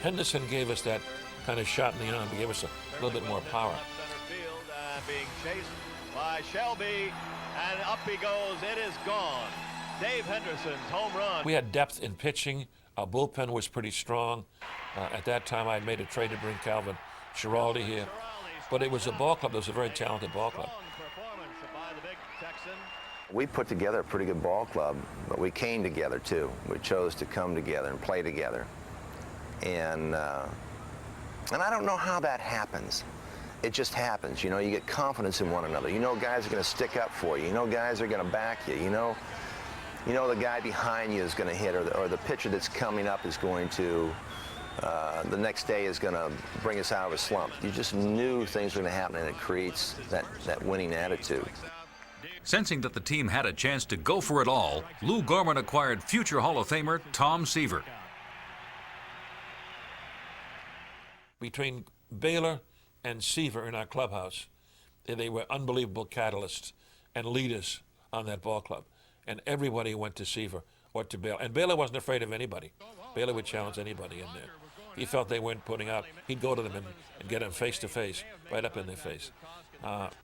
Henderson gave us that kind of shot in the arm. He gave us a little bit more power. Center field, being chased by Shelby, and up he goes. It is gone. Dave Henderson's home run. We had depth in pitching. Our bullpen was pretty strong. At that time, I had made a trade to bring Calvin Schiraldi here. But it was a ball club that was a very talented ball club. Performance by the big Texan. We put together a pretty good ball club, but we came together too. We chose to come together and play together. And I don't know how that happens. It just happens. You know, you get confidence in one another. You know guys are going to stick up for you. You know guys are going to back you. You know the guy behind you is going to hit, or the pitcher that's coming up is going to, the next day is going to bring us out of a slump. You just knew things were going to happen, and it creates that winning attitude. Sensing that the team had a chance to go for it all, Lou Gorman acquired future Hall of Famer Tom Seaver. Between Baylor and Seaver in our clubhouse, they were unbelievable catalysts and leaders on that ball club. And everybody went to Seaver or to Baylor. And Baylor wasn't afraid of anybody. Baylor would challenge anybody in there. He felt they weren't putting out, he'd go to them and get them face to face, right up in their face.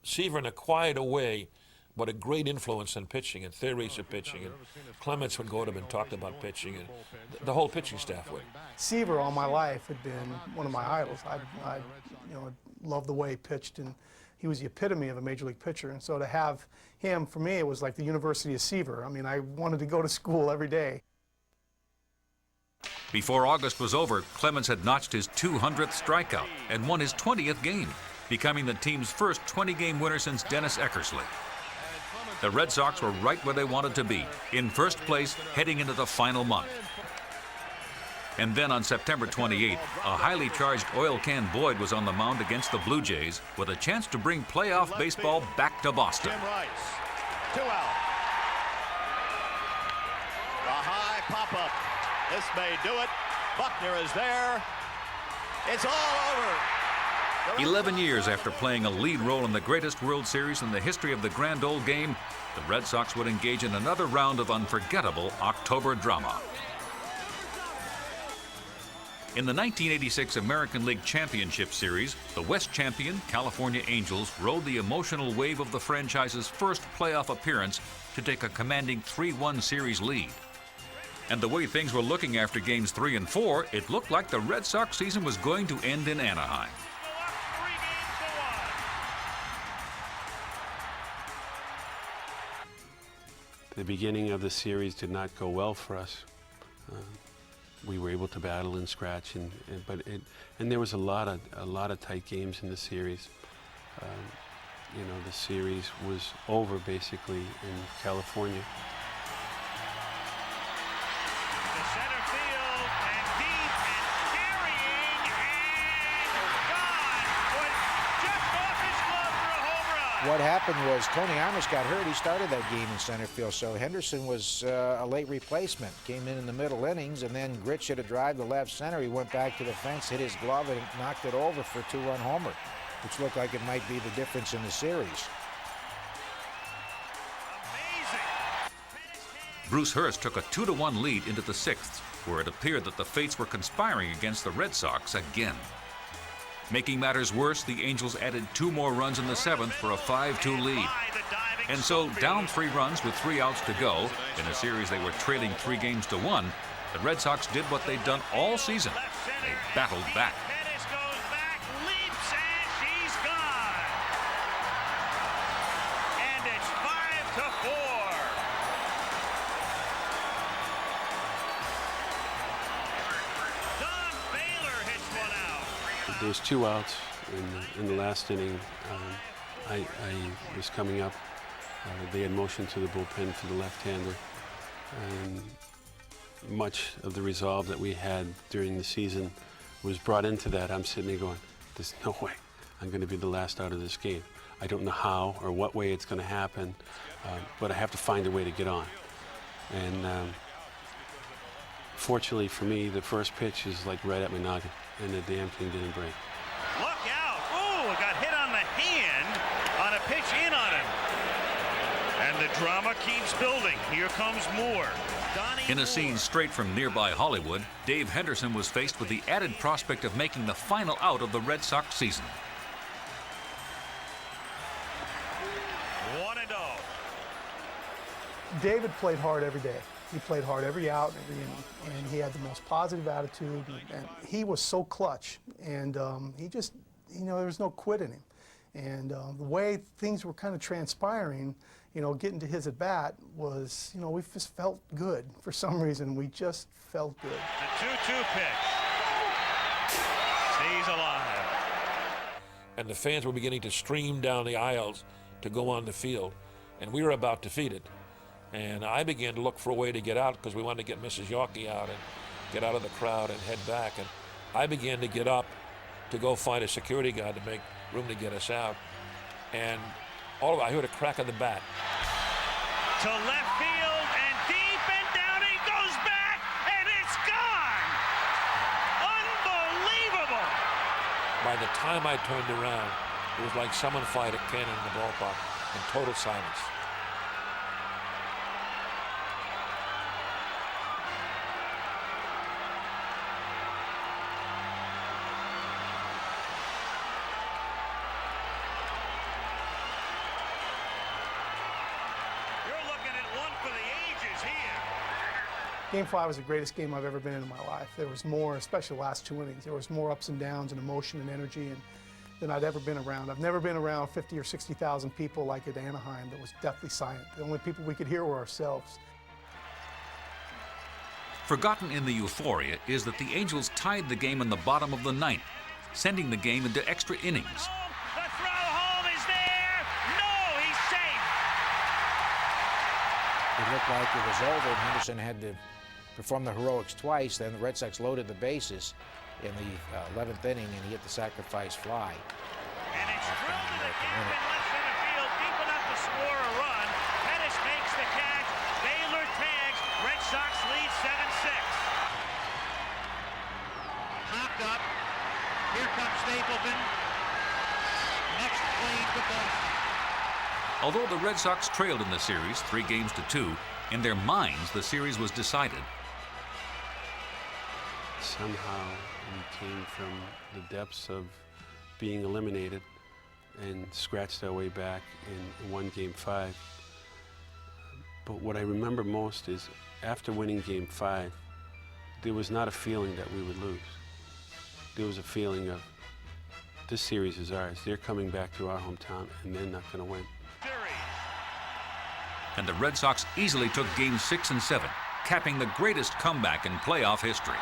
Seaver, in a quiet way, what a great influence on pitching and theories of pitching. And Clements would go to him and talk about pitching, and the whole pitching staff would. Seaver all my life had been one of my idols. I loved the way he pitched, and he was the epitome of a major league pitcher. And so to have him, for me, it was like the University of Seaver. I mean, I wanted to go to school every day. Before August was over, Clemens had notched his 200th strikeout and won his 20th game, becoming the team's first 20-game winner since Dennis Eckersley. The Red Sox were right where they wanted to be, in first place heading into the final month. And then on September 28th, a highly charged oil can Boyd was on the mound against the Blue Jays with a chance to bring playoff baseball back to Boston. Jim Rice, 2 out. The high pop-up. This may do it. Buckner is there. It's all over. 11 years after playing a lead role in the greatest World Series in the history of the Grand Ole Game, the Red Sox would engage in another round of unforgettable October drama. In the 1986 American League Championship Series, the West champion California Angels rode the emotional wave of the franchise's first playoff appearance to take a commanding 3-1 series lead. And the way things were looking after games 3 and 4, it looked like the Red Sox season was going to end in Anaheim. The beginning of the series did not go well for us. We were able to battle and scratch, and there was a lot of tight games in the series. You know, the series was over basically in California. The center field and deep and carrying and gone. Just off his glove for a home run. What happened was Tony Amish got hurt. He started that game in center field, so Henderson was a late replacement. Came in the middle innings, and then Gritch hit a drive to left center. He went back to the fence, hit his glove, and knocked it over for a 2-run homer, which looked like it might be the difference in the series. Bruce Hurst took a 2-1 lead into the 6th, where it appeared that the fates were conspiring against the Red Sox again. Making matters worse, the Angels added 2 more runs in the 7th for a 5-2 lead. And so, down 3 runs with 3 outs to go, in a series they were trailing 3 games to 1, the Red Sox did what they'd done all season. They battled back. Pettis goes back, leaps, and she's gone. And it's 5-4. Don Baylor hits one out. There's 2 outs in the last inning. I was coming up. They had motioned to the bullpen for the left-hander. And much of the resolve that we had during the season was brought into that. I'm sitting there going, there's no way I'm going to be the last out of this game. I don't know how or what way it's going to happen, but I have to find a way to get on. And fortunately for me, the first pitch is like right at my noggin, and the damn thing didn't break. Look out. Ooh, it got hit on the hand on a pitch in on him. And the drama keeps building. Here comes Moore. In a scene straight from nearby Hollywood, Dave Henderson was faced with the added prospect of making the final out of the Red Sox season. 1-0. David played hard every day. He played hard every out, every inning, and he had the most positive attitude, and he was so clutch. And he just, you know, there was no quit in him. And the way things were kind of transpiring, you know, getting to his at-bat was, you know, we just felt good. For some reason, we just felt good. The 2-2 pitch. Stays alive. And the fans were beginning to stream down the aisles to go on the field, and we were about defeated. And I began to look for a way to get out because we wanted to get Mrs. Yorkie out and get out of the crowd and head back. And I began to get up to go find a security guard to make room to get us out. And I heard a crack of the bat. To left field and deep and down he goes back and it's gone! Unbelievable! By the time I turned around, it was like someone fired a cannon in the ballpark in total silence. Game 5 was the greatest game I've ever been in my life. There was more, especially the last 2 innings, there was more ups and downs and emotion and energy than I'd ever been around. I've never been around 50 or 60,000 people like at Anaheim that was deathly silent. The only people we could hear were ourselves. Forgotten in the euphoria is that the Angels tied the game in the bottom of the ninth, sending the game into extra innings. The throw home is there. No, he's safe. It looked like it was over, and Henderson had to perform the heroics twice. Then the Red Sox loaded the bases in the 11th inning, and he hit the sacrifice fly. And it's drilled to the gap in left center field, deep enough to score a run. Pettis makes the catch. Baylor tags. Red Sox lead 7-6. Popped up. Here comes Stapleton. Next clean to Boston. Although the Red Sox trailed in the series 3-2, in their minds the series was decided. Somehow we came from the depths of being eliminated and scratched our way back and won Game 5. But what I remember most is after winning Game 5, there was not a feeling that we would lose. There was a feeling of this series is ours. They're coming back to our hometown and they're not going to win. And the Red Sox easily took Games 6 and 7, capping the greatest comeback in playoff history.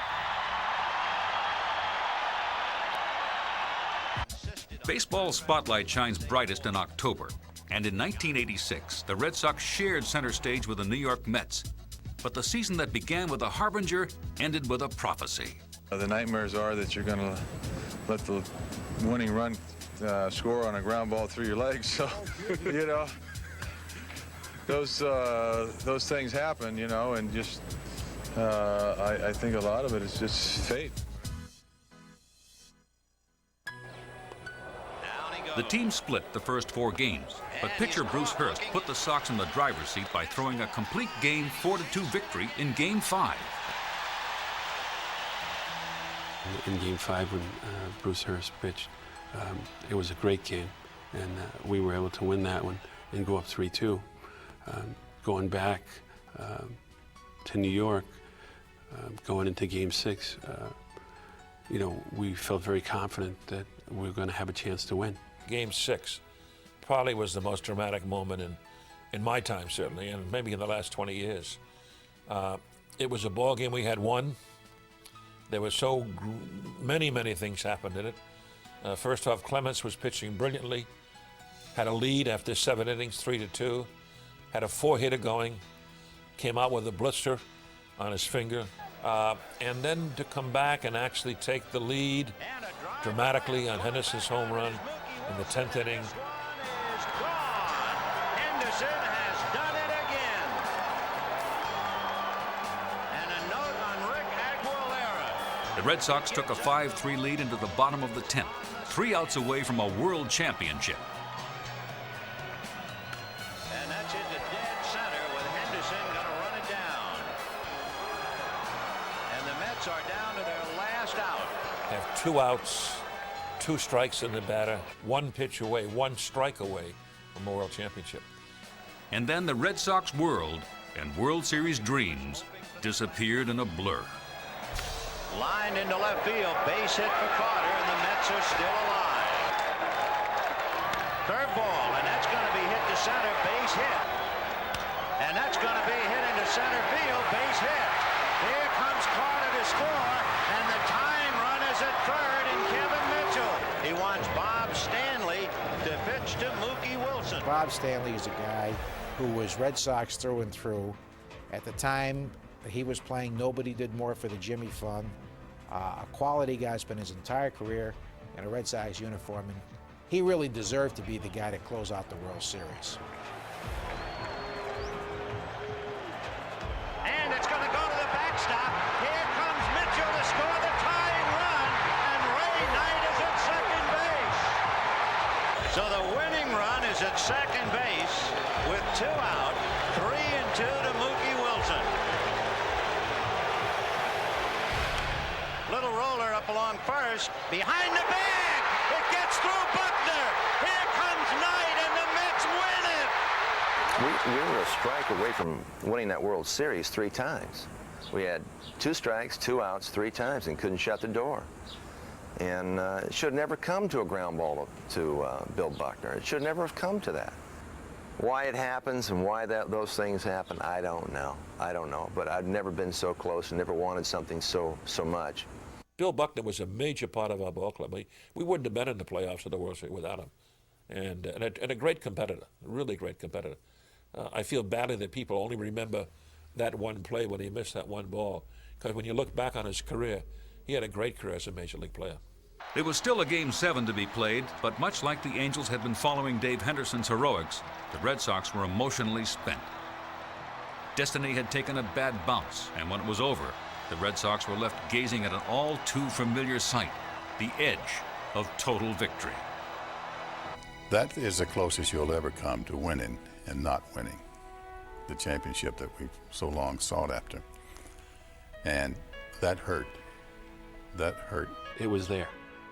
Baseball's spotlight shines brightest in October, and in 1986, the Red Sox shared center stage with the New York Mets. But the season that began with a harbinger ended with a prophecy. The nightmares are that you're going to let the winning run score on a ground ball through your legs. So, you know, those things happen, you know, and just I think a lot of it is just fate. The team split the first 4 games, but pitcher Bruce Hurst put the Sox in the driver's seat by throwing a complete game 4-2 victory in Game 5. In Game 5, when Bruce Hurst pitched, it was a great game, and we were able to win that one and go up 3-2. Going back to New York, going into Game 6, you know, we felt very confident that we were going to have a chance to win. Game 6 probably was the most dramatic moment in my time, certainly, and maybe in the last 20 years. It was a ball game we had won. There were so many things happened in it. First off, Clemens was pitching brilliantly, had a lead after 7 innings, 3-2, had a 4-hitter going, came out with a blister on his finger, and then to come back and actually take the lead dramatically on Henderson's home run in the 10th inning. Henderson has done it again. And a note on Rick Aguilera. The Red Sox took a 5-3 lead into the bottom of the 10th, 3 outs away from a world championship. And that's into dead center with Henderson going to run it down. And the Mets are down to their last out. Have 2 outs, 2 strikes in the batter, 1 pitch away, 1 strike away from a world championship. And then the Red Sox world and World Series dreams disappeared in a blur. Lined into left field, base hit for Carter, and the Mets are still alive. Curveball, and that's going to be hit to center, base hit. And that's going to be hit into center field, base hit. Here comes Carter to score, and the tying run is at third in Kevin Mitchell. He wants Bob Stanley to pitch to Mookie Wilson. Bob Stanley is a guy who was Red Sox through and through. At the time that he was playing, nobody did more for the Jimmy Fund. A quality guy, spent his entire career in a Red Sox uniform, and he really deserved to be the guy to close out the World Series. And it's going to go to the backstop. Here comes Mitchell to score the tying run, and Ray Knight is at second base. So the winning run is at second base with 2 out, 3-2 to Mookie Wilson. Little roller up along first, behind the bag. It gets through Buckner. Here comes Knight, and the Mets win it. We were a strike away from winning that World Series 3 times. We had 2 strikes, 2 outs 3 times and couldn't shut the door. And it should never come to a ground ball to Bill Buckner. It should never have come to that. Why it happens and why those things happen, I don't know. I don't know. But I've never been so close and never wanted something so much. Bill Buckner was a major part of our ball club. We wouldn't have been in the playoffs of the World Series without him. And a great competitor, a really great competitor. I feel badly that people only remember that one play when he missed that one ball. Because when you look back on his career, he had a great career as a Major League player. There was still a Game 7 to be played, but much like the Angels had been following Dave Henderson's heroics, the Red Sox were emotionally spent. Destiny had taken a bad bounce, and when it was over, the Red Sox were left gazing at an all too familiar sight, the edge of total victory. That is the closest you'll ever come to winning and not winning the championship that we've so long sought after. And that hurt. That hurt. It was there.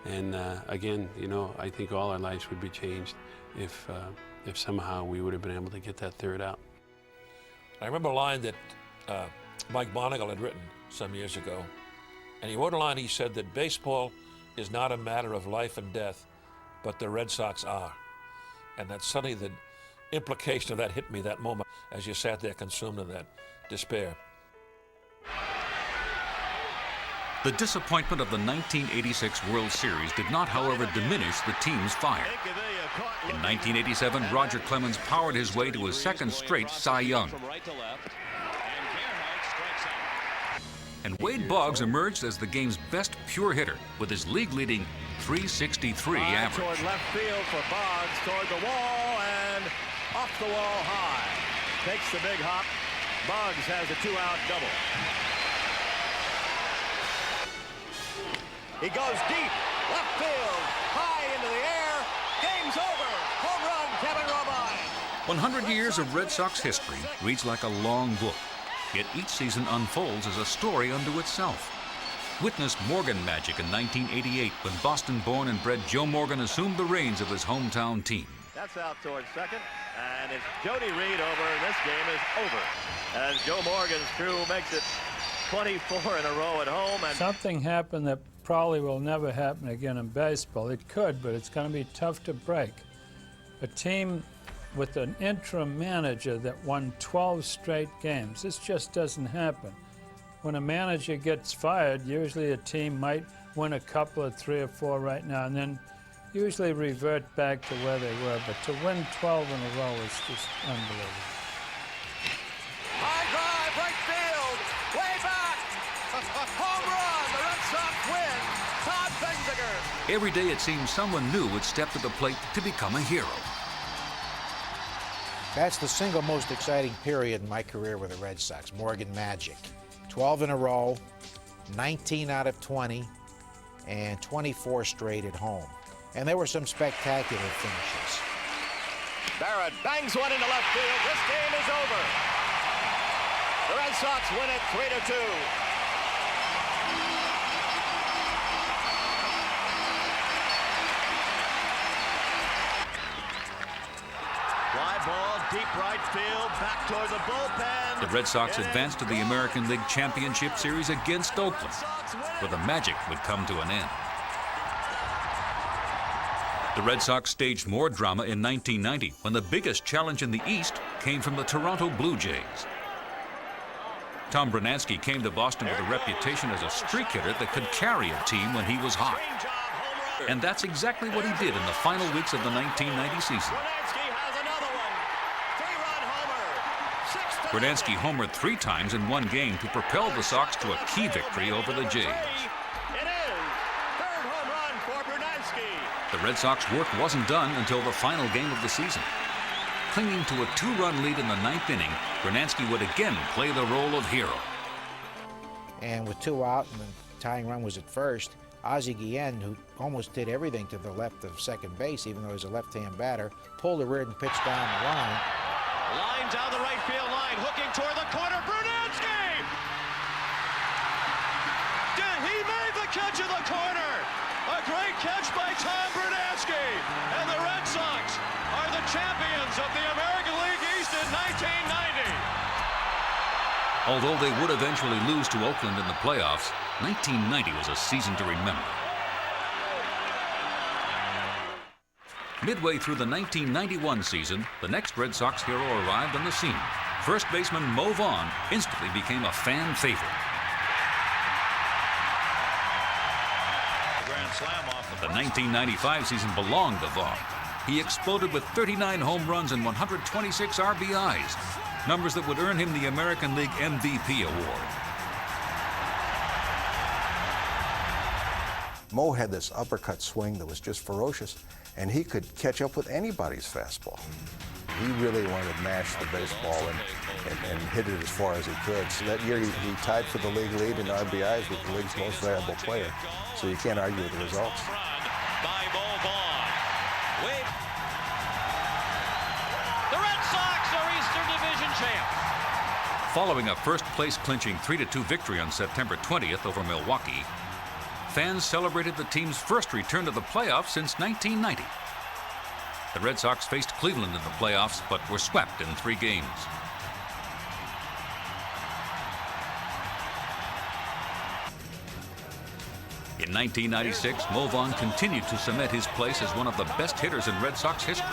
And again, you know, I think all our lives would be changed if somehow we would have been able to get that third out. I remember a line that Mike Monagle had written some years ago. And he wrote a line, he said that baseball is not a matter of life and death, but the Red Sox are. And that suddenly the implication of that hit me that moment as you sat there consumed in that despair. The disappointment of the 1986 World Series did not, however, diminish the team's fire. In 1987, Roger Clemens powered his way to his second straight Cy Young. And Wade Boggs emerged as the game's best pure hitter with his league-leading .363 average. Toward left field for Boggs, toward the wall, and off the wall high. Takes the big hop. Boggs has a 2-out double. He goes deep, left field, high into the air. Game's over. Home run, Kevin Romine. 100 years of Red Sox history reads like a long book, yet each season unfolds as a story unto itself. Witness Morgan magic in 1988 when Boston-born and bred Joe Morgan assumed the reins of his hometown team. That's out towards second, and it's Jody Reed over, and this game is over. As Joe Morgan's crew makes it 24 in a row at home. And something happened that probably will never happen again in baseball. It could, but it's going to be tough to break. A team with an interim manager that won 12 straight games. This just doesn't happen. When a manager gets fired, usually a team might win a couple of 3 or 4 right now and then usually revert back to where they were. But to win 12 in a row is just unbelievable. High drive, right field, way back. Home run, the Red Sox win. Todd Benziger. Every day it seemed someone new would step to the plate to become a hero. That's the single most exciting period in my career with the Red Sox, Morgan Magic. 12 in a row, 19 out of 20, and 24 straight at home. And there were some spectacular finishes. Barrett bangs one into left field. This game is over. The Red Sox win it 3-2. Fly ball, deep right field, back toward the bullpen. The Red Sox advanced to the American League Championship Series against Oakland, where the magic would come to an end. The Red Sox staged more drama in 1990 when the biggest challenge in the East came from the Toronto Blue Jays. Tom Brunansky came to Boston with a reputation as a streak hitter that could carry a team when he was hot. And that's exactly what he did in the final weeks of the 1990 season. Brunansky homered 3 times in one game to propel the Sox to a key victory over the Jays. The Red Sox work wasn't done until the final game of the season. Clinging to a 2-run lead in the 9th inning, Brunansky would again play the role of hero. And with 2 out and the tying run was at first, Ozzie Guillen, who almost did everything to the left of second base, even though he's a left-hand batter, pulled the rear and pitched down the line. Line down the right field line, hooking toward the corner, Brunansky! He made the catch in the corner! A great catch by Tom Brunansky! And the Red Sox are the champions of the American League East in 1990! Although they would eventually lose to Oakland in the playoffs, 1990 was a season to remember. Midway through the 1991 season, the next Red Sox hero arrived on the scene. First baseman Mo Vaughn instantly became a fan favorite. The 1995 season belonged to Vaughn. He exploded with 39 home runs and 126 RBIs, numbers that would earn him the American League MVP award. Mo had this uppercut swing that was just ferocious, and he could catch up with anybody's fastball. He really wanted to mash the baseball and hit it as far as he could. So that year he tied for the league lead in RBIs with the league's most valuable player. So you can't argue with the results. By Mo Vaughn. The Red Sox are Eastern Division champs. Following a first-place clinching 3-2 victory on September 20th over Milwaukee, fans celebrated the team's first return to the playoffs since 1990. The Red Sox faced Cleveland in the playoffs, but were swept in 3 games. In 1996, Mo Vaughn continued to cement his place as one of the best hitters in Red Sox history,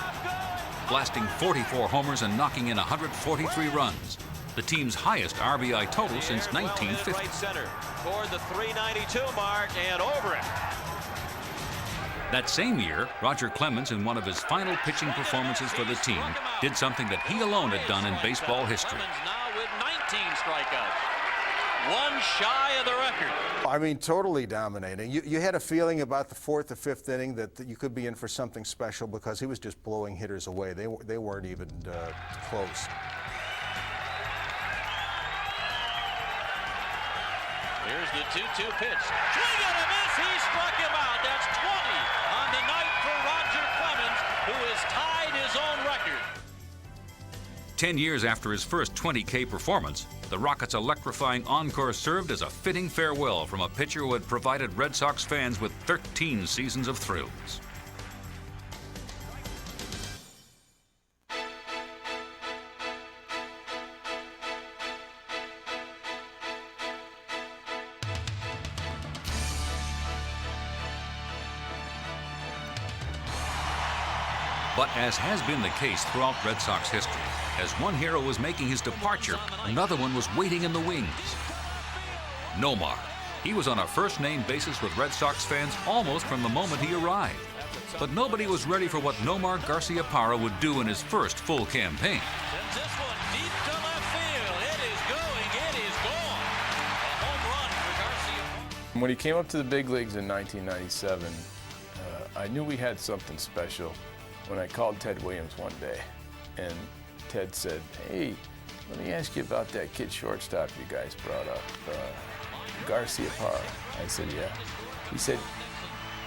blasting 44 homers and knocking in 143 runs, the team's highest RBI total since 1950. Right center toward the 392 mark and over it. That same year, Roger Clemens, in one of his final pitching performances for the team, did something that he alone had done in baseball history. Now with 19 strikeouts. 1 shy of the record. I mean, totally dominating. You had a feeling about the 4th or 5th inning that you could be in for something special because he was just blowing hitters away. They weren't even close. Here's the 2-2 pitch. Swing and a miss. He struck him out. That's 20 on the night for Roger Clemens, who has tied his own record. 10 years after his first 20K performance, the Rockets' electrifying encore served as a fitting farewell from a pitcher who had provided Red Sox fans with 13 seasons of thrills. But as has been the case throughout Red Sox history, as one hero was making his departure, another one was waiting in the wings. Nomar. He was on a first-name basis with Red Sox fans almost from the moment he arrived. But nobody was ready for what Nomar Garciaparra would do in his first full campaign. Sends this one deep to left field. It is going. It is gone. A home run for Garciaparra. When he came up to the big leagues in 1997, I knew we had something special when I called Ted Williams one day, and Ted said, "Hey, let me ask you about that kid shortstop you guys brought up, Garciaparra." I said, "Yeah."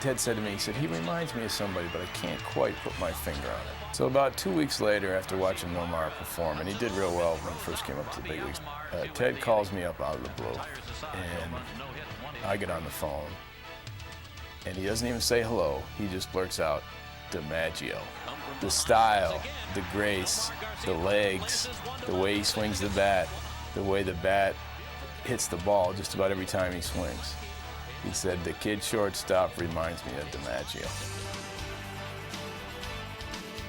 Ted said to me, he said, "He reminds me of somebody, but I can't quite put my finger on it." So about 2 weeks later, after watching Nomar perform, and he did real well when he first came up to the big leagues, Ted calls me up out of the blue, and I get on the phone, and he doesn't even say hello. He just blurts out, "DiMaggio." The style, the grace, the legs, the way he swings the bat, the way the bat hits the ball just about every time he swings. He said, "The kid shortstop reminds me of DiMaggio."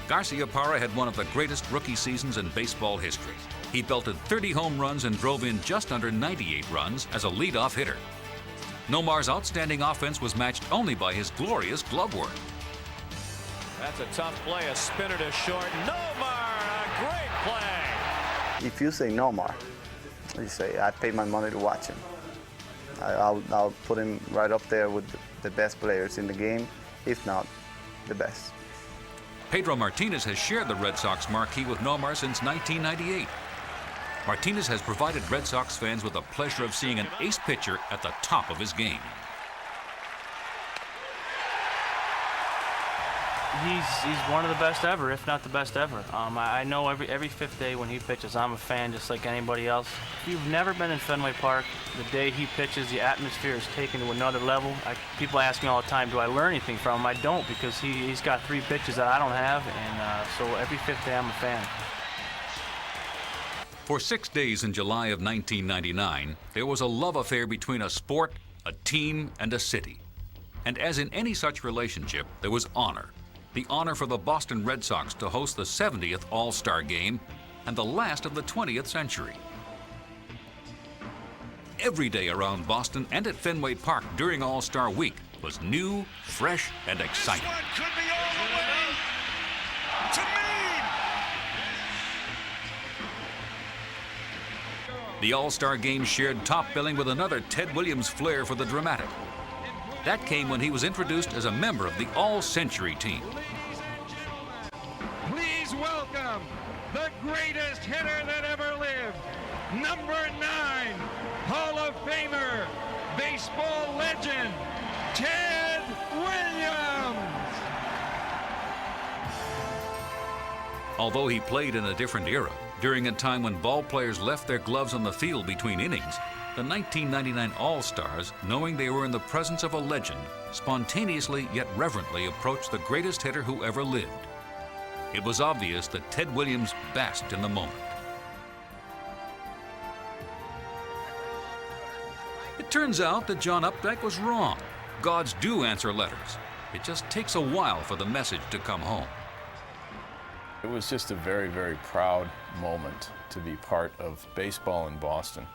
Garciaparra had one of the greatest rookie seasons in baseball history. He belted 30 home runs and drove in just under 98 runs as a leadoff hitter. Nomar's outstanding offense was matched only by his glorious glove work. That's a tough play, a spinner to short. Nomar, a great play. If you say Nomar, you say, I paid my money to watch him. I'll put him right up there with the best players in the game, if not the best. Pedro Martinez has shared the Red Sox marquee with Nomar since 1998. Martinez has provided Red Sox fans with the pleasure of seeing an ace pitcher at the top of his game. He's one of the best ever, if not the best ever. I know every fifth day when he pitches, I'm a fan just like anybody else. If you've never been in Fenway Park, the day he pitches, the atmosphere is taken to another level. People ask me all the time, do I learn anything from him? I don't, because he's got 3 pitches that I don't have, and so every fifth day I'm a fan. For 6 days in July of 1999, there was a love affair between a sport, a team, and a city. And as in any such relationship, there was honor. The honor for the Boston Red Sox to host the 70th All-Star Game and the last of the 20th century. Every day around Boston and at Fenway Park during All-Star Week was new, fresh, and exciting. This one could be all the way to Meade. The All-Star Game shared top billing with another Ted Williams flair for the dramatic. That came when he was introduced as a member of the All-Century team. Please welcome the greatest hitter that ever lived, number 9, Hall of Famer, baseball legend, Ted Williams. Although he played in a different era, during a time when ball players left their gloves on the field between innings, the 1999 All-Stars, knowing they were in the presence of a legend, spontaneously yet reverently approached the greatest hitter who ever lived. It was obvious that Ted Williams basked in the moment. It turns out that John Updike was wrong. Gods do answer letters. It just takes a while for the message to come home. It was just a very, very proud moment to be part of baseball in Boston.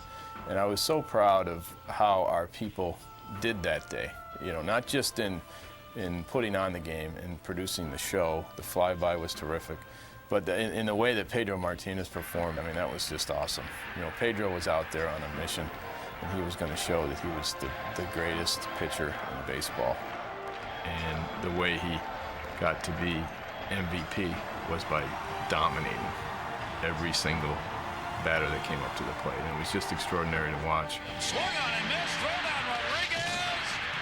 And I was so proud of how our people did that day. You know, not just in putting on the game and producing the show. The flyby was terrific. But in the way that Pedro Martinez performed, I mean, that was just awesome. You know, Pedro was out there on a mission, and he was going to show that he was the greatest pitcher in baseball. And the way he got to be MVP was by dominating every single batter that came up to the plate. And it was just extraordinary to watch. Swung on and missed. Throw down Rodriguez.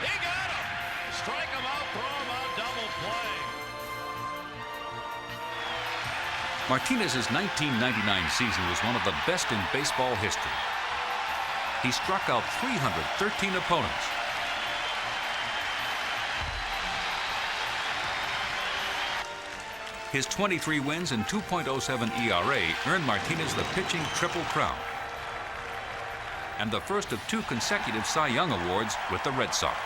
He got him. Strike him out, throw him out, double play. Martinez's 1999 season was one of the best in baseball history. He struck out 313 opponents. His 23 wins and 2.07 ERA earned Martinez the pitching Triple Crown and the first of 2 consecutive Cy Young Awards with the Red Sox.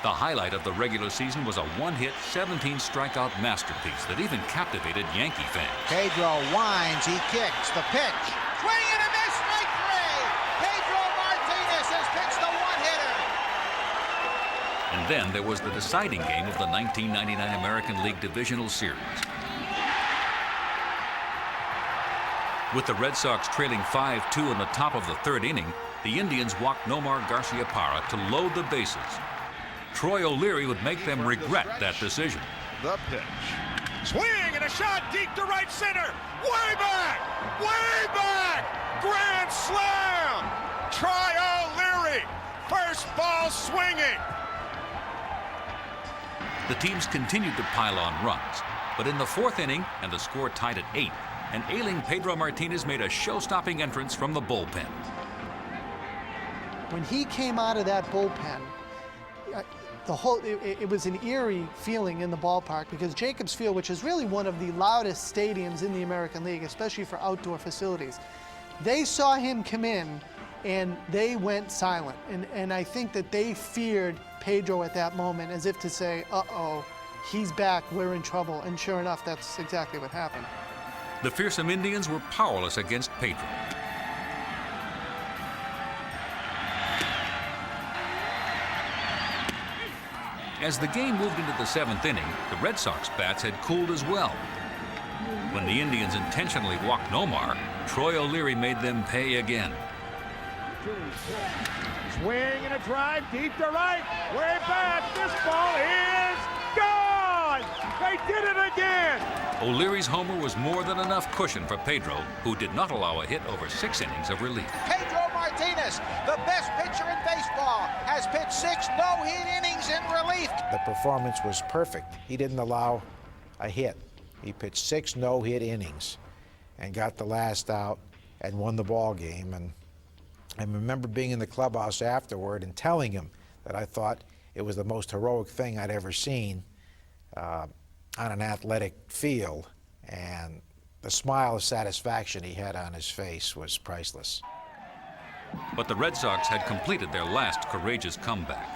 The highlight of the regular season was a one-hit, 17-strikeout masterpiece that even captivated Yankee fans. Pedro winds, he kicks, the pitch. Swing and a miss, strike 3. Pedro Martinez has pitched a one-hitter. And then there was the deciding game of the 1999 American League Divisional Series. With the Red Sox trailing 5-2 in the top of the 3rd inning, the Indians walked Nomar Garciaparra to load the bases. Troy O'Leary would make them regret that decision. The pitch. Swing and a shot deep to right center. Way back! Way back! Grand slam! Troy O'Leary. First ball swinging. The teams continued to pile on runs, but in the 4th inning, and the score tied at 8, an ailing Pedro Martinez made a show-stopping entrance from the bullpen. When he came out of that bullpen, it was an eerie feeling in the ballpark, because Jacobs Field, which is really one of the loudest stadiums in the American League, especially for outdoor facilities, they saw him come in and they went silent. And I think that they feared Pedro at that moment, as if to say, uh-oh, he's back, we're in trouble. And sure enough, that's exactly what happened. The fearsome Indians were powerless against Pedro. As the game moved into the 7th inning, the Red Sox bats had cooled as well. When the Indians intentionally walked Nomar, Troy O'Leary made them pay again. Swing and a drive deep to right. Way back. This ball is gone. They did it again. O'Leary's homer was more than enough cushion for Pedro, who did not allow a hit over 6 innings of relief. Pedro Martinez, the best pitcher in baseball, has pitched 6 no-hit innings in relief. The performance was perfect. He didn't allow a hit. He pitched 6 no-hit innings and got the last out and won the ball game. And I remember being in the clubhouse afterward and telling him that I thought it was the most heroic thing I'd ever seen on an athletic field. And the smile of satisfaction he had on his face was priceless. But the Red Sox had completed their last courageous comeback.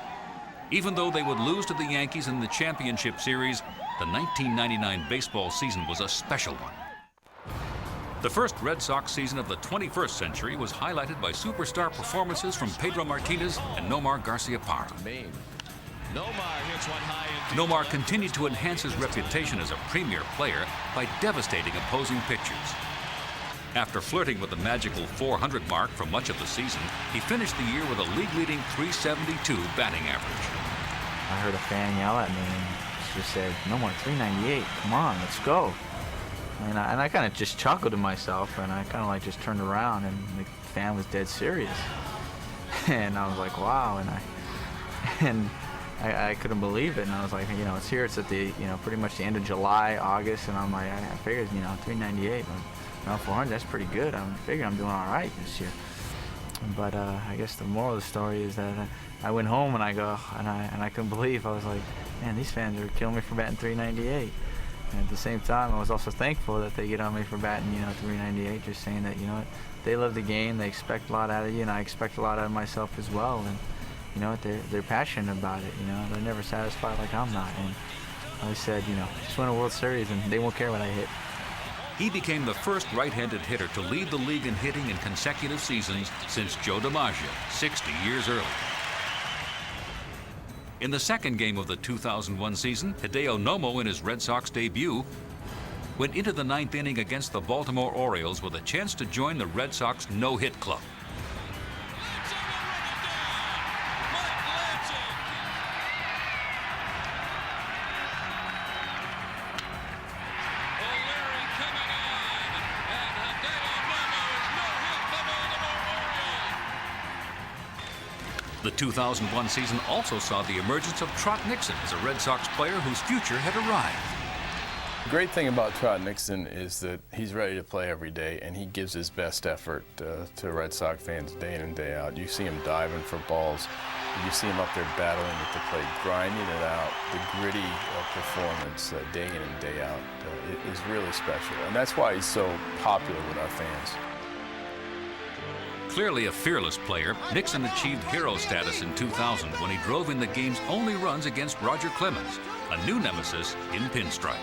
Even though they would lose to the Yankees in the championship series, the 1999 baseball season was a special one. The first Red Sox season of the 21st century was highlighted by superstar performances from Pedro Martinez and Nomar Garciaparra. Nomar continued to enhance his reputation as a premier player by devastating opposing pitchers. After flirting with the magical 400 mark for much of the season, he finished the year with a league-leading .372 batting average. I heard a fan yell at me and just said, "Nomar, 398, come on, let's go." And I kind of just chuckled to myself, and I kind of like just turned around, and the fan was dead serious. And I was like, wow, and I couldn't believe it, and I was like, you know, it's here, it's at the, you know, pretty much the end of July, August, and I'm like, I figured, you know, 398, you know, 400, that's pretty good. I figure I'm doing all right this year. But I guess the moral of the story is that I went home and I go, and I couldn't believe, I was like, man, these fans are killing me for batting 398. And at the same time, I was also thankful that they get on me for batting, you know, 398, just saying that, you know what, they love the game, they expect a lot out of you, and I expect a lot out of myself as well. And you know what, they're passionate about it, you know, they're never satisfied like I'm not. And I said, you know, just win a World Series and they won't care what I hit. He became the first right-handed hitter to lead the league in hitting in consecutive seasons since Joe DiMaggio, 60 years earlier. In the second game of the 2001 season, Hideo Nomo, in his Red Sox debut, went into the 9th inning against the Baltimore Orioles with a chance to join the Red Sox no-hit club. The 2001 season also saw the emergence of Trot Nixon as a Red Sox player whose future had arrived. The great thing about Trot Nixon is that he's ready to play every day, and he gives his best effort to Red Sox fans day in and day out. You see him diving for balls. You see him up there battling at the plate, grinding it out. The gritty performance day in and day out is really special, and that's why he's so popular with our fans. Clearly a fearless player, Nixon achieved hero status in 2000 when he drove in the game's only runs against Roger Clemens, a new nemesis in pinstripes.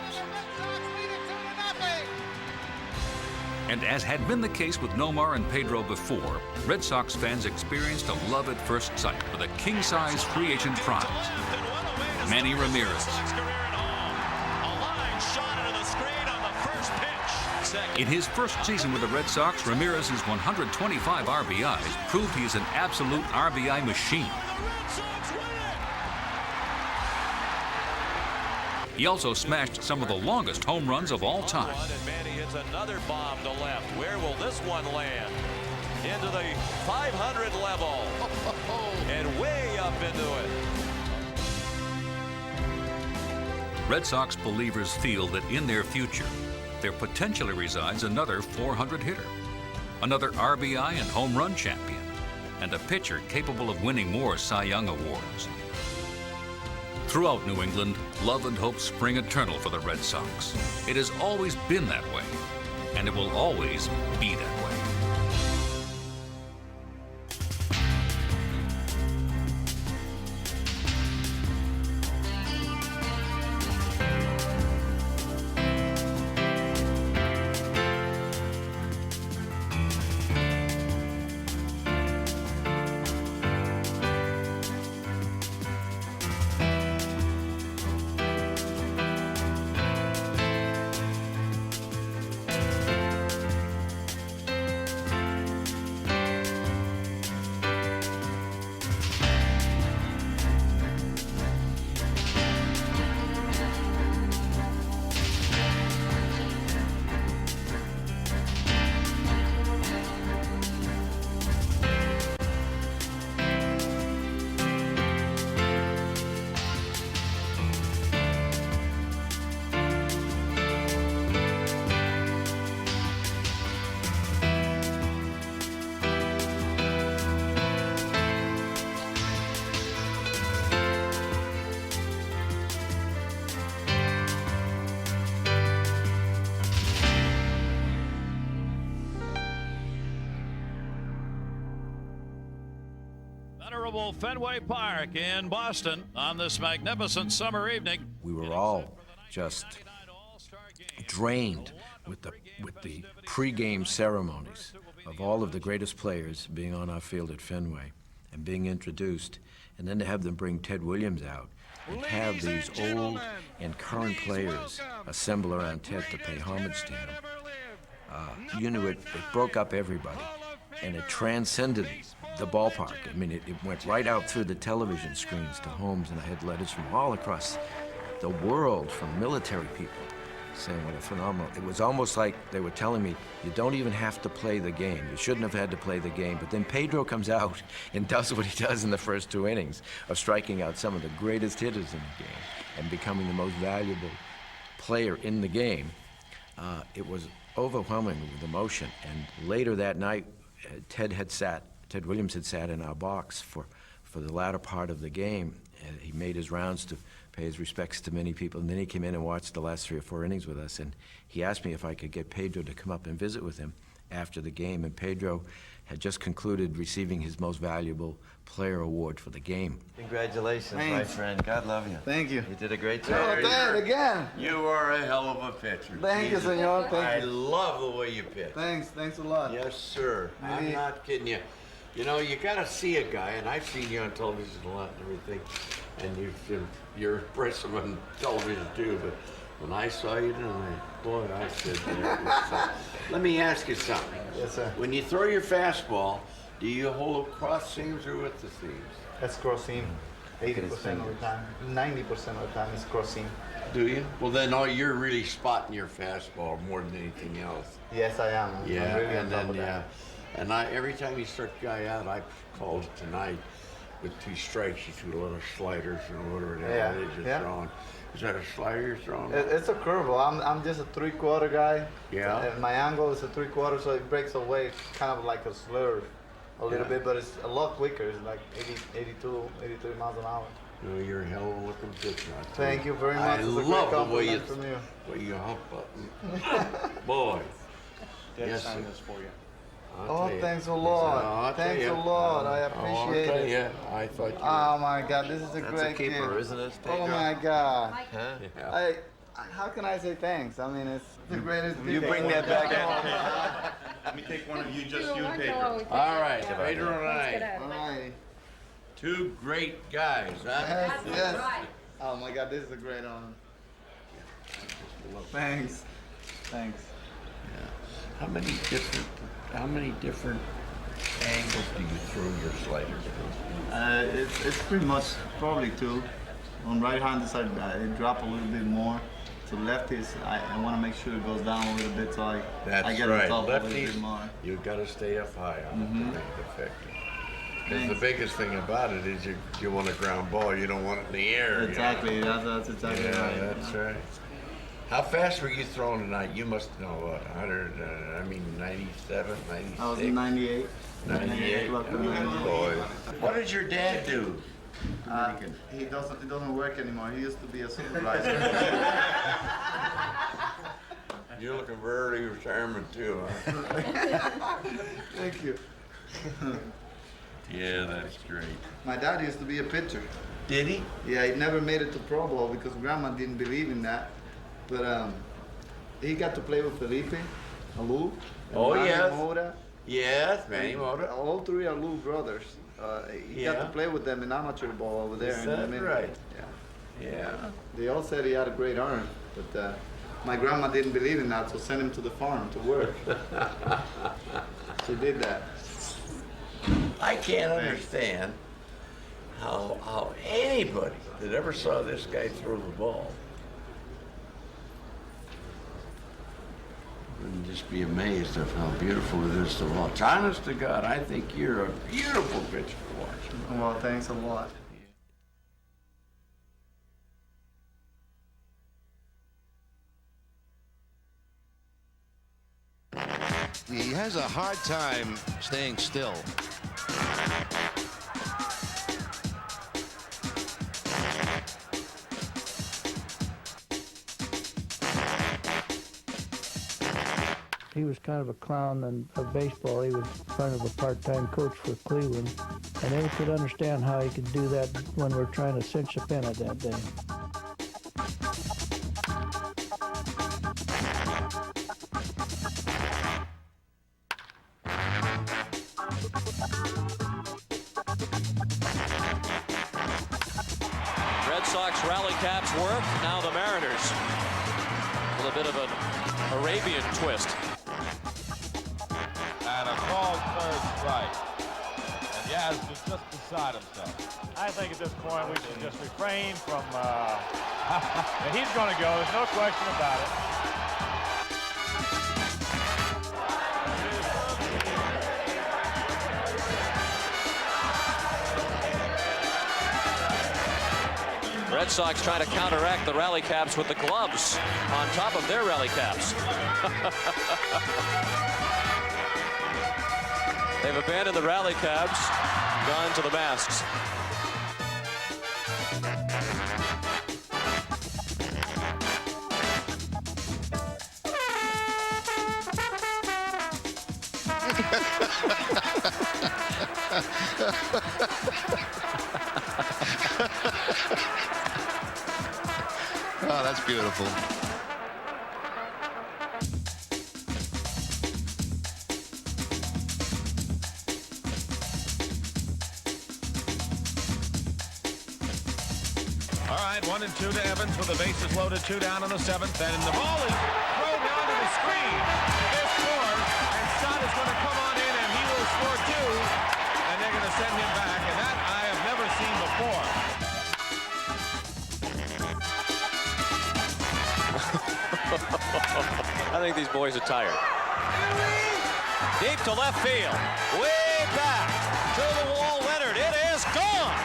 And as had been the case with Nomar and Pedro before, Red Sox fans experienced a love at first sight with a king-size free agent prize, Manny Ramirez. In his first season with the Red Sox, Ramirez's 125 RBIs proved he is an absolute RBI machine. He also smashed some of the longest home runs of all time. And Manny hits another bomb to left. Where will this one land? Into the 500 level. And way up into it. Red Sox believers feel that in their future, there potentially resides another 400 hitter, another RBI and home run champion, and a pitcher capable of winning more Cy Young awards. Throughout New England, love and hope spring eternal for the Red Sox. It has always been that way, and it will always be that way. Venerable Fenway Park in Boston on this magnificent summer evening. We were all just drained with the pregame ceremonies of all of the greatest players being on our field at Fenway and being introduced, and then to have them bring Ted Williams out and have these old and current players assemble around Ted to pay homage to him. You knew it broke up everybody, and it transcended the ballpark. I mean, it went right out through the television screens to homes, and I had letters from all across the world from military people saying what a phenomenal. It was almost like they were telling me, you don't even have to play the game. You shouldn't have had to play the game. But then Pedro comes out and does what he does in the first 2 innings of striking out some of the greatest hitters in the game and becoming the most valuable player in the game. It was overwhelming with emotion. And later that night, Ted Williams had sat in our box for the latter part of the game. He made his rounds to pay his respects to many people, and then he came in and watched the last 3 or 4 innings with us, and he asked me if I could get Pedro to come up and visit with him after the game, and Pedro had just concluded receiving his most valuable player award for the game. Congratulations, Thanks. my friend. God love you. Thank you. You did a great Oh, job. Dad, again. You are a hell of a pitcher. Thank you, Jesus. senor. Thank I you. love the way you pitch. Thanks a lot. Yes, sir. I'm Maybe- not kidding you. You know, you got to see a guy, and I've seen you on television a lot and everything, and you're impressive on television too, but when I saw you tonight, boy, I said that. Let me ask you something. Yes, sir. When you throw your fastball, do you hold cross seams or with the seams? That's cross seam. 80% of the time. 90% of the time is cross seam. Do you? Well, then you're really spotting your fastball more than anything else. Yes, I am. I'm Yeah, really on and top then of that. and every time you start the guy out, I called it tonight with 2 strikes. You threw a lot of sliders and whatever the hell it is you're throwing. Is that a slider you're throwing? It's a curveball. I'm just a 3/4 guy. Yeah. And my angle is a 3/4, so it breaks away kind of like a slurve a little Yeah. bit, but it's a lot quicker. It's like 82, 83 miles an hour. No, you're a hell of a looking pitcher. Thank you very much. I It's a great love the way you, compliment from you. hump button. Boy. Dad Yes, signed sir. this for you. I'll Oh, tell you. thanks a I'll lot. tell Thanks you. a lot. I I'll appreciate tell it. you. I thought you Oh my God, this is a That's great a keeper, gift. isn't it, Oh Pedro? my God. Huh? Yeah. How can I say thanks? I mean, it's the greatest gift. You bring that back. Let me take one of you, just you and Pedro. All right, Pedro and I. All right. 2 great guys, huh? Yes. Oh my God, this is a great honor. Thanks. Thanks. How many different angles do you throw your sliders from? It's pretty much probably 2. On right-handed side, it drop a little bit more. To lefties, I want to make sure it goes down a little bit, so I get right. it up a little Lefties, bit more. you've got to stay up high on it to make it effective. Because the Thanks. biggest thing about it is you want a ground ball, you don't want it in the air. Exactly, that's exactly Yeah, right. that's right. How fast were you throwing tonight? You must know what, 97, 96? I was in 98. 98. Clock to 98. Boy. What did your dad do? It doesn't work anymore. He used to be a supervisor. You're looking for early retirement too, huh? Thank you. Yeah, that's great. My dad used to be a pitcher. Did he? Yeah, he never made it to Pro Bowl because Grandma didn't believe in that. But he got to play with Felipe, Alou, Oh, Manny yes. Mota. Yes, Manny Mota. All 3 Alou brothers. He got Yeah. to play with them in amateur ball over there. Is in the that middle. right? Yeah. Yeah. They all said he had a great arm, but my grandma didn't believe in that, so sent him to the farm to work. She did that. I can't understand how anybody that ever saw this guy throw the ball wouldn't just be amazed of how beautiful it is to watch. Honest to God, I think you're a beautiful pitcher to watch. Well, thanks a lot. He has a hard time staying still. He was kind of a clown of baseball. He was kind of a part-time coach for Cleveland. I never could understand how he could do that when we're trying to cinch a pennant that day. Red Sox rally caps work. Now the Mariners with a bit of an Arabian twist. And a called third strike. And Yaz was just beside himself. I think at this point we should just refrain from. He's going to go. There's no question about it. Red Sox trying to counteract the rally caps with the gloves on top of their rally caps. They've abandoned the rally caps, gone to the masks. Oh, that's beautiful. All right, 1 and 2 to Evans with the bases loaded, 2 down in the 7th, and the ball is thrown down to the screen. This scores, and Stott is going to come on in, and he will score 2, and they're going to send him back, and that I have never seen before. I think these boys are tired. Deep to left field. Way back to the wall, Leonard. It is gone.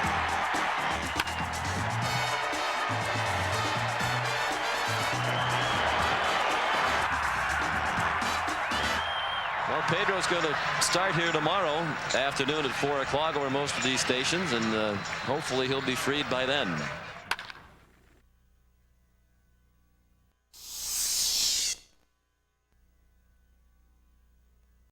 Well, Pedro's going to start here tomorrow afternoon at 4 o'clock over most of these stations, and hopefully he'll be freed by then.